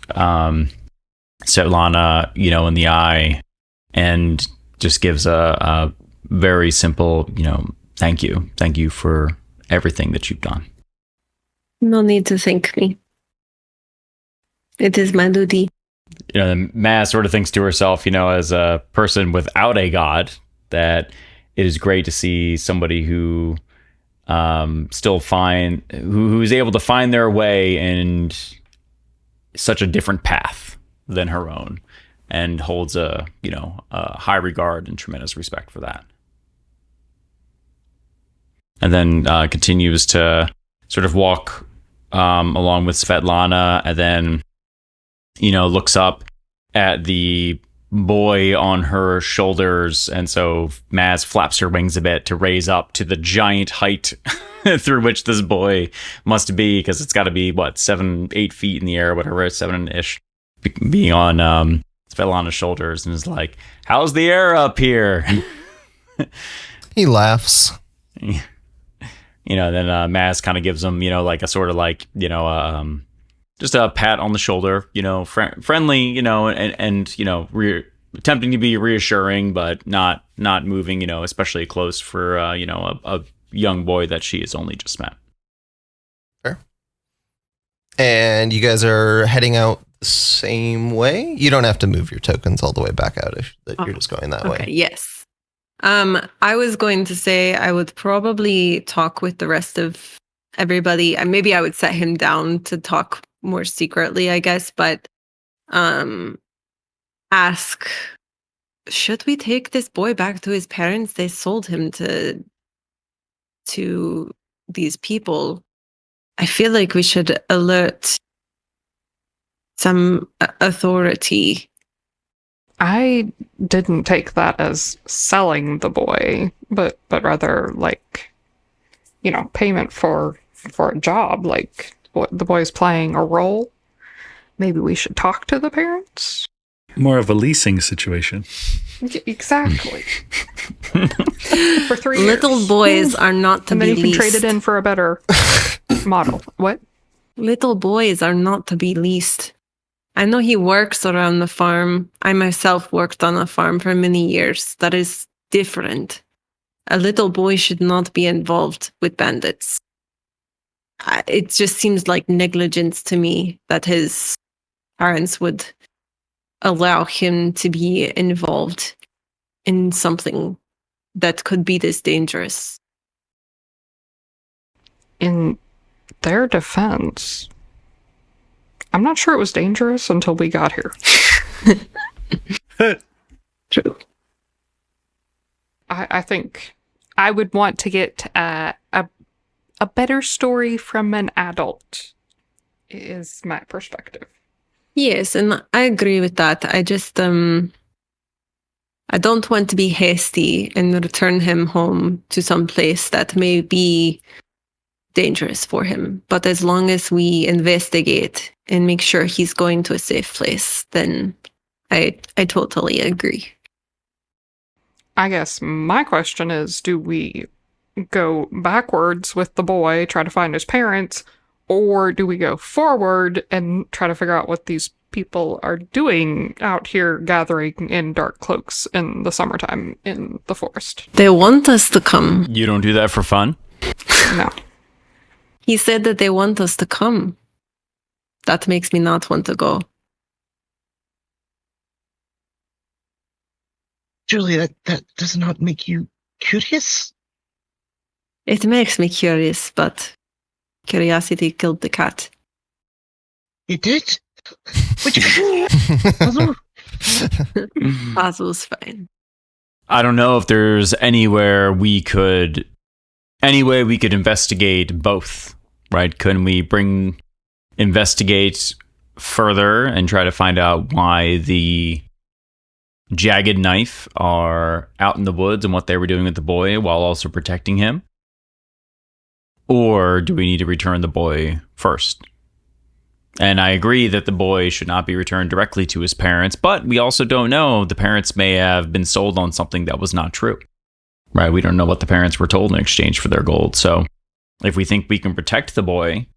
Svetlana, in the eye, and just gives a very simple, thank you for everything that you've done. No need to thank me. It is my duty. Maz sort of thinks to herself, as a person without a god, that it is great to see somebody who who's able to find their way in such a different path than her own, and holds a high regard and tremendous respect for that. And then continues to sort of walk along with Svetlana, and then looks up at the boy on her shoulders, and so Maz flaps her wings a bit to raise up to the giant height through which this boy must be, because it's got to be 7-8 feet in the air, whatever, 7-ish, being on Svetlana's shoulders, and is like, "How's the air up here?" He laughs. Then Maz kind of gives him, like a sort of like, just a pat on the shoulder, friendly, and attempting to be reassuring, but not moving, especially close for, a young boy that she has only just met. Fair. And you guys are heading out the same way? You don't have to move your tokens all the way back out if you're just going that way. Yes. I was going to say I would probably talk with the rest of everybody, and maybe I would set him down to talk more secretly, I guess, but ask, should we take this boy back to his parents? They sold him to these people. I feel like we should alert some authority. I didn't take that as selling the boy, but rather like, payment for a job, like what the boy's playing a role. Maybe we should talk to the parents. More of a leasing situation. Exactly. For 3 years. Little boys are not to and then be you can leased. trade it in for a better model. What? Little boys are not to be leased. I know he works around the farm. I myself worked on a farm for many years. That is different. A little boy should not be involved with bandits. It just seems like negligence to me that his parents would allow him to be involved in something that could be this dangerous. In their defense, I'm not sure it was dangerous until we got here. True. I think I would want to get a better story from an adult, is my perspective. Yes, and I agree with that. I just I don't want to be hasty and return him home to some place that may be dangerous for him. But as long as we investigate and make sure he's going to a safe place, then I totally agree. I guess my question is, do we go backwards with the boy, try to find his parents, or do we go forward and try to figure out what these people are doing out here gathering in dark cloaks in the summertime in the forest? They want us to come. You don't do that for fun? No. He said that they want us to come. That makes me not want to go. Julie, that does not make you curious? It makes me curious, but curiosity killed the cat. It did? Which Pazu? Pazu's fine. I don't know if there's any way we could investigate both, right? Couldn't we investigate further and try to find out why the Jagged Knife are out in the woods and what they were doing with the boy while also protecting him? Or do we need to return the boy first? And I agree that the boy should not be returned directly to his parents, but we also don't know. The parents may have been sold on something that was not true, right? We don't know what the parents were told in exchange for their gold. So if we think we can protect the boy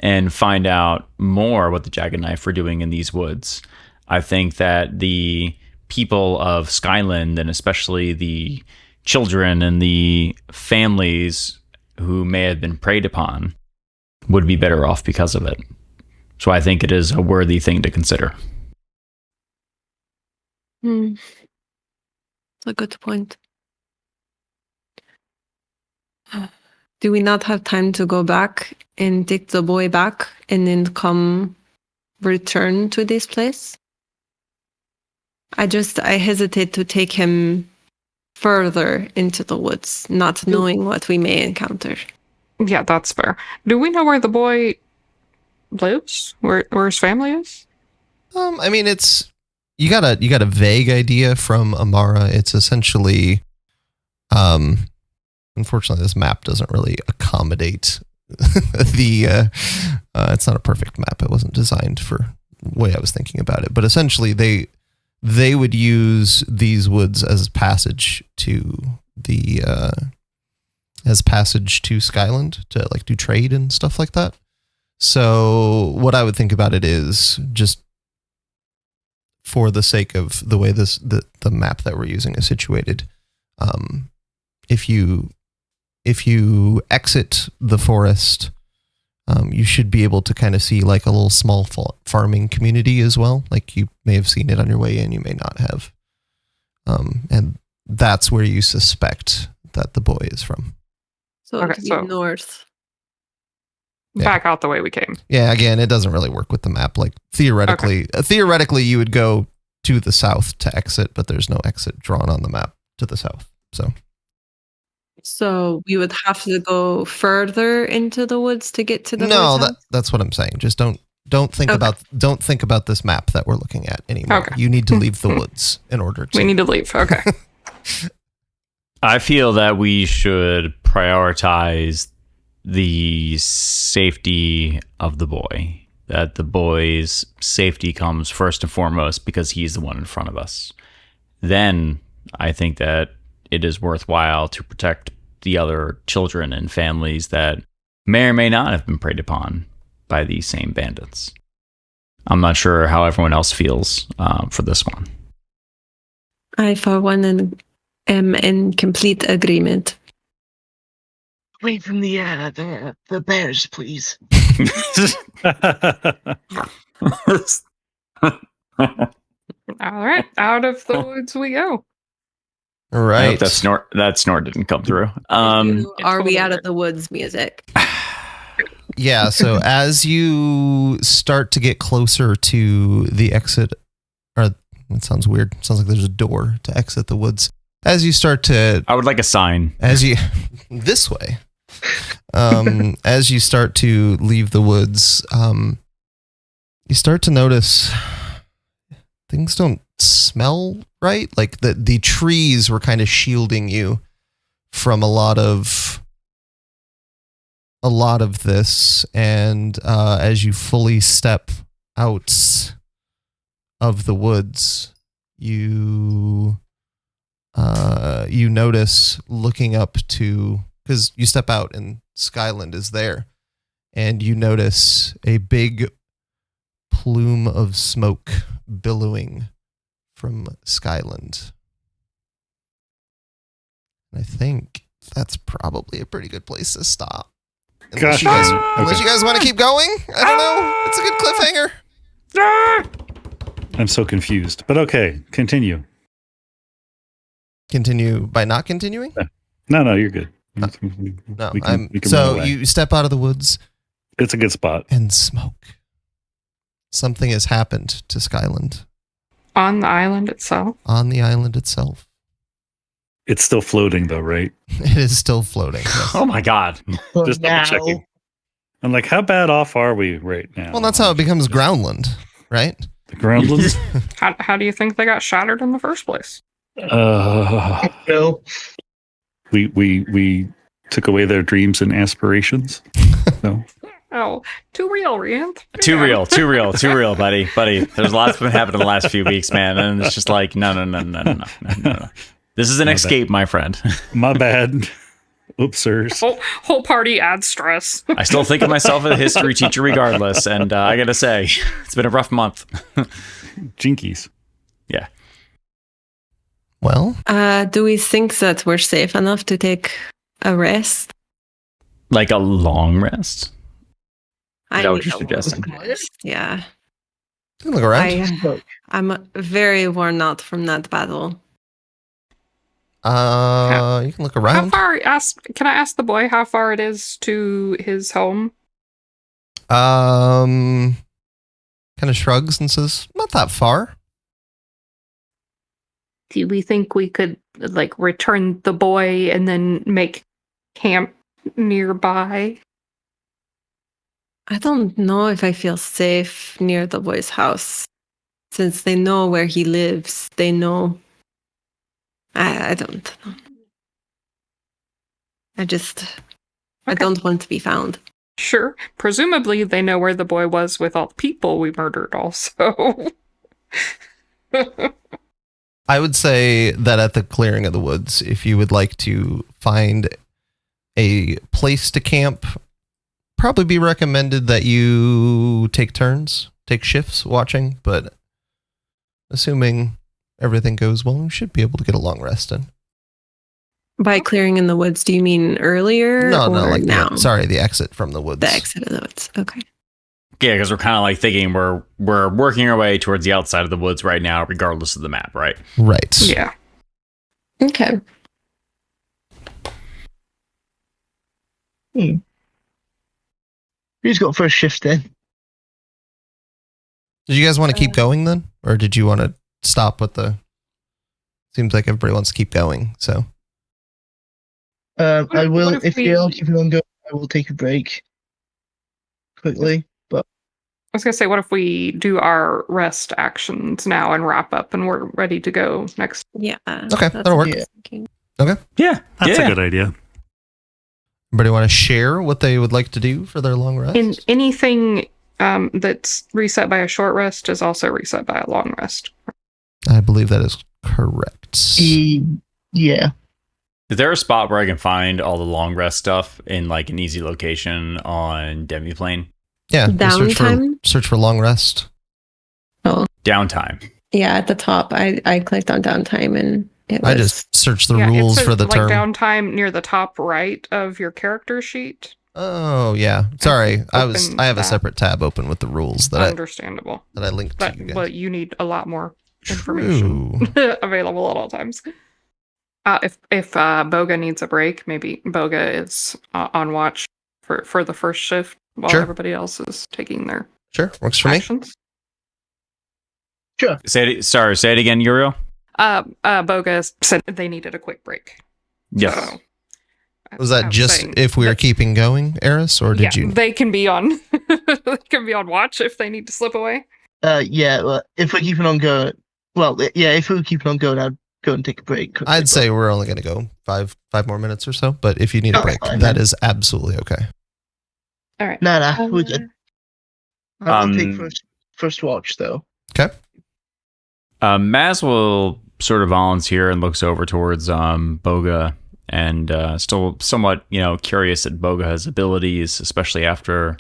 and find out more what the Jagged Knife were doing in these woods, I think that the people of Skyland, and especially the children and the families who may have been preyed upon, would be better off because of it. So I think it is a worthy thing to consider. That's a good point. Do we not have time to go back and take the boy back and then return to this place? I hesitate to take him further into the woods, not knowing what we may encounter. Yeah, that's fair. Do we know where the boy lives? Where his family is? I mean, you got a vague idea from Amara. It's essentially, unfortunately, this map doesn't really accommodate it's not a perfect map. It wasn't designed for the way I was thinking about it. But essentially, they would use these woods as passage to Skyland to like do trade and stuff like that. So what I would think about it is, just for the sake of the way the map that we're using is situated, if you exit the forest, you should be able to kind of see like a little small farming community as well. Like you may have seen it on your way in, you may not have. And that's where you suspect that the boy is from. So Okay, it could be so- north. Yeah. Back out the way we came. Yeah, again, it doesn't really work with the map. Like theoretically, you would go to the south to exit, but there's no exit drawn on the map to the south. So we would have to go further into the woods to get to the no, boy's house? that's what I'm saying. Just don't think Okay. don't think about this map that we're looking at anymore. Okay. You need to leave the woods in order to. We need to leave. Okay. I feel that we should prioritize the safety of the boy. That the boy's safety comes first and foremost because he's the one in front of us. Then I think that it is worthwhile to protect the other children and families that may or may not have been preyed upon by these same bandits. I'm not sure how everyone else feels for this one. I, for one, am in complete agreement. Away from the bears, please. All right. Out of the woods we go. I Right. hope that snort didn't come through. Are we out of the woods music? Yeah, so as you start to get closer to the exit, or it sounds weird. It sounds like there's a door to exit the woods. As you start to, I would like a sign. as you this way, as you start to leave the woods, you start to notice things don't smell right. Like the trees were kind of shielding you from a lot of this, and as you fully step out of the woods, you notice, looking up to, because you step out and Skyland is there, and you notice a big plume of smoke billowing from Skyland. I think that's probably a pretty good place to stop. Unless Gosh. you guys want to keep going? I don't know. It's a good cliffhanger. I'm so confused. But okay, continue. Continue by not continuing? No, you're good. No, we can so run away. you step out of the woods It's a good spot. and smoke. Something has happened to Skyland On the island itself. on the island itself. It's still floating though, right? It is still floating. Yes. Oh my god. For Just double now. checking. I'm like, how bad off are we right now? Well, that's how it becomes Groundland, right? The groundlands. How do you think they got shattered in the first place? No. We took away their dreams and aspirations. No. Oh, too real, Rianth. Too real, buddy. There's lots been happening in the last few weeks, man, and it's just like no. This is an My escape, my friend. My bad. Oopsers. Whole party adds stress. I still think of myself as a history teacher regardless, and I gotta say, it's been a rough month. Jinkies. Yeah. Well, Do we think that we're safe enough to take a rest? Like a long rest? Is that what need you're a suggesting? long rest. Yeah. you can look around. I'm very worn out from that battle. You can look How around. far? Can I ask the boy how far it is to his home? Kind of shrugs and says, "Not that far." Do we think we could like return the boy and then make camp nearby? I don't know if I feel safe near the boy's house. Since they know where he lives, they know. I don't know. I don't want to be found. Sure. Presumably they know where the boy was with all the people we murdered also. I would say that at the clearing of the woods, if you would like to find a place to camp, probably be recommended that you take turns, take shifts watching, but assuming everything goes well, you should be able to get a long rest in. By clearing in the woods, do you mean earlier? No, or like now. the exit from the woods. The exit of the woods. Okay. Yeah, because we're kind of like thinking we're working our way towards the outside of the woods right now, regardless of the map, right? Right. Yeah. Okay. Who's got first shift then? Did you guys want to keep going then? Or did you want to stop with the... Seems like everybody wants to keep going, so... I will, what if they all keep on going, I will take a break quickly. But I was gonna say, what if we do our rest actions now and wrap up and we're ready to go next? Yeah. Okay, that's that'll work. what I was thinking. Yeah, That's yeah. a good idea. Everybody want to share what they would like to do for their long rest? And anything that's reset by a short rest is also reset by a long rest. I believe that is correct. yeah. Is there a spot where I can find all the long rest stuff in like an easy location on Demiplane? Yeah, you Downtime? search for long rest. Downtime. Yeah, at the top, I clicked on downtime and it was. I just searched the Yeah, it rules says, for the like term. downtime near the top right of your character sheet. Oh yeah, sorry. I Open have a that. separate tab open with the rules that Understandable. I linked to But you guys. well, you need a lot more information True. available at all times. If Bogha needs a break, maybe Bogha is on watch for the first shift. while Sure. everybody else is taking their Sure, works for me. actions. Sure. Say it again, Yriel. Bogha said they needed a quick break. Yes. So, Was that I just saying if we were that- keeping going, Eris, or did you? They can be on. They can be on watch if they need to slip away. Yeah. Well, if we're keeping on going, if we're keeping on going, I'd go and take a break. quickly, I'd say we're only going to go five more minutes or so. But if you need a Okay, break, fine, that then. is absolutely okay. All right. Nah, we're good. I'll take Um, first watch though. Okay. Maz will sort of volunteer and looks over towards Bogha, and still somewhat, curious at Bogha's abilities, especially after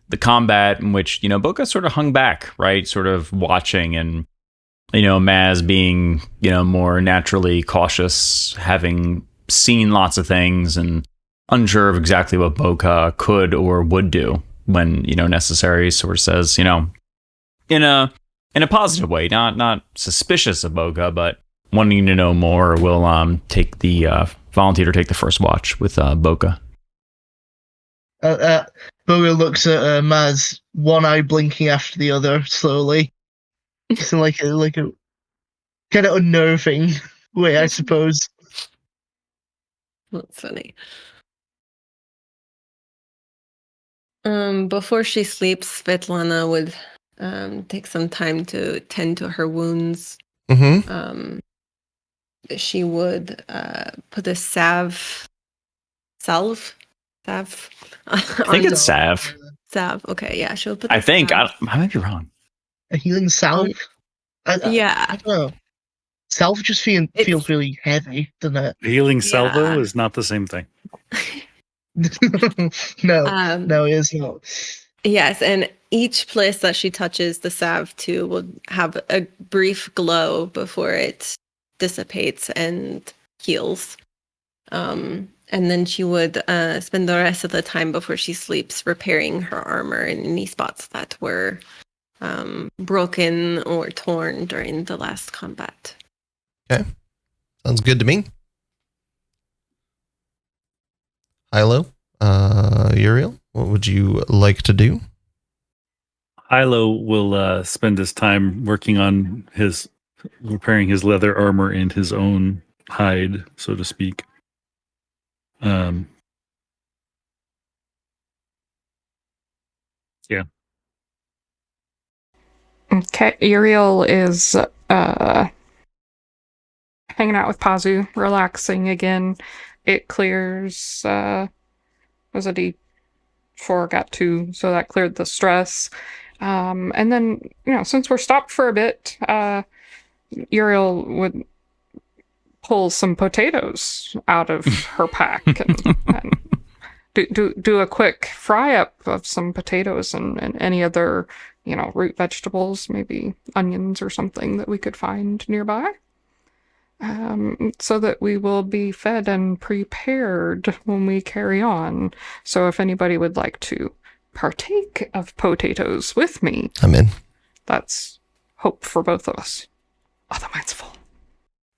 the combat in which, Bogha sort of hung back, right? Sort of watching, and, Maz being, more naturally cautious, having seen lots of things and unsure of exactly what Bogha could or would do when, necessary, sort of says, in a positive way, not suspicious of Bogha, but wanting to know more, will take the volunteer to take the first watch with Bogha. Bogha looks at Maz, one eye blinking after the other slowly. It's like a kind of unnerving way, I suppose. That's funny. Before she sleeps, Svetlana would take some time to tend to her wounds. Mm-hmm. She would put a salve. I think it's salve. Salve. Okay, yeah, she'll put. I think salve. I might be wrong. A healing salve? Yeah. I don't know. Salve just feels really heavy, doesn't it? Healing salvo Yeah. is not the same thing. No, it is not. Yes, and each place that she touches the salve to will have a brief glow before it dissipates and heals. And then she would spend the rest of the time before she sleeps repairing her armor in any spots that were broken or torn during the last combat. Okay. Sounds good to me. Hilo, Yriel, what would you like to do? Hilo will spend his time working on repairing his leather armor and his own hide, so to speak. Yeah. Okay, Yriel is hanging out with Pazu, relaxing again. It clears. Was a D4, got 2, so that cleared the stress. And then, since we're stopped for a bit, Yriel would pull some potatoes out of her pack and do a quick fry up of some potatoes and any other, root vegetables, maybe onions or something that we could find nearby. So that we will be fed and prepared when we carry on. So if anybody would like to partake of potatoes with me, I'm in. that's hope for both of us. Otherwise full.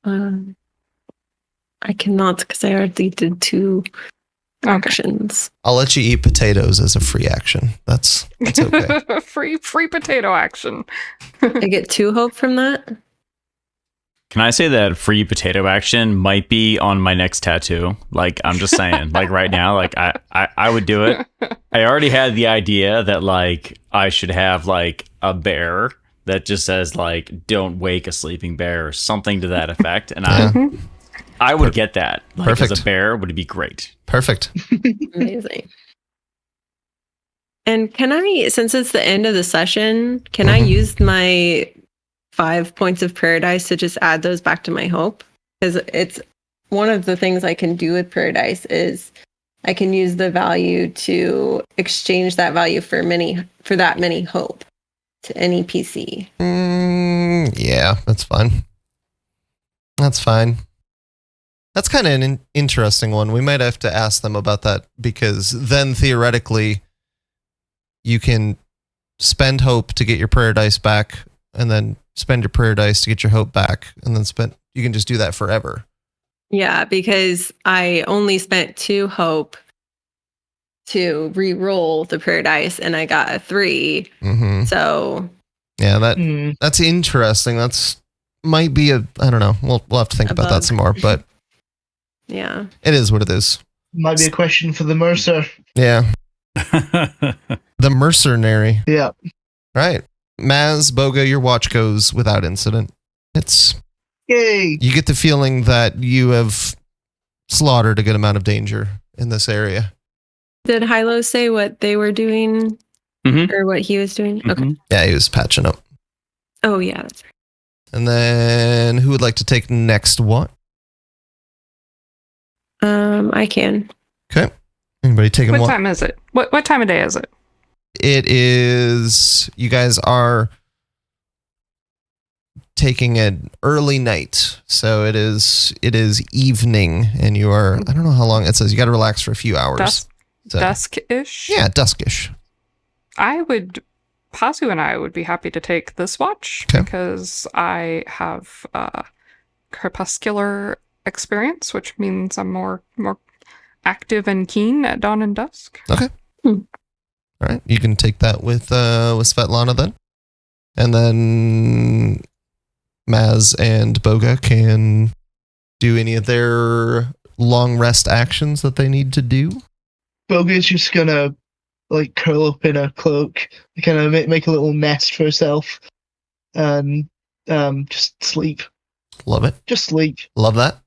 I cannot because I already did 2 actions. I'll let you eat potatoes as a free action. That's okay. free potato action. I get 2 hope from that. Can I say that free potato action might be on my next tattoo? Like, I'm just saying, like right now, like I would do it. I already had the idea that like I should have like a bear that just says like "Don't wake a sleeping bear" or something to that effect, and I would get that. Like, Perfect. As a bear would be great. Perfect. Amazing. And can I, since it's the end of the session, can I use my 5 points of paradise to just add those back to my hope? Because it's one of the things I can do with paradise is I can use the value to exchange that value for that many hope to any PC. Yeah, that's fine. That's fine. That's kind of an interesting one. We might have to ask them about that, because then theoretically you can spend hope to get your paradise back, and then spend your paradise to get your hope back, and then you can just do that forever. Yeah, because I only spent 2 hope to re-roll the prayer dice, and I got a 3. Mm-hmm. So Yeah, Hmm. that's interesting. Might be I don't know. We'll have to think A about that bug. some more, but yeah. it is what it is. Might be a question for the Mercer. Yeah. The mercenary. Yeah. Right. Maz, Bogha, your watch goes without incident. Yay! You get the feeling that you have slaughtered a good amount of danger in this area. Did Hilo say what they were doing Mhm. or what he was doing? Okay. Mhm. Yeah, he was patching up. Oh, yeah, that's right. And then who would like to take next what? I can. Okay. Anybody taking What what? time is it? What time of day is it? It is, you guys are taking an early night. So it is evening, and you are, I don't know how long it says, you got to relax for a few hours. So, Dusk-ish? yeah, duskish. Pazu and I would be happy to take this watch Okay. because I have crepuscular experience, which means I'm more active and keen at dawn and dusk. Okay. All right. You can take that with Svetlana then. And then Maz and Bogha can do any of their long rest actions that they need to do. Bogha's just gonna like curl up in a cloak, kind of make a little nest for herself, and just sleep. Love it. Just sleep. Love that.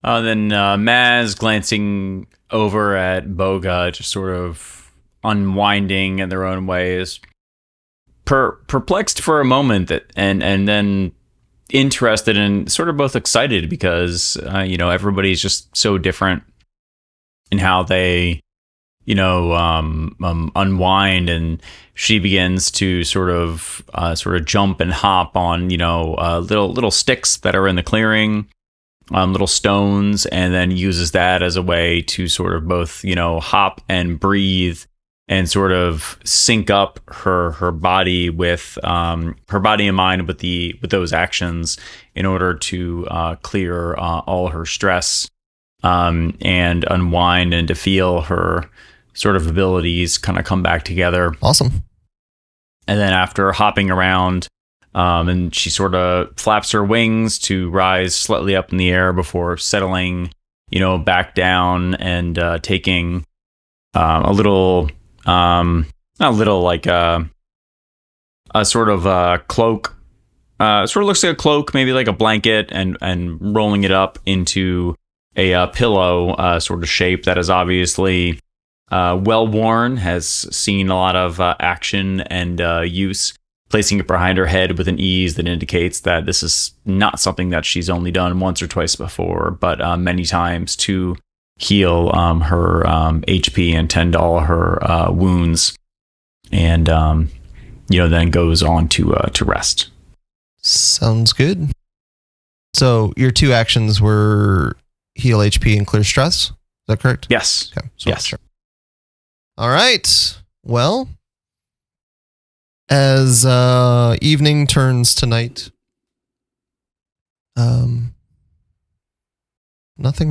Then Maz glancing over at Bogha, just sort of unwinding in their own ways, perplexed for a moment, and then interested and sort of both excited because everybody's just so different in how they unwind, and she begins to sort of jump and hop on little sticks that are in the clearing, little stones, and then uses that as a way to sort of both hop and breathe and sort of sync up her body with her body and mind with those actions in order to clear all her stress and unwind, and to feel her sort of abilities kind of come back together. Awesome. And then after hopping around, and she sort of flaps her wings to rise slightly up in the air before settling, back down and taking a sort of a cloak. Sort of looks like a cloak, maybe like a blanket, and rolling it up into a pillow sort of shape that is obviously well worn, has seen a lot of action and use, placing it behind her head with an ease that indicates that this is not something that she's only done once or twice before, but many times to heal her HP and tend to all her wounds, and then goes on to rest. Sounds good. So your two actions were heal HP and clear stress. Is that correct? Yes. Okay. Yes. Sure. All right. Well, as evening turns to night, nothing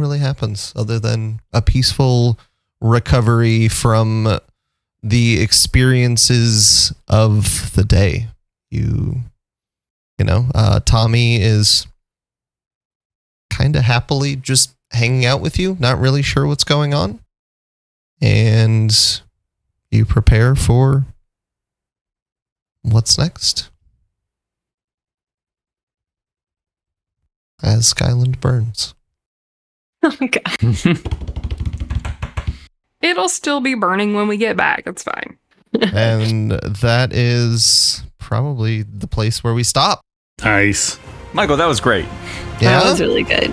really happens other than a peaceful recovery from the experiences of the day. Tommy is kind of happily just hanging out with you, not really sure what's going on. And you prepare for what's next as Skyland burns. Oh my god. It'll still be burning when we get back. It's fine. And that is probably the place where we stop. Nice. Michael, that was great. That was really good.